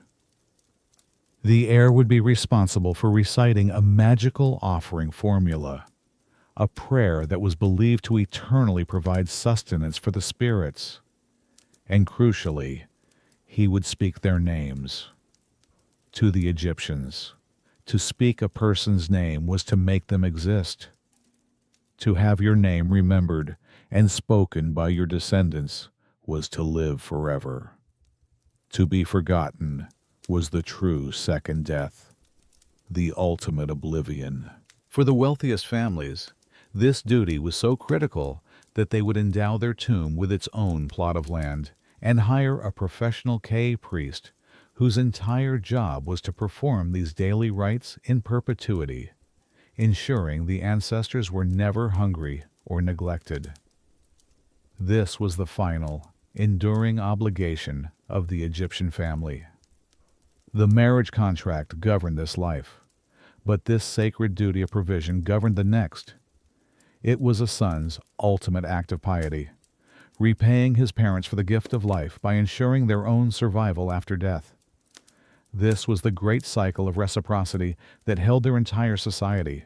The heir would be responsible for reciting a magical offering formula, a prayer that was believed to eternally provide sustenance for the spirits. And crucially, he would speak their names. To the Egyptians, to speak a person's name was to make them exist. To have your name remembered and spoken by your descendants was to live forever. To be forgotten was the true second death, the ultimate oblivion. For the wealthiest families, this duty was so critical that they would endow their tomb with its own plot of land and hire a professional Ka priest whose entire job was to perform these daily rites in perpetuity, ensuring the ancestors were never hungry or neglected. This was the final, enduring obligation of the Egyptian family. The marriage contract governed this life, but this sacred duty of provision governed the next. It was a son's ultimate act of piety, repaying his parents for the gift of life by ensuring their own survival after death. This was the great cycle of reciprocity that held their entire society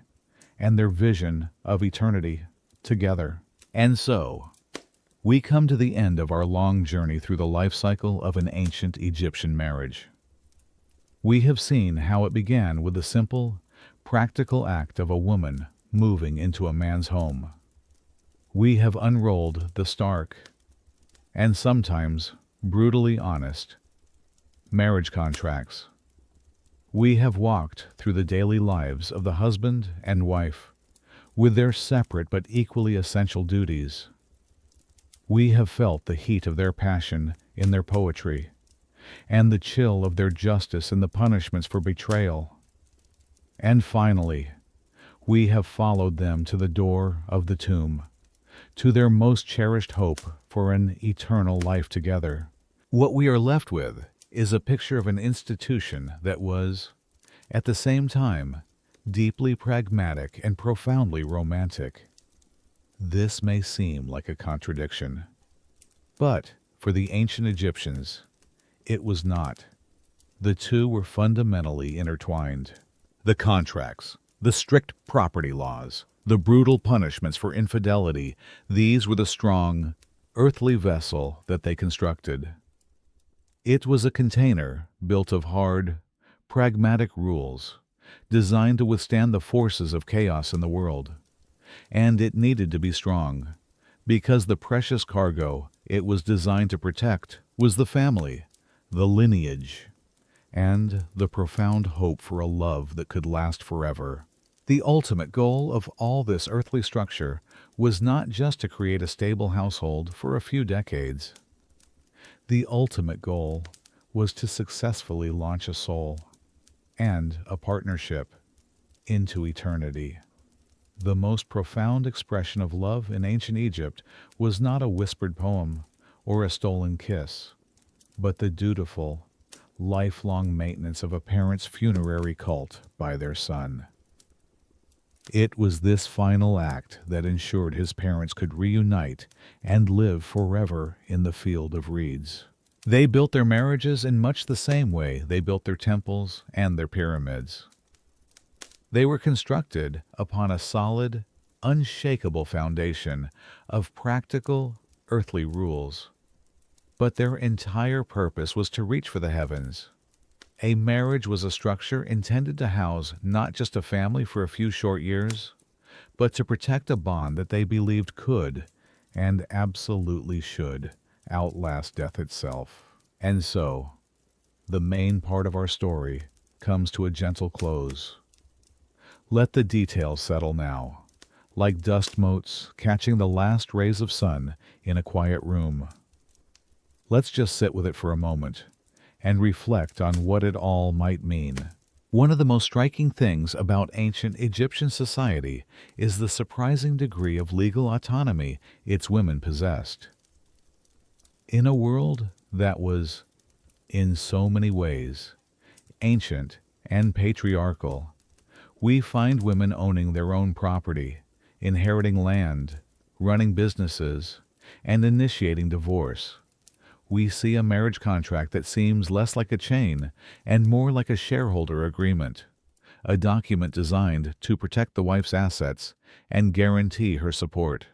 and their vision of eternity together. And so, we come to the end of our long journey through the life cycle of an ancient Egyptian marriage. We have seen how it began with the simple, practical act of a woman moving into a man's home. We have unrolled the stark and sometimes brutally honest. Marriage contracts. We have walked through the daily lives of the husband and wife, with their separate but equally essential duties. We have felt the heat of their passion in their poetry, and the chill of their justice in the punishments for betrayal. And finally, we have followed them to the door of the tomb, to their most cherished hope for an eternal life together. What we are left with is a picture of an institution that was, at the same time, deeply pragmatic and profoundly romantic. This may seem like a contradiction, but for the ancient Egyptians, it was not. The two were fundamentally intertwined. The contracts, the strict property laws, the brutal punishments for infidelity, these were the strong, earthly vessel that they constructed. It was a container built of hard, pragmatic rules, designed to withstand the forces of chaos in the world. And it needed to be strong, because the precious cargo it was designed to protect was the family, the lineage, and the profound hope for a love that could last forever. The ultimate goal of all this earthly structure was not just to create a stable household for a few decades. The ultimate goal was to successfully launch a soul and a partnership into eternity. The most profound expression of love in ancient Egypt was not a whispered poem or a stolen kiss, but the dutiful, lifelong maintenance of a parent's funerary cult by their son. It was this final act that ensured his parents could reunite and live forever in the field of reeds. They built their marriages in much the same way they built their temples and their pyramids. They were constructed upon a solid, unshakable foundation of practical, earthly rules. But their entire purpose was to reach for the heavens. A marriage was a structure intended to house not just a family for a few short years, but to protect a bond that they believed could, and absolutely should, outlast death itself. And so, the main part of our story comes to a gentle close. Let the details settle now, like dust motes catching the last rays of sun in a quiet room. Let's just sit with it for a moment and reflect on what it all might mean. One of the most striking things about ancient Egyptian society is the surprising degree of legal autonomy its women possessed. In a world that was, in so many ways, ancient and patriarchal, we find women owning their own property, inheriting land, running businesses, and initiating divorce. We see a marriage contract that seems less like a chain and more like a shareholder agreement, a document designed to protect the wife's assets and guarantee her support.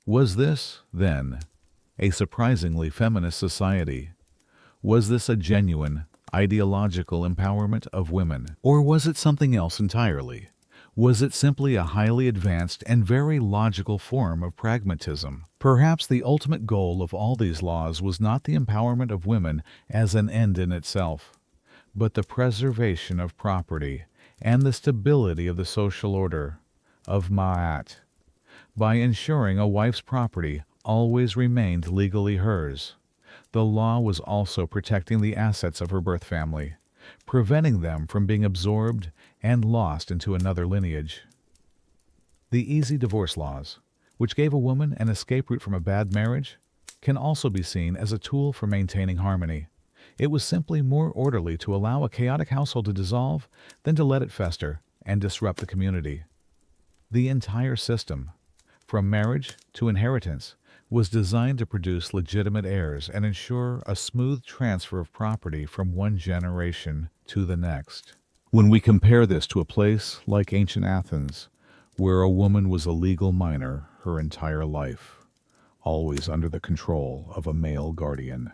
Was this, then, a surprisingly feminist society? Was this a genuine, ideological empowerment of women? Or was it something else entirely? Was it simply a highly advanced and very logical form of pragmatism? Perhaps the ultimate goal of all these laws was not the empowerment of women as an end in itself, but the preservation of property and the stability of the social order, of Ma'at, by ensuring a wife's property always remained legally hers. The law was also protecting the assets of her birth family, preventing them from being absorbed and lost into another lineage. The easy divorce laws, which gave a woman an escape route from a bad marriage, can also be seen as a tool for maintaining harmony. It was simply more orderly to allow a chaotic household to dissolve than to let it fester and disrupt the community. The entire system, from marriage to inheritance, was designed to produce legitimate heirs and ensure a smooth transfer of property from one generation to the next. When we compare this to a place like ancient Athens, where a woman was a legal minor her entire life, always under the control of a male guardian,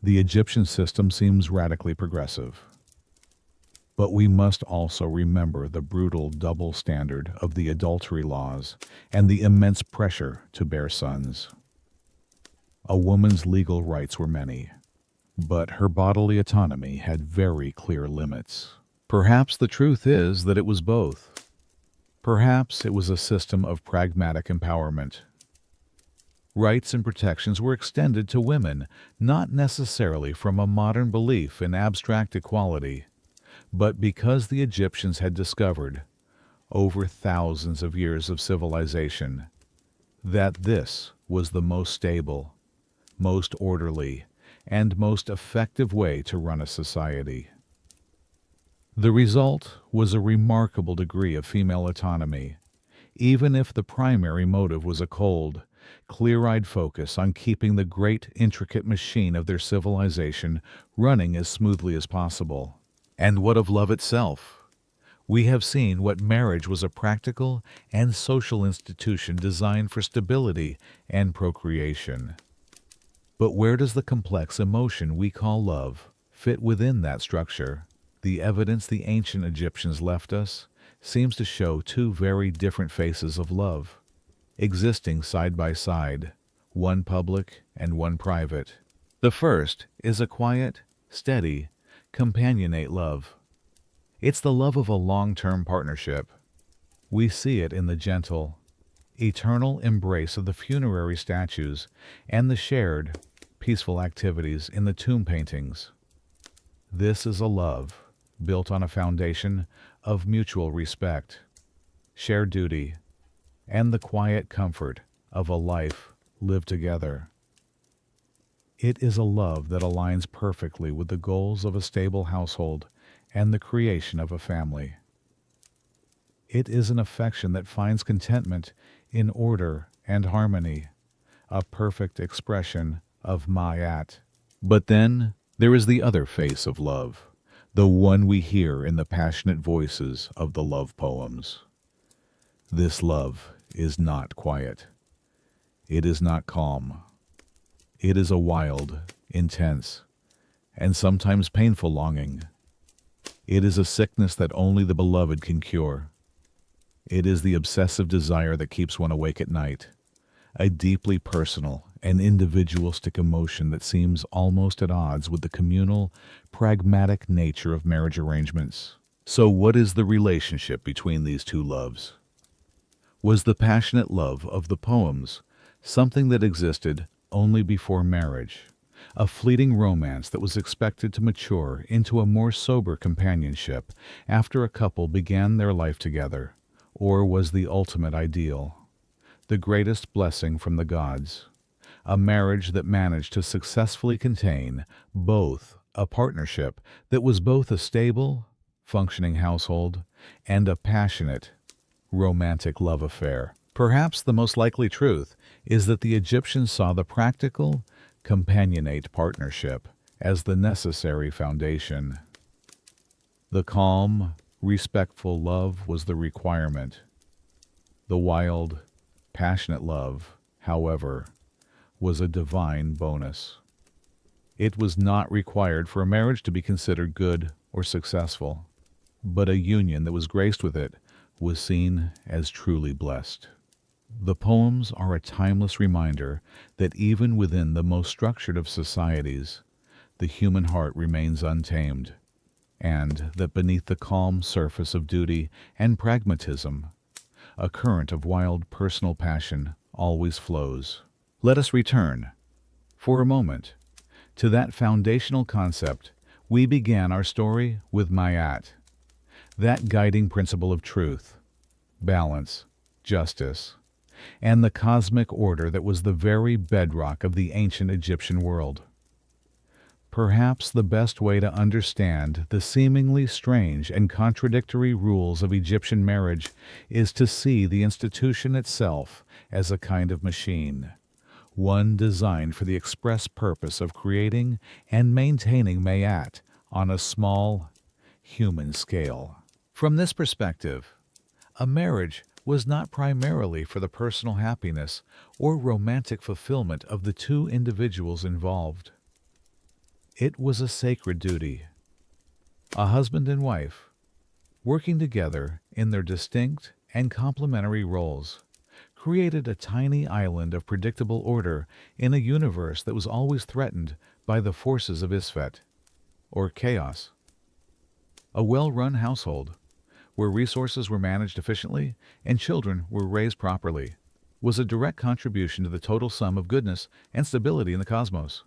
the Egyptian system seems radically progressive. But we must also remember the brutal double standard of the adultery laws and the immense pressure to bear sons. A woman's legal rights were many, but her bodily autonomy had very clear limits. Perhaps the truth is that it was both. Perhaps it was a system of pragmatic empowerment. Rights and protections were extended to women, not necessarily from a modern belief in abstract equality, but because the Egyptians had discovered, over thousands of years of civilization, that this was the most stable, most orderly, and most effective way to run a society. The result was a remarkable degree of female autonomy, even if the primary motive was a cold, clear-eyed focus on keeping the great, intricate machine of their civilization running as smoothly as possible. And what of love itself? We have seen what marriage was: a practical and social institution designed for stability and procreation. But where does the complex emotion we call love fit within that structure? The evidence the ancient Egyptians left us seems to show two very different faces of love, existing side by side, one public and one private. The first is a quiet, steady, companionate love. It's the love of a long-term partnership. We see it in the gentle, eternal embrace of the funerary statues and the shared, peaceful activities in the tomb paintings. This is a love built on a foundation of mutual respect, shared duty, and the quiet comfort of a life lived together. It is a love that aligns perfectly with the goals of a stable household and the creation of a family. It is an affection that finds contentment in order and harmony, a perfect expression of Ma'at. But then there is the other face of love, the one we hear in the passionate voices of the love poems. This love is not quiet. It is not calm. It is a wild, intense, and sometimes painful longing. It is a sickness that only the beloved can cure. It is the obsessive desire that keeps one awake at night, a deeply personal and individualistic emotion that seems almost at odds with the communal, pragmatic nature of marriage arrangements. So what is the relationship between these two loves? Was the passionate love of the poems something that existed only before marriage, a fleeting romance that was expected to mature into a more sober companionship after a couple began their life together, or was the ultimate ideal, the greatest blessing from the gods, a marriage that managed to successfully contain both a partnership that was both a stable, functioning household and a passionate, romantic love affair? Perhaps the most likely truth is that the Egyptians saw the practical, companionate partnership as the necessary foundation. The calm, respectful love was the requirement. The wild, passionate love, however, was a divine bonus. It was not required for a marriage to be considered good or successful, but a union that was graced with it was seen as truly blessed. The poems are a timeless reminder that even within the most structured of societies, the human heart remains untamed, and that beneath the calm surface of duty and pragmatism, a current of wild personal passion always flows. Let us return, for a moment, to that foundational concept we began our story with Ma'at, that guiding principle of truth, balance, justice, and the cosmic order that was the very bedrock of the ancient Egyptian world. Perhaps the best way to understand the seemingly strange and contradictory rules of Egyptian marriage is to see the institution itself as a kind of machine, one designed for the express purpose of creating and maintaining Ma'at on a small, human scale. From this perspective, a marriage was not primarily for the personal happiness or romantic fulfillment of the two individuals involved. It was a sacred duty. A husband and wife, working together in their distinct and complementary roles, created a tiny island of predictable order in a universe that was always threatened by the forces of Isfet, or chaos. A well-run household, where resources were managed efficiently and children were raised properly, was a direct contribution to the total sum of goodness and stability in the cosmos.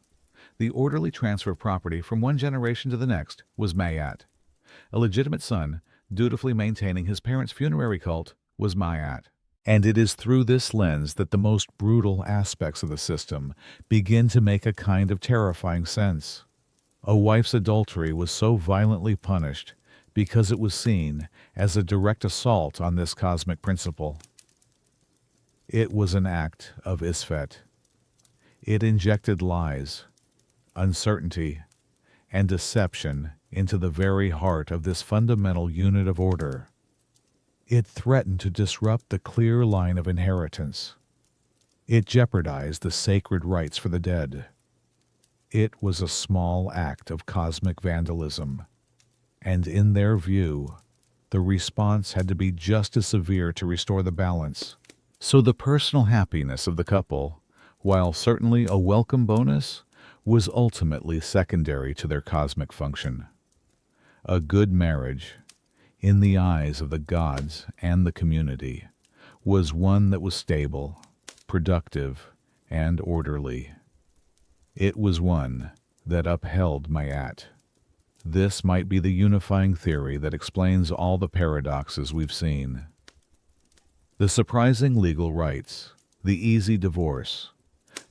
The orderly transfer of property from one generation to the next was Mayat. A legitimate son, dutifully maintaining his parents' funerary cult, was Mayat. And it is through this lens that the most brutal aspects of the system begin to make a kind of terrifying sense. A wife's adultery was so violently punished because it was seen as a direct assault on this cosmic principle. It was an act of Isfet. It injected lies, uncertainty, and deception into the very heart of this fundamental unit of order. It threatened to disrupt the clear line of inheritance. It jeopardized the sacred rights for the dead. It was a small act of cosmic vandalism, and in their view, the response had to be just as severe to restore the balance. So the personal happiness of the couple, while certainly a welcome bonus, was ultimately secondary to their cosmic function. A good marriage, in the eyes of the gods and the community, was one that was stable, productive, and orderly. It was one that upheld Mayat. This might be the unifying theory that explains all the paradoxes we've seen. The surprising legal rights, the easy divorce,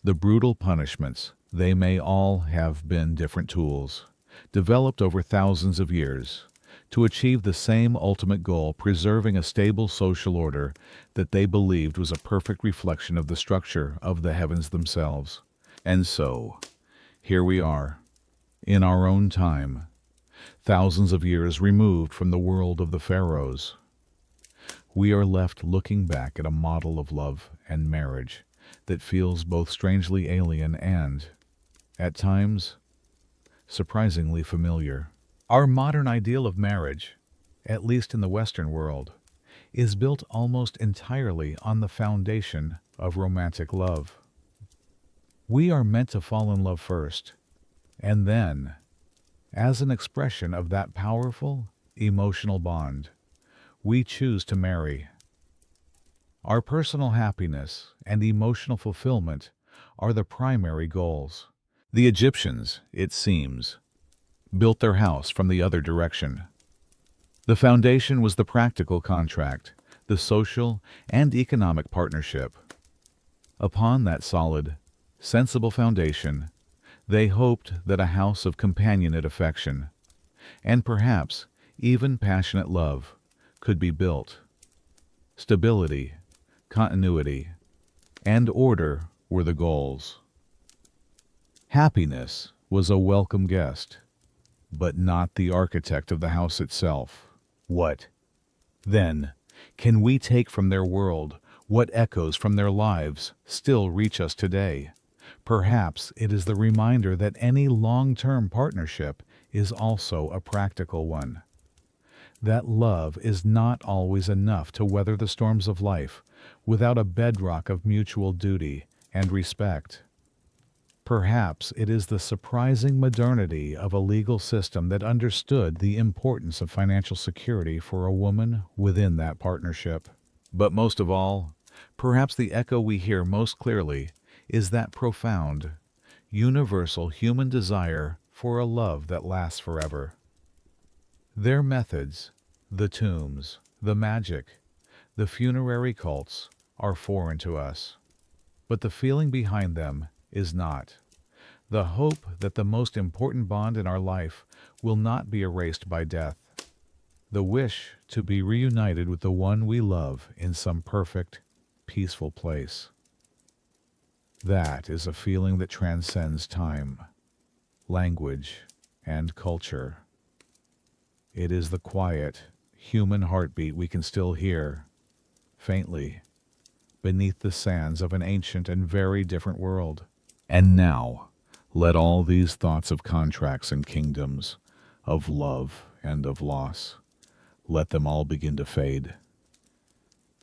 the brutal punishments, they may all have been different tools, developed over thousands of years, to achieve the same ultimate goal, preserving a stable social order that they believed was a perfect reflection of the structure of the heavens themselves. And so, here we are, in our own time, thousands of years removed from the world of the pharaohs. We are left looking back at a model of love and marriage that feels both strangely alien and, at times, surprisingly familiar. Our modern ideal of marriage, at least in the Western world, is built almost entirely on the foundation of romantic love. We are meant to fall in love first, and then, as an expression of that powerful, emotional bond, we choose to marry. Our personal happiness and emotional fulfillment are the primary goals. The Egyptians, it seems, built their house from the other direction. The foundation was the practical contract, the social and economic partnership. Upon that solid, sensible foundation, they hoped that a house of companionate affection, and perhaps even passionate love, could be built. Stability, continuity, and order were the goals. Happiness was a welcome guest, but not the architect of the house itself. What, then, can we take from their world? What echoes from their lives still reach us today? Perhaps it is the reminder that any long-term partnership is also a practical one. That love is not always enough to weather the storms of life without a bedrock of mutual duty and respect. Perhaps it is the surprising modernity of a legal system that understood the importance of financial security for a woman within that partnership. But most of all, perhaps the echo we hear most clearly is that profound, universal human desire for a love that lasts forever. Their methods, the tombs, the magic, the funerary cults, are foreign to us. But the feeling behind them is not. The hope that the most important bond in our life will not be erased by death. The wish to be reunited with the one we love in some perfect, peaceful place. That is a feeling that transcends time, language, and culture. It is the quiet, human heartbeat we can still hear, faintly, beneath the sands of an ancient and very different world. And now, let all these thoughts of contracts and kingdoms, of love and of loss, let them all begin to fade.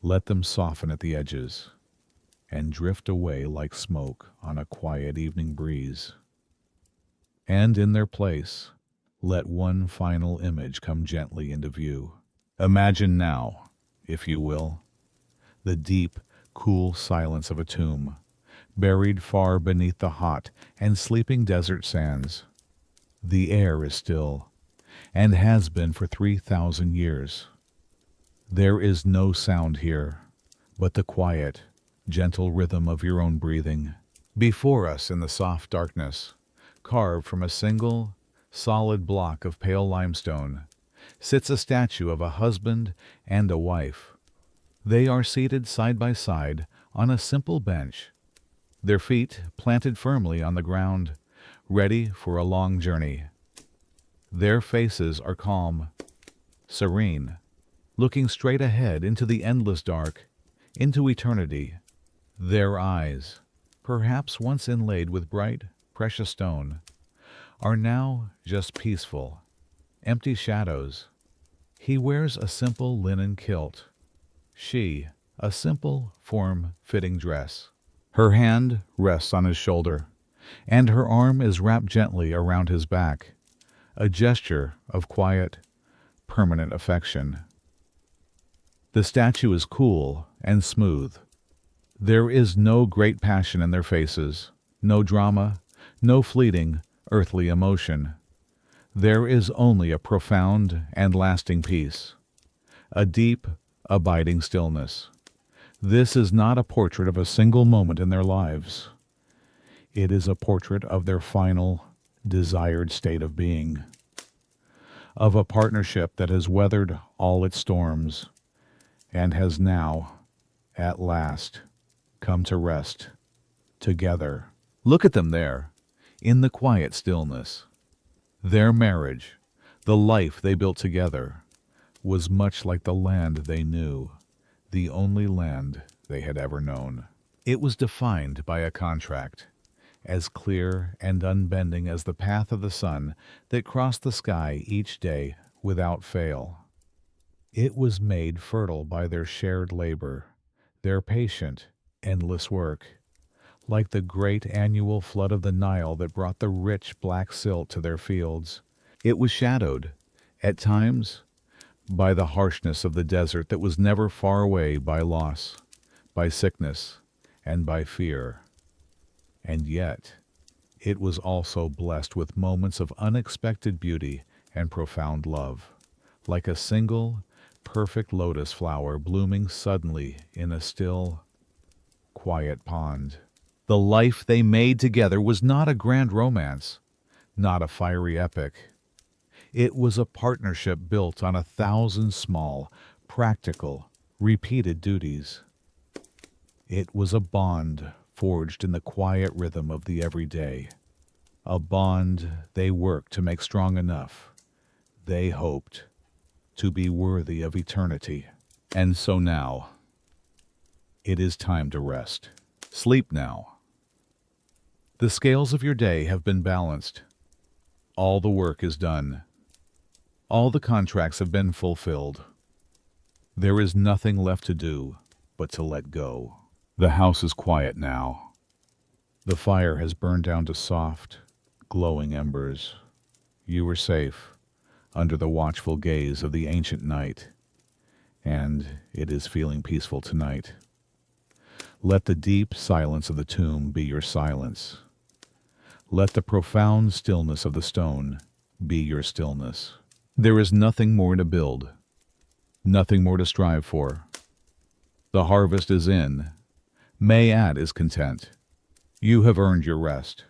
Let them soften at the edges, and drift away like smoke on a quiet evening breeze. And in their place, let one final image come gently into view. Imagine now, if you will, the deep, cool silence of a tomb, buried far beneath the hot and sleeping desert sands. The air is still, and has been for 3,000 years. There is no sound here, but the quiet, gentle rhythm of your own breathing. Before us in the soft darkness, carved from a single, solid block of pale limestone, sits a statue of a husband and a wife. They are seated side by side on a simple bench, their feet planted firmly on the ground, ready for a long journey. Their faces are calm, serene, looking straight ahead into the endless dark, into eternity. Their eyes, perhaps once inlaid with bright, precious stone, are now just peaceful, empty shadows. He wears a simple linen kilt, she a simple, form-fitting dress. Her hand rests on his shoulder, and her arm is wrapped gently around his back, a gesture of quiet, permanent affection. The statue is cool and smooth. There is no great passion in their faces, no drama, no fleeting, earthly emotion. There is only a profound and lasting peace, a deep, abiding stillness. This is not a portrait of a single moment in their lives. It is a portrait of their final, desired state of being, of a partnership that has weathered all its storms and has now, at last, come to rest together. Look at them there, in the quiet stillness. Their marriage, the life they built together, was much like the land they knew, the only land they had ever known. It was defined by a contract, as clear and unbending as the path of the sun that crossed the sky each day without fail. It was made fertile by their shared labor, their patient, endless work, like the great annual flood of the Nile that brought the rich black silt to their fields. It was shadowed, at times, by the harshness of the desert that was never far away by loss, by sickness, and by fear. And yet, it was also blessed with moments of unexpected beauty and profound love, like a single, perfect lotus flower blooming suddenly in a still, quiet pond. The life they made together was not a grand romance, not a fiery epic. It was a partnership built on 1,000 small, practical, repeated duties. It was a bond forged in the quiet rhythm of the everyday, a bond they worked to make strong enough, they hoped, to be worthy of eternity. And so now, it is time to rest. Sleep now. The scales of your day have been balanced. All the work is done. All the contracts have been fulfilled. There is nothing left to do but to let go. The house is quiet now. The fire has burned down to soft, glowing embers. You are safe under the watchful gaze of the ancient night, and it is feeling peaceful tonight. Let the deep silence of the tomb be your silence. Let the profound stillness of the stone be your stillness. There is nothing more to build, nothing more to strive for. The harvest is in. Mayat is content. You have earned your rest.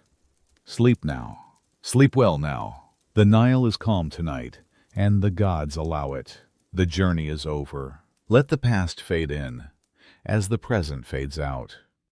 Sleep now. Sleep well now. The Nile is calm tonight, and the gods allow it. The journey is over. Let the past fade in, as the present fades out.